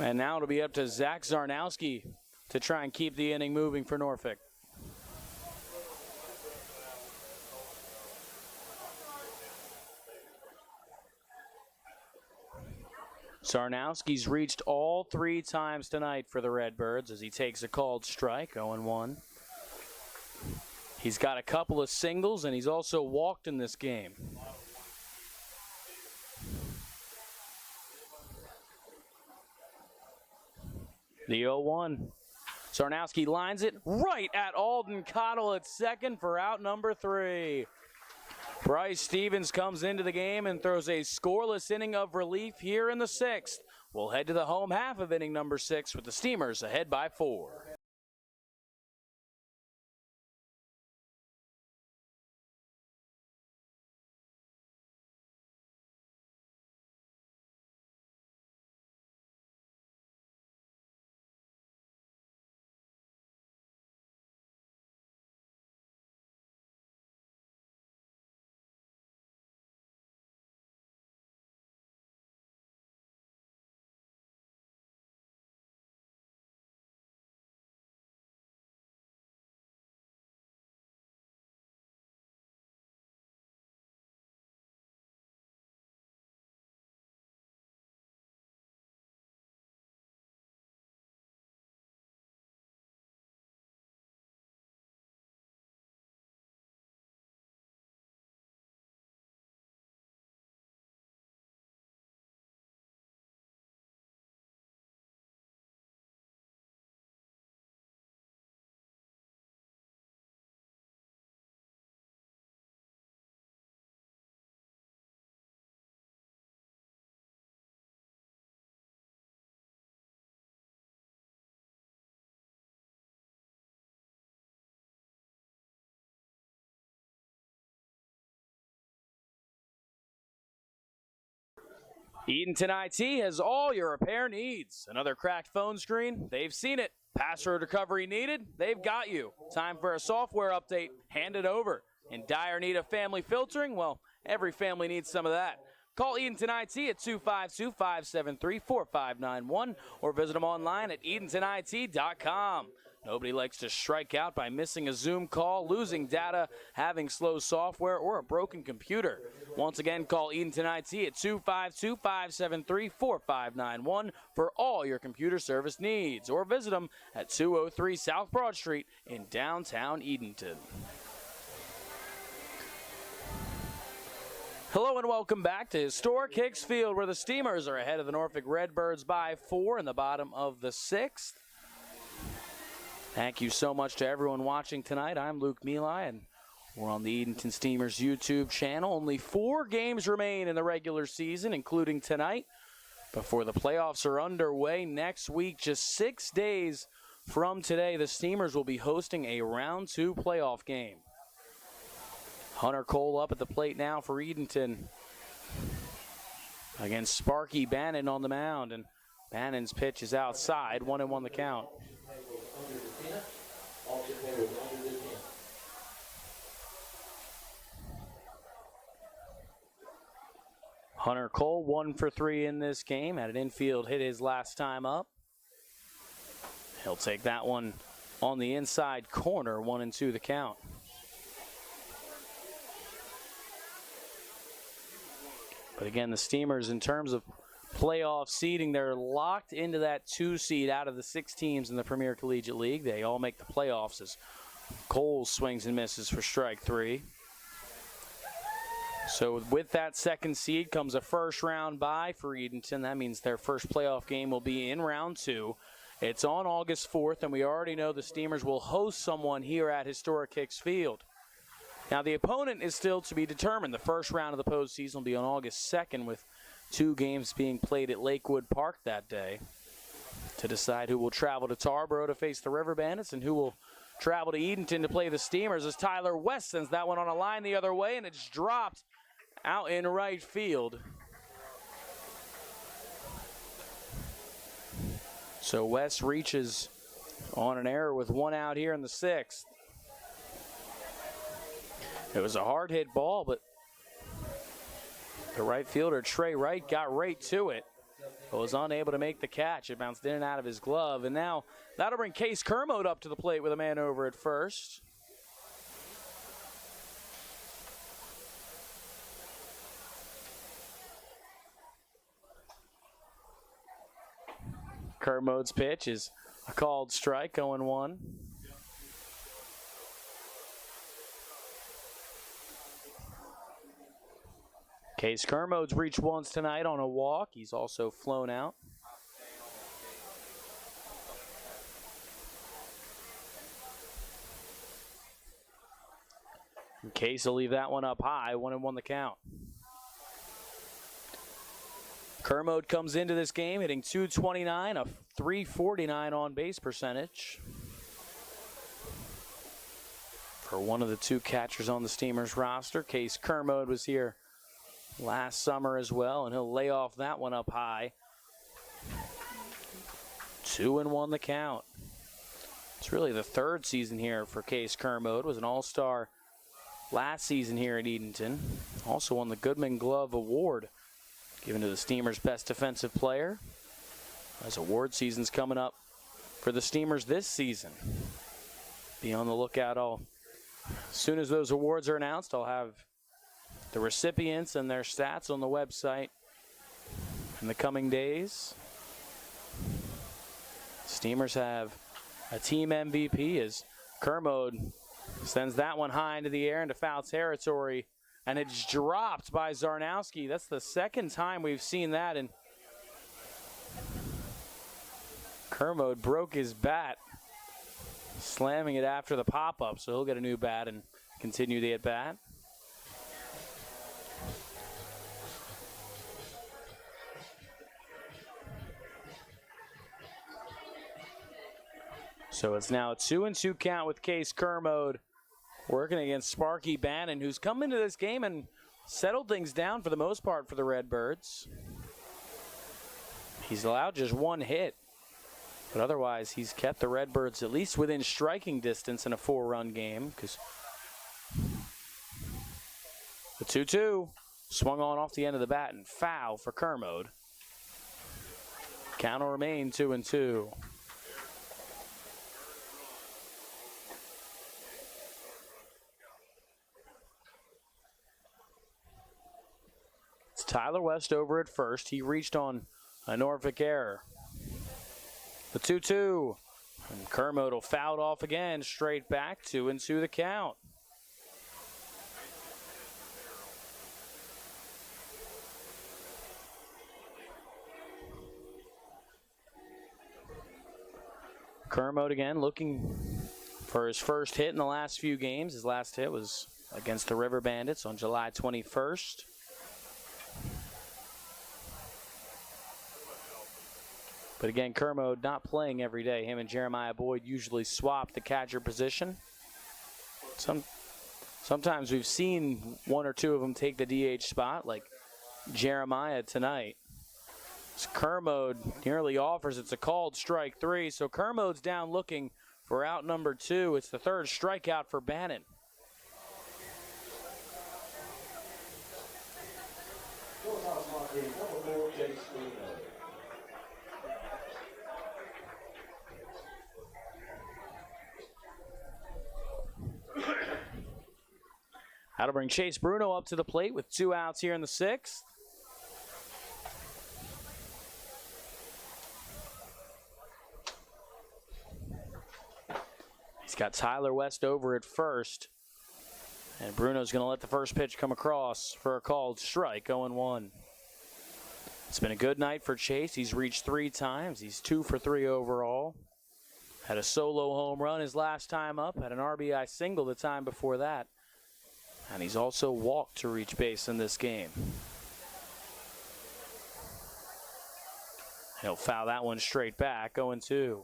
And now it'll be up to Zach Zarnowski to try and keep the inning moving for Norfolk. Zarnowski's reached all 3 times tonight for the Redbirds as he takes a called strike, 0-1. He's got a couple of singles, and he's also walked in this game. The 0-1. Zarnowski lines it right at Alden Cottle at second for out number 3. Bryce Stevens comes into the game and throws a scoreless inning of relief here in the 6th. We'll head to the home half of inning number 6 with the Steamers ahead by 4. Edenton IT has all your repair needs. Another cracked phone screen? They've seen it. Password recovery needed? They've got you. Time for a software update? Hand it over. In dire need of family filtering? Well, every family needs some of that. Call Edenton IT at 252-573-4591 or visit them online at edentonit.com. Nobody likes to strike out by missing a Zoom call, losing data, having slow software, or a broken computer. Once again, call Edenton IT at 252-573-4591 for all your computer service needs, or visit them at 203 South Broad Street in downtown Edenton. Hello and welcome back to historic Hicks Field, where the Steamers are ahead of the Norfolk Redbirds by 4 in the bottom of the 6th. Thank you so much to everyone watching tonight. I'm Luke Mealy, and we're on the Edenton Steamers YouTube channel. Only 4 games remain in the regular season, including tonight, before the playoffs are underway. Next week, just 6 days from today, the Steamers will be hosting a round 2 playoff game. Hunter Cole up at the plate now for Edenton against Sparky Bannon on the mound, and Bannon's pitch is outside. 1-1 the count. Hunter Cole 1 for 3 in this game. Had an infield hit his last time up. He'll take that one on the inside corner. 1-2 the count. But again, the Steamers, in terms of playoff seeding, they're locked into that 2 seed out of the 6 teams in the Premier Collegiate League. They all make the playoffs as Cole swings and misses for strike 3. So with that 2nd seed comes a first-round bye for Edenton. That means their first playoff game will be in round 2. It's on August 4th, and we already know the Steamers will host someone here at Historic Hicks Field. Now, the opponent is still to be determined. The first round of the postseason will be on August 2nd, with 2 games being played at Lakewood Park that day to decide who will travel to Tarboro to face the River Bandits and who will travel to Edenton to play the Steamers, as Tyler West sends that one on a line the other way, and it's dropped out in right field. So West reaches on an error with 1 out here in the 6th. It was a hard hit ball, but the right fielder, Trey Wright, got right to it, but was unable to make the catch. It bounced in and out of his glove, and now that'll bring Case Kermode up to the plate with a man over at first. Kermode's pitch is a called strike, 0-1. Case Kermode's reached once tonight on a walk. He's also flown out. And Case will leave that one up high, 1-1 the count. Kermode comes into this game hitting .229, a .349 on base percentage. For one of the 2 catchers on the Steamers roster, Case Kermode was here last summer as well, and he'll lay off that one up high. 2-1 the count. It's really the 3rd season here for Case Kermode. Was an all-star last season here at Edenton. Also won the Goodman Glove Award, given to the Steamers' best defensive player. As award season's coming up for the Steamers this season. Be on the lookout. As soon as those awards are announced, I'll have the recipients and their stats on the website in the coming days. Steamers have a team MVP as Kermode sends that one high into the air into foul territory, and it's dropped by Zarnowski. That's the 2nd time we've seen that, and Kermode broke his bat, slamming it after the pop-up, so he'll get a new bat and continue the at-bat. So it's now a 2-2 count with Case Kermode working against Sparky Bannon, who's come into this game and settled things down for the most part for the Redbirds. He's allowed just 1 hit, but otherwise he's kept the Redbirds at least within striking distance in a 4-run game. Because the 2-2 swung on off the end of the bat and foul for Kermode. Count will remain 2-2. Tyler West over at first. He reached on a Norfolk error. The 2-2. And Kermode will foul it off again. Straight back, 2-2 the count. Kermode again looking for his first hit in the last few games. His last hit was against the River Bandits on July 21st. But again, Kermode not playing every day. Him and Jeremiah Boyd usually swap the catcher position. Sometimes we've seen 1 or 2 of them take the DH spot, like Jeremiah tonight. Kermode nearly offers. It's a called strike 3. So Kermode's down looking for out number 2. It's the 3rd strikeout for Bannon. That'll bring Chase Bruno up to the plate with 2 outs here in the 6th. got Tyler West over at first. And Bruno's going to let the first pitch come across for a called strike, 0-1. It's been a good night for Chase. He's reached 3 times. He's 2 for 3 overall. Had a solo home run his last time up. Had an RBI single the time before that. And he's also walked to reach base in this game. He'll foul that one straight back, 0-2.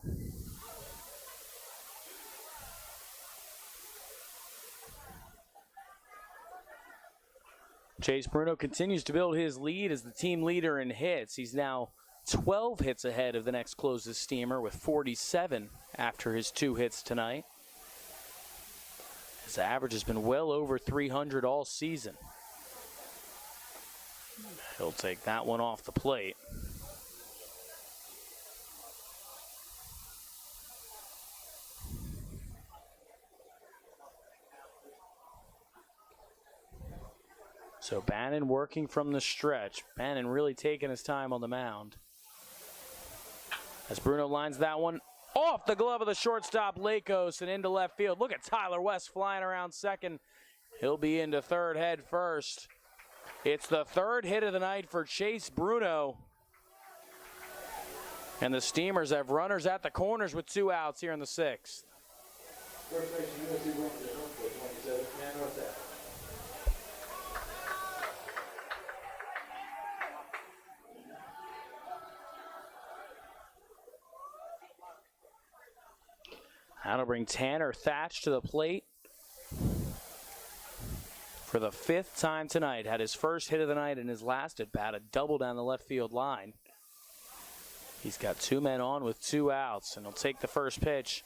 Chase Bruno continues to build his lead as the team leader in hits. He's now 12 hits ahead of the next closest steamer with 47 after his 2 hits tonight. His average has been well over 300 all season. He'll take that one off the plate. So Bannon working from the stretch. Bannon really taking his time on the mound. As Bruno lines that one off the glove of the shortstop, Lakos, and into left field. Look at Tyler West flying around second. He'll be into third head first. It's the 3rd hit of the night for Chase Bruno. And the Steamers have runners at the corners with 2 outs here in the 6th. First base, USC went to Norfolk, 27, man right there. That'll bring Tanner Thatch to the plate for the 5th time tonight. Had his first hit of the night in his last at bat, a double down the left field line. He's got 2 men on with 2 outs, and he'll take the first pitch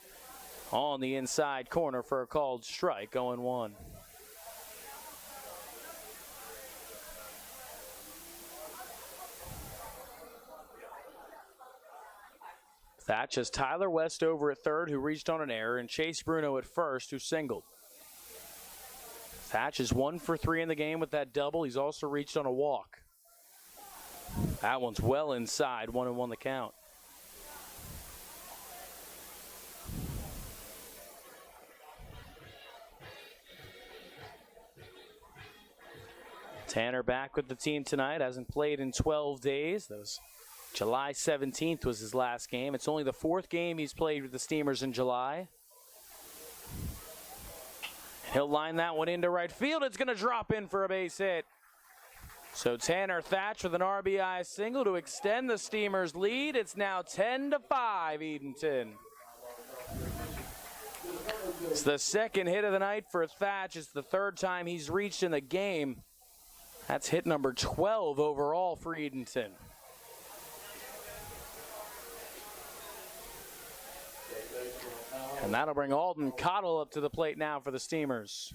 on the inside corner for a called strike, 0-1. Thatch has Tyler West over at third, who reached on an error, and Chase Bruno at first, who singled. Thatch is 1 for 3 in the game with that double. He's also reached on a walk. That one's well inside, 1-1 the count. Tanner back with the team tonight, hasn't played in 12 days. July 17th was his last game. It's only the 4th game he's played with the Steamers in July. And he'll line that one into right field. It's going to drop in for a base hit. So Tanner Thatch with an RBI single to extend the Steamers' lead. It's now 10-5, Edenton. It's the 2nd hit of the night for Thatch. It's the 3rd time he's reached in the game. That's hit number 12 overall for Edenton. And that'll bring Alden Cottle up to the plate now for the Steamers.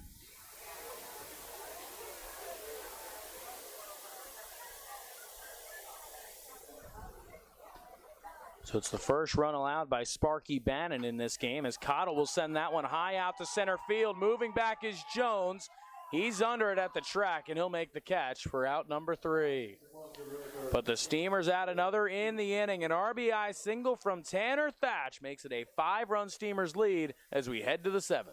So it's the first run allowed by Sparky Bannon in this game, as Cottle will send that one high out to center field. Moving back is Jones. He's under it at the track, and he'll make the catch for out number 3. But the Steamers add another in the inning. An RBI single from Tanner Thatch makes it a 5-run Steamers lead as we head to the 7th.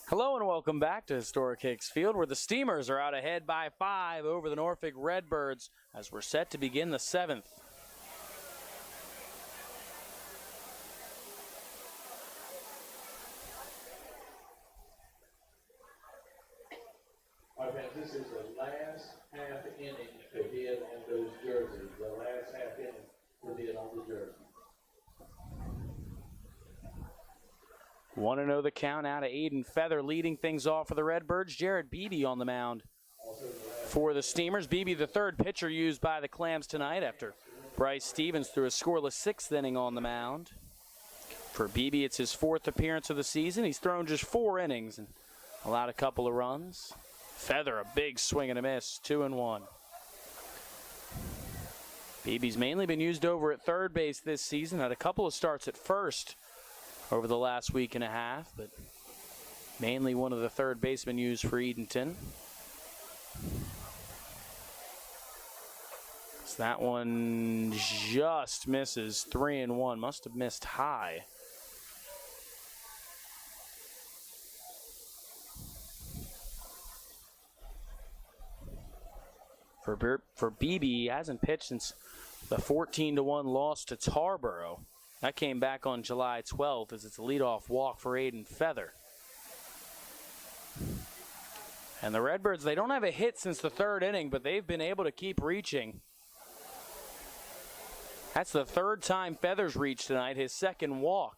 Hello and welcome back to Historic Hicks Field, where the Steamers are out ahead by 5 over the Norfolk Redbirds as we're set to begin the 7th. Okay, this is the last half inning to hit on those jerseys. The last half inning to hit on the jersey. 1-0 the count out of Aiden Feather leading things off for the Redbirds. Jared Beebe on the mound for the Steamers. Beebe, the third pitcher used by the Clams tonight after Bryce Stevens threw a scoreless 6th inning on the mound. For Beebe, it's his 4th appearance of the season. He's thrown just 4 innings and allowed a couple of runs. Feather, a big swing and a miss, 2-1. Beebe's mainly been used over at third base this season, had a couple of starts at first over the last week and a half, but mainly one of the third basemen used for Edenton. So that one just misses, 3-1, must have missed high. For Beebe, he hasn't pitched since the 14-1 loss to Tarboro. That came back on July 12th as it's a leadoff walk for Aiden Feather. And the Redbirds, they don't have a hit since the 3rd inning, but they've been able to keep reaching. That's the 3rd time Feather's reached tonight, his 2nd walk.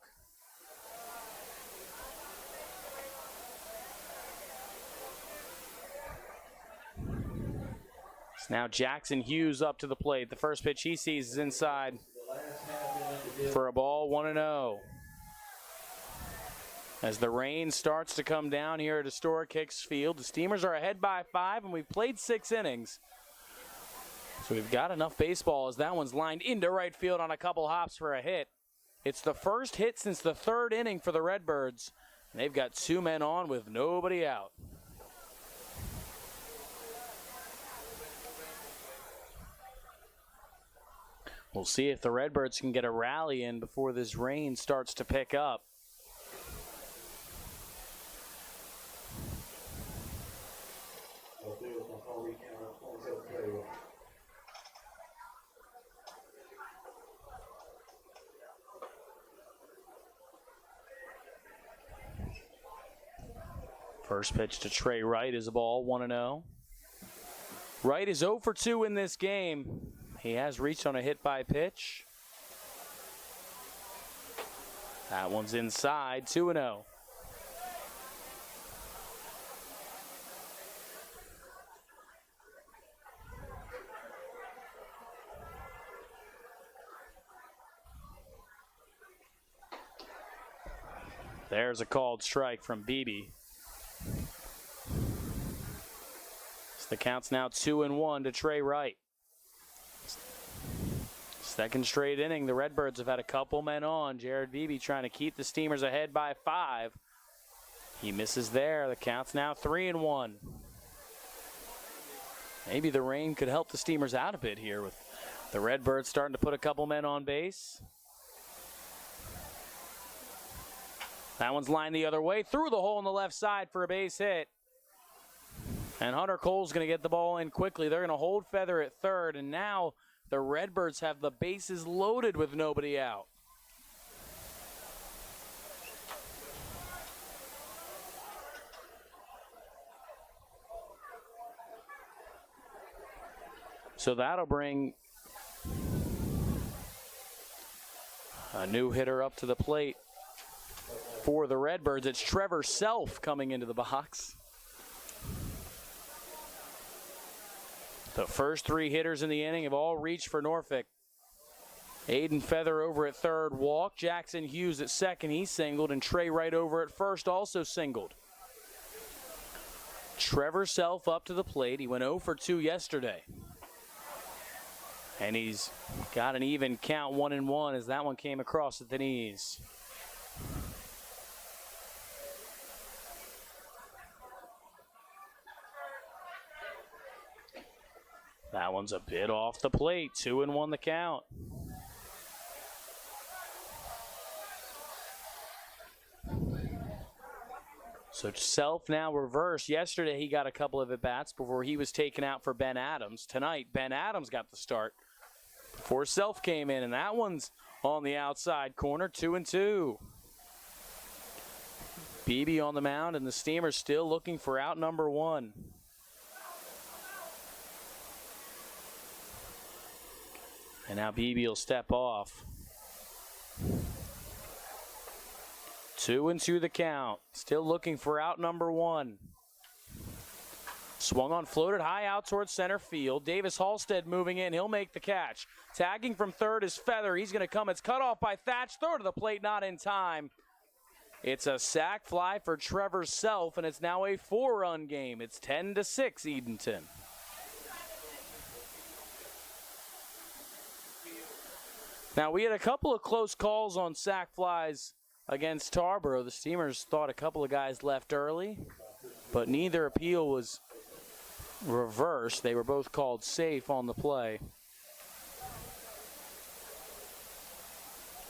It's now Jackson Hughes up to the plate. The first pitch he sees is inside for a ball, 1-0. As the rain starts to come down here at Historic Hicks Field, the Steamers are ahead by 5, and we've played 6 innings. So we've got enough baseball as that one's lined into right field on a couple hops for a hit. It's the first hit since the 3rd inning for the Redbirds, and they've got 2 men on with nobody out. We'll see if the Redbirds can get a rally in before this rain starts to pick up. First pitch to Trey Wright is a ball, 1-0. Wright is 0 for 2 in this game. He has reached on a hit by pitch. That one's inside, 2-0. There's a called strike from Beebe. So the count's now 2-1 to Trey Wright. Second straight inning, the Redbirds have had a couple men on. Jared Beebe trying to keep the Steamers ahead by 5. He misses there. The count's now 3-1. Maybe the rain could help the Steamers out a bit here with the Redbirds starting to put a couple men on base. That one's lined the other way, through the hole on the left side for a base hit. And Hunter Cole's going to get the ball in quickly. They're going to hold Feather at third, and now the Redbirds have the bases loaded with nobody out. So that'll bring a new hitter up to the plate for the Redbirds. It's Trevor Self coming into the box. The first 3 hitters in the inning have all reached for Norfolk. Aiden Feather over at third, walk. Jackson Hughes at second, he singled. And Trey Wright over at first, also singled. Trevor Self up to the plate. He went 0 for 2 yesterday. And he's got an even count, 1-1, as that one came across at the knees. That one's a bit off the plate. 2-1 the count. So So Self now reversed. Yesterday he got a couple of at-bats before he was taken out for Ben Adams. Tonight, Ben Adams got the start before Self came in, and that one's on the outside corner, 2-2. Beebe on the mound, and the Steamers still looking for out number one. And now Beebe will step off. 2-2 the count. Still looking for out number one. Swung on, floated high out towards center field. Davis Halstead moving in. He'll make the catch. Tagging from third is Feather. He's going to come. It's cut off by Thatch. Throw to the plate, not in time. It's a sac fly for Trevor Self, and it's now a 4-run game. It's 10-6 Edenton. Now, we had a couple of close calls on sac flies against Tarboro. The Steamers thought a couple of guys left early, but neither appeal was reversed. They were both called safe on the play.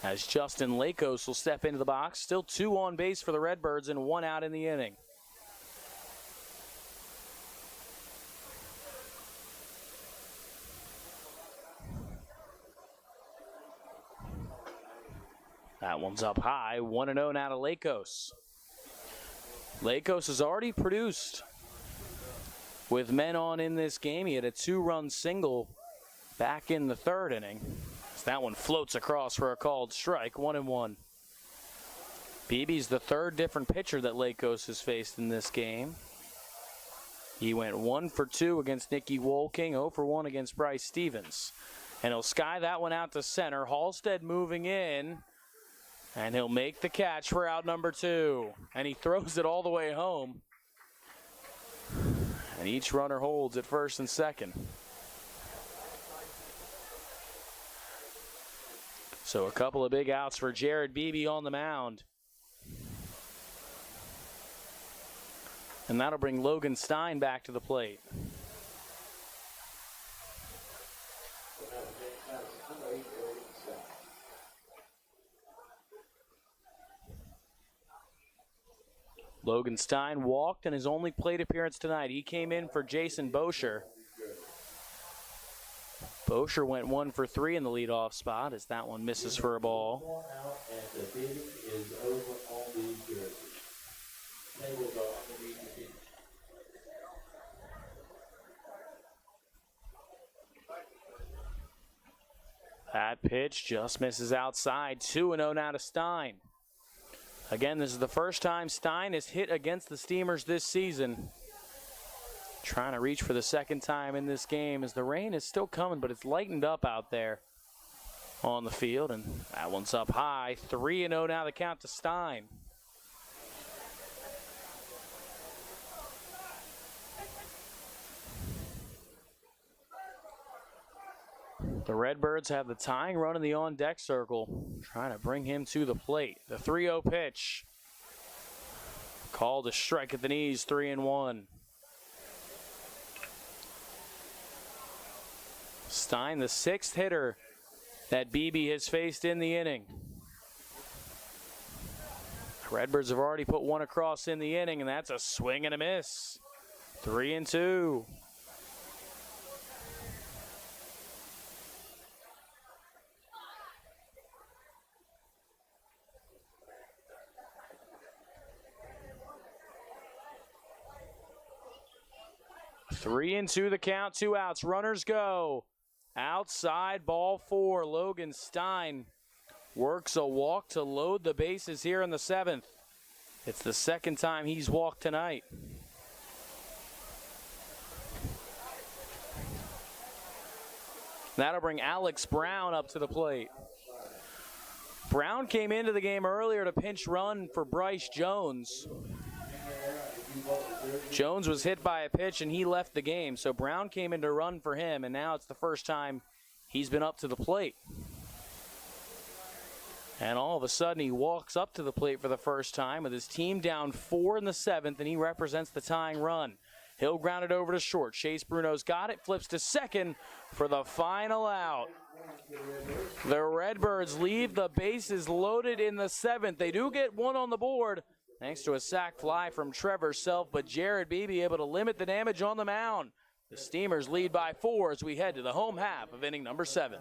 As Justin Lakos will step into the box. Still 2 on base for the Redbirds and 1 out in the inning. That one's up high, 1-0 now to Lakos. Lakos has already produced with men on in this game. He had a 2-run single back in the 3rd inning. That one floats across for a called strike, 1-1. Beebe's the 3rd different pitcher that Lakos has faced in this game. He went 1 for 2 against Nicky Wolking, 0 for 1 against Bryce Stevens. And he'll sky that one out to center. Halstead moving in. And he'll make the catch for out number 2. And he throws it all the way home. And each runner holds at first and second. So a couple of big outs for Jared Beebe on the mound. And that'll bring Logan Stein back to the plate. Logan Stein walked in his only plate appearance tonight. He came in for Jason Bosher. Bosher went 1 for 3 in the leadoff spot as that one misses for a ball. That pitch just misses outside. 2-0 now to Stein. Again, this is the first time Stein has hit against the Steamers this season. Trying to reach for the 2nd time in this game as the rain is still coming, but it's lightened up out there on the field. And that one's up high. 3-0 now the count to Stein. The Redbirds have the tying run in the on-deck circle, trying to bring him to the plate. The 3-0 pitch. Called a strike at the knees, 3-1. Stein, the 6th hitter that Beebe has faced in the inning. The Redbirds have already put 1 across in the inning, and that's a swing and a miss. 3-2. Three and 2 the count, 2 outs. Runners go. Outside, ball 4. Logan Stein works a walk to load the bases here in the 7th. It's the 2nd time he's walked tonight. That'll bring Alex Brown up to the plate. Brown came into the game earlier to pinch run for Bryce Jones. Jones was hit by a pitch and he left the game, so Brown came in to run for him, and now it's the first time he's been up to the plate. And all of a sudden he walks up to the plate for the first time with his team down 4 in the 7th, and he represents the tying run. He'll ground it over to short. Chase Bruno's got it, flips to second for the final out. The Redbirds leave the bases loaded in the 7th. They do get 1 on the board, thanks to a sac fly from Trevor Self, but Jared Beebe able to limit the damage on the mound. The Steamers lead by 4 as we head to the home half of inning number 7.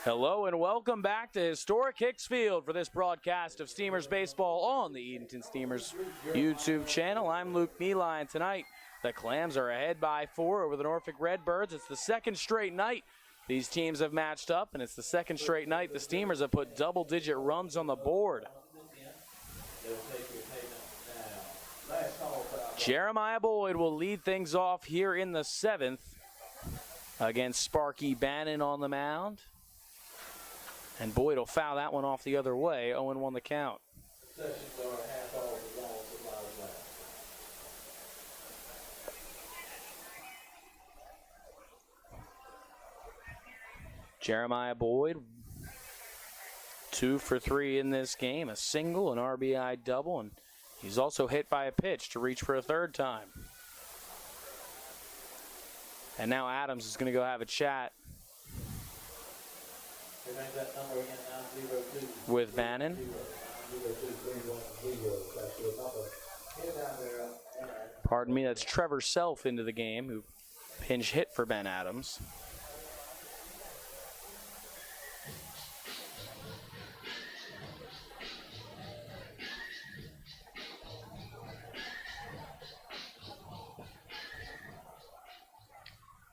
Hello and welcome back to historic Hicks Field for this broadcast of Steamers baseball on the Edenton Steamers YouTube channel. I'm Luke Neely, and tonight the Clams are ahead by 4 over the Norfolk Redbirds. It's the second straight night these teams have matched up, and it's the second straight night the Steamers have put double-digit runs on the board. Jeremiah Boyd will lead things off here in the 7th against Sparky Bannon on the mound. And Boyd will foul that one off the other way. 0-1 the count. Jeremiah Boyd, 2 for 3 in this game. A single, an RBI double, and he's also hit by a pitch to reach for a third time. And now Adams is going to go have a chat with Bannon. Pardon me, that's Trevor Self into the game, who pinch hit for Ben Adams.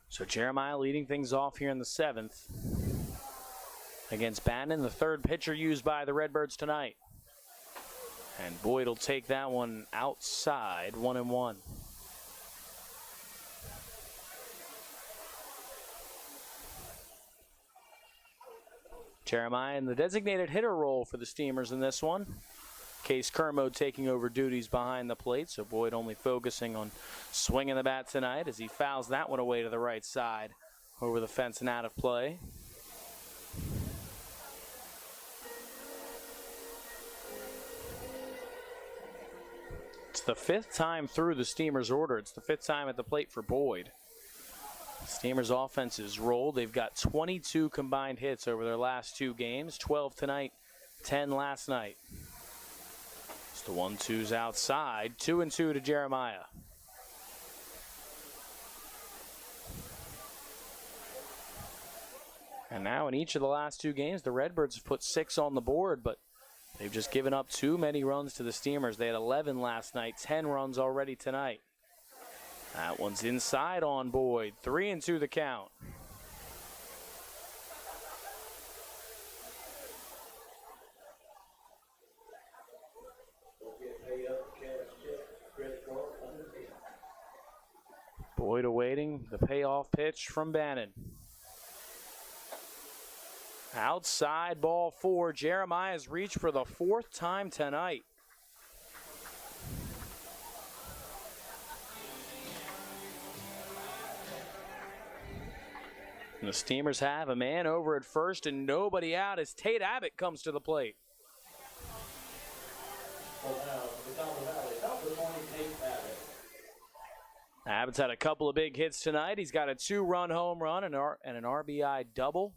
So Jeremiah leading things off here in the 7th against Bannon, the third pitcher used by the Redbirds tonight. And Boyd will take that one outside, 1-1. Jeremiah in the designated hitter role for the Steamers in this one. Case Kermode taking over duties behind the plate, so Boyd only focusing on swinging the bat tonight as he fouls that one away to the right side over the fence and out of play. It's the 5th time through the Steamers' order. It's the 5th time at the plate for Boyd. Steamers' offense is rolled. They've got 22 combined hits over their last 2 games, 12 tonight, 10 last night. It's the 1-2's outside, 2-2 to Jeremiah. And now in each of the last 2 games, the Redbirds have put 6 on the board, but they've just given up too many runs to the Steamers. They had 11 last night, 10 runs already tonight. That one's inside on Boyd. 3-2 the count. Leadoff pitch from Bannon. Outside ball 4. Jeremiah's reached for the 4th time tonight. And the Steamers have a man over at first and nobody out as Tate Abbott comes to the plate. Abbott's had a couple of big hits tonight. He's got a 2-run home run and an RBI double.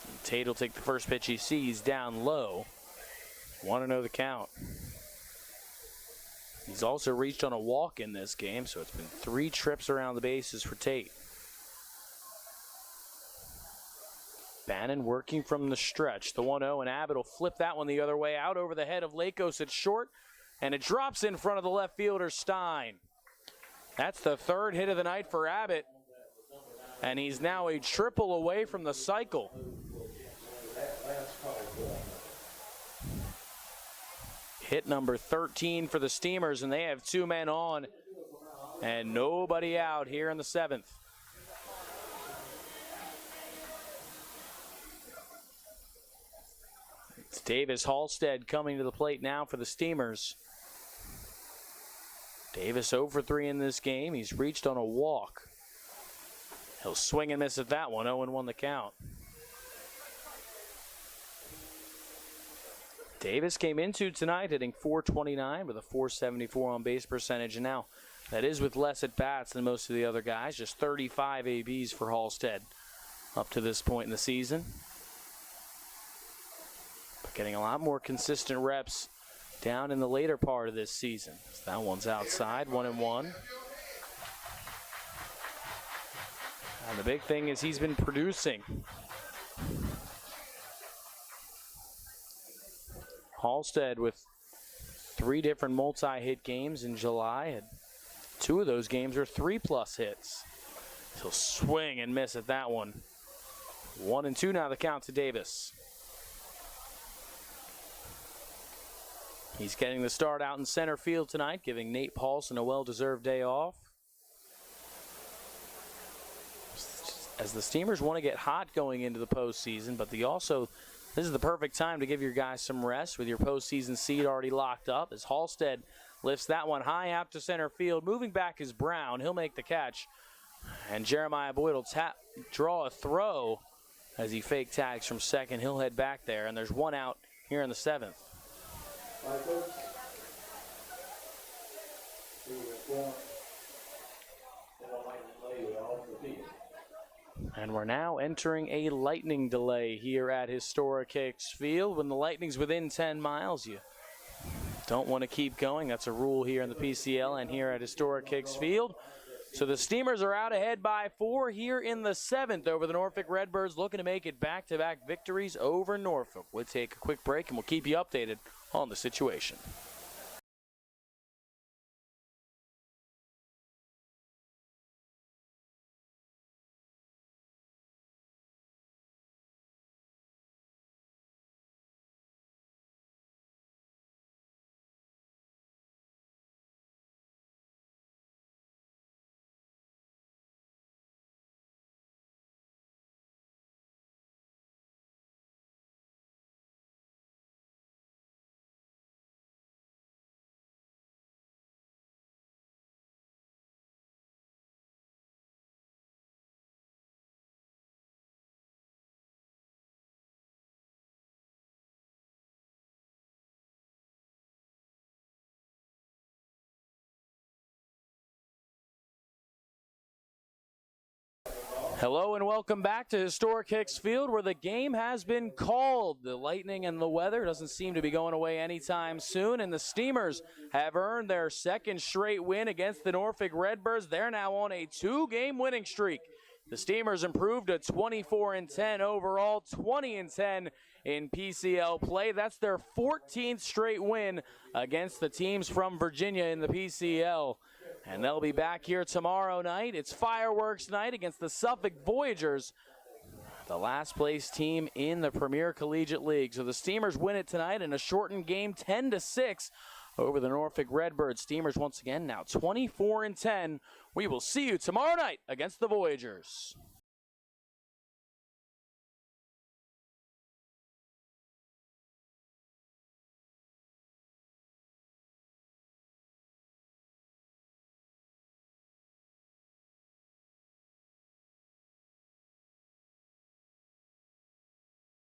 And Tate will take the first pitch he sees down low. 1-0 the count. He's also reached on a walk in this game, so it's been 3 trips around the bases for Tate. Bannon working from the stretch. The 1-0, and Abbott will flip that one the other way out over the head of Lakos at short, and it drops in front of the left fielder Stein. That's the 3rd hit of the night for Abbott, and he's now a triple away from the cycle. Hit number 13 for the Steamers, and they have 2 men on and nobody out here in the 7th. It's Davis Halstead coming to the plate now for the Steamers. Davis 0 for 3 in this game. He's reached on a walk. He'll swing and miss at that one. 0-1 the count. Davis came into tonight hitting .429 with a .474 on base percentage, and now that is with less at bats than most of the other guys. Just 35 ABs for Halstead up to this point in the season. But getting a lot more consistent reps down in the later part of this season. So that one's outside, 1-1. And the big thing is he's been producing. Halstead with 3 different multi-hit games in July, and 2 of those games are 3+ hits. He'll swing and miss at that one. 1-2 now the count to Davis. He's getting the start out in center field tonight, giving Nate Paulson a well-deserved day off. As the Steamers want to get hot going into the postseason, but this is the perfect time to give your guys some rest with your postseason seed already locked up. As Halstead lifts that one high out to center field. Moving back is Brown. He'll make the catch. And Jeremiah Boyd will draw a throw as he fake tags from second. He'll head back there, and there's 1 out here in the 7th. And we're now entering a lightning delay here at Historic Hicks Field. When the Lightning's within 10 miles, you don't want to keep going. That's a rule here in the PCL and here at Historic Hicks Field. So the Steamers are out ahead by 4 here in the 7th over the Norfolk Redbirds, looking to make it back-to-back victories over Norfolk. We'll take a quick break, and we'll keep you updated on the situation. Hello and welcome back to Historic Hicks Field, where the game has been called. The lightning and the weather doesn't seem to be going away anytime soon, and the Steamers have earned their 2nd straight win against the Norfolk Redbirds. They're now on a 2-game winning streak. The Steamers improved to 24-10 overall, 20-10 in PCL play. That's their 14th straight win against the teams from Virginia in the PCL. And they'll be back here tomorrow night. It's fireworks night against the Suffolk Voyagers, the last place team in the Premier Collegiate League. So the Steamers win it tonight in a shortened game, 10-6 over the Norfolk Redbirds. Steamers once again now 24-10. We will see you tomorrow night against the Voyagers.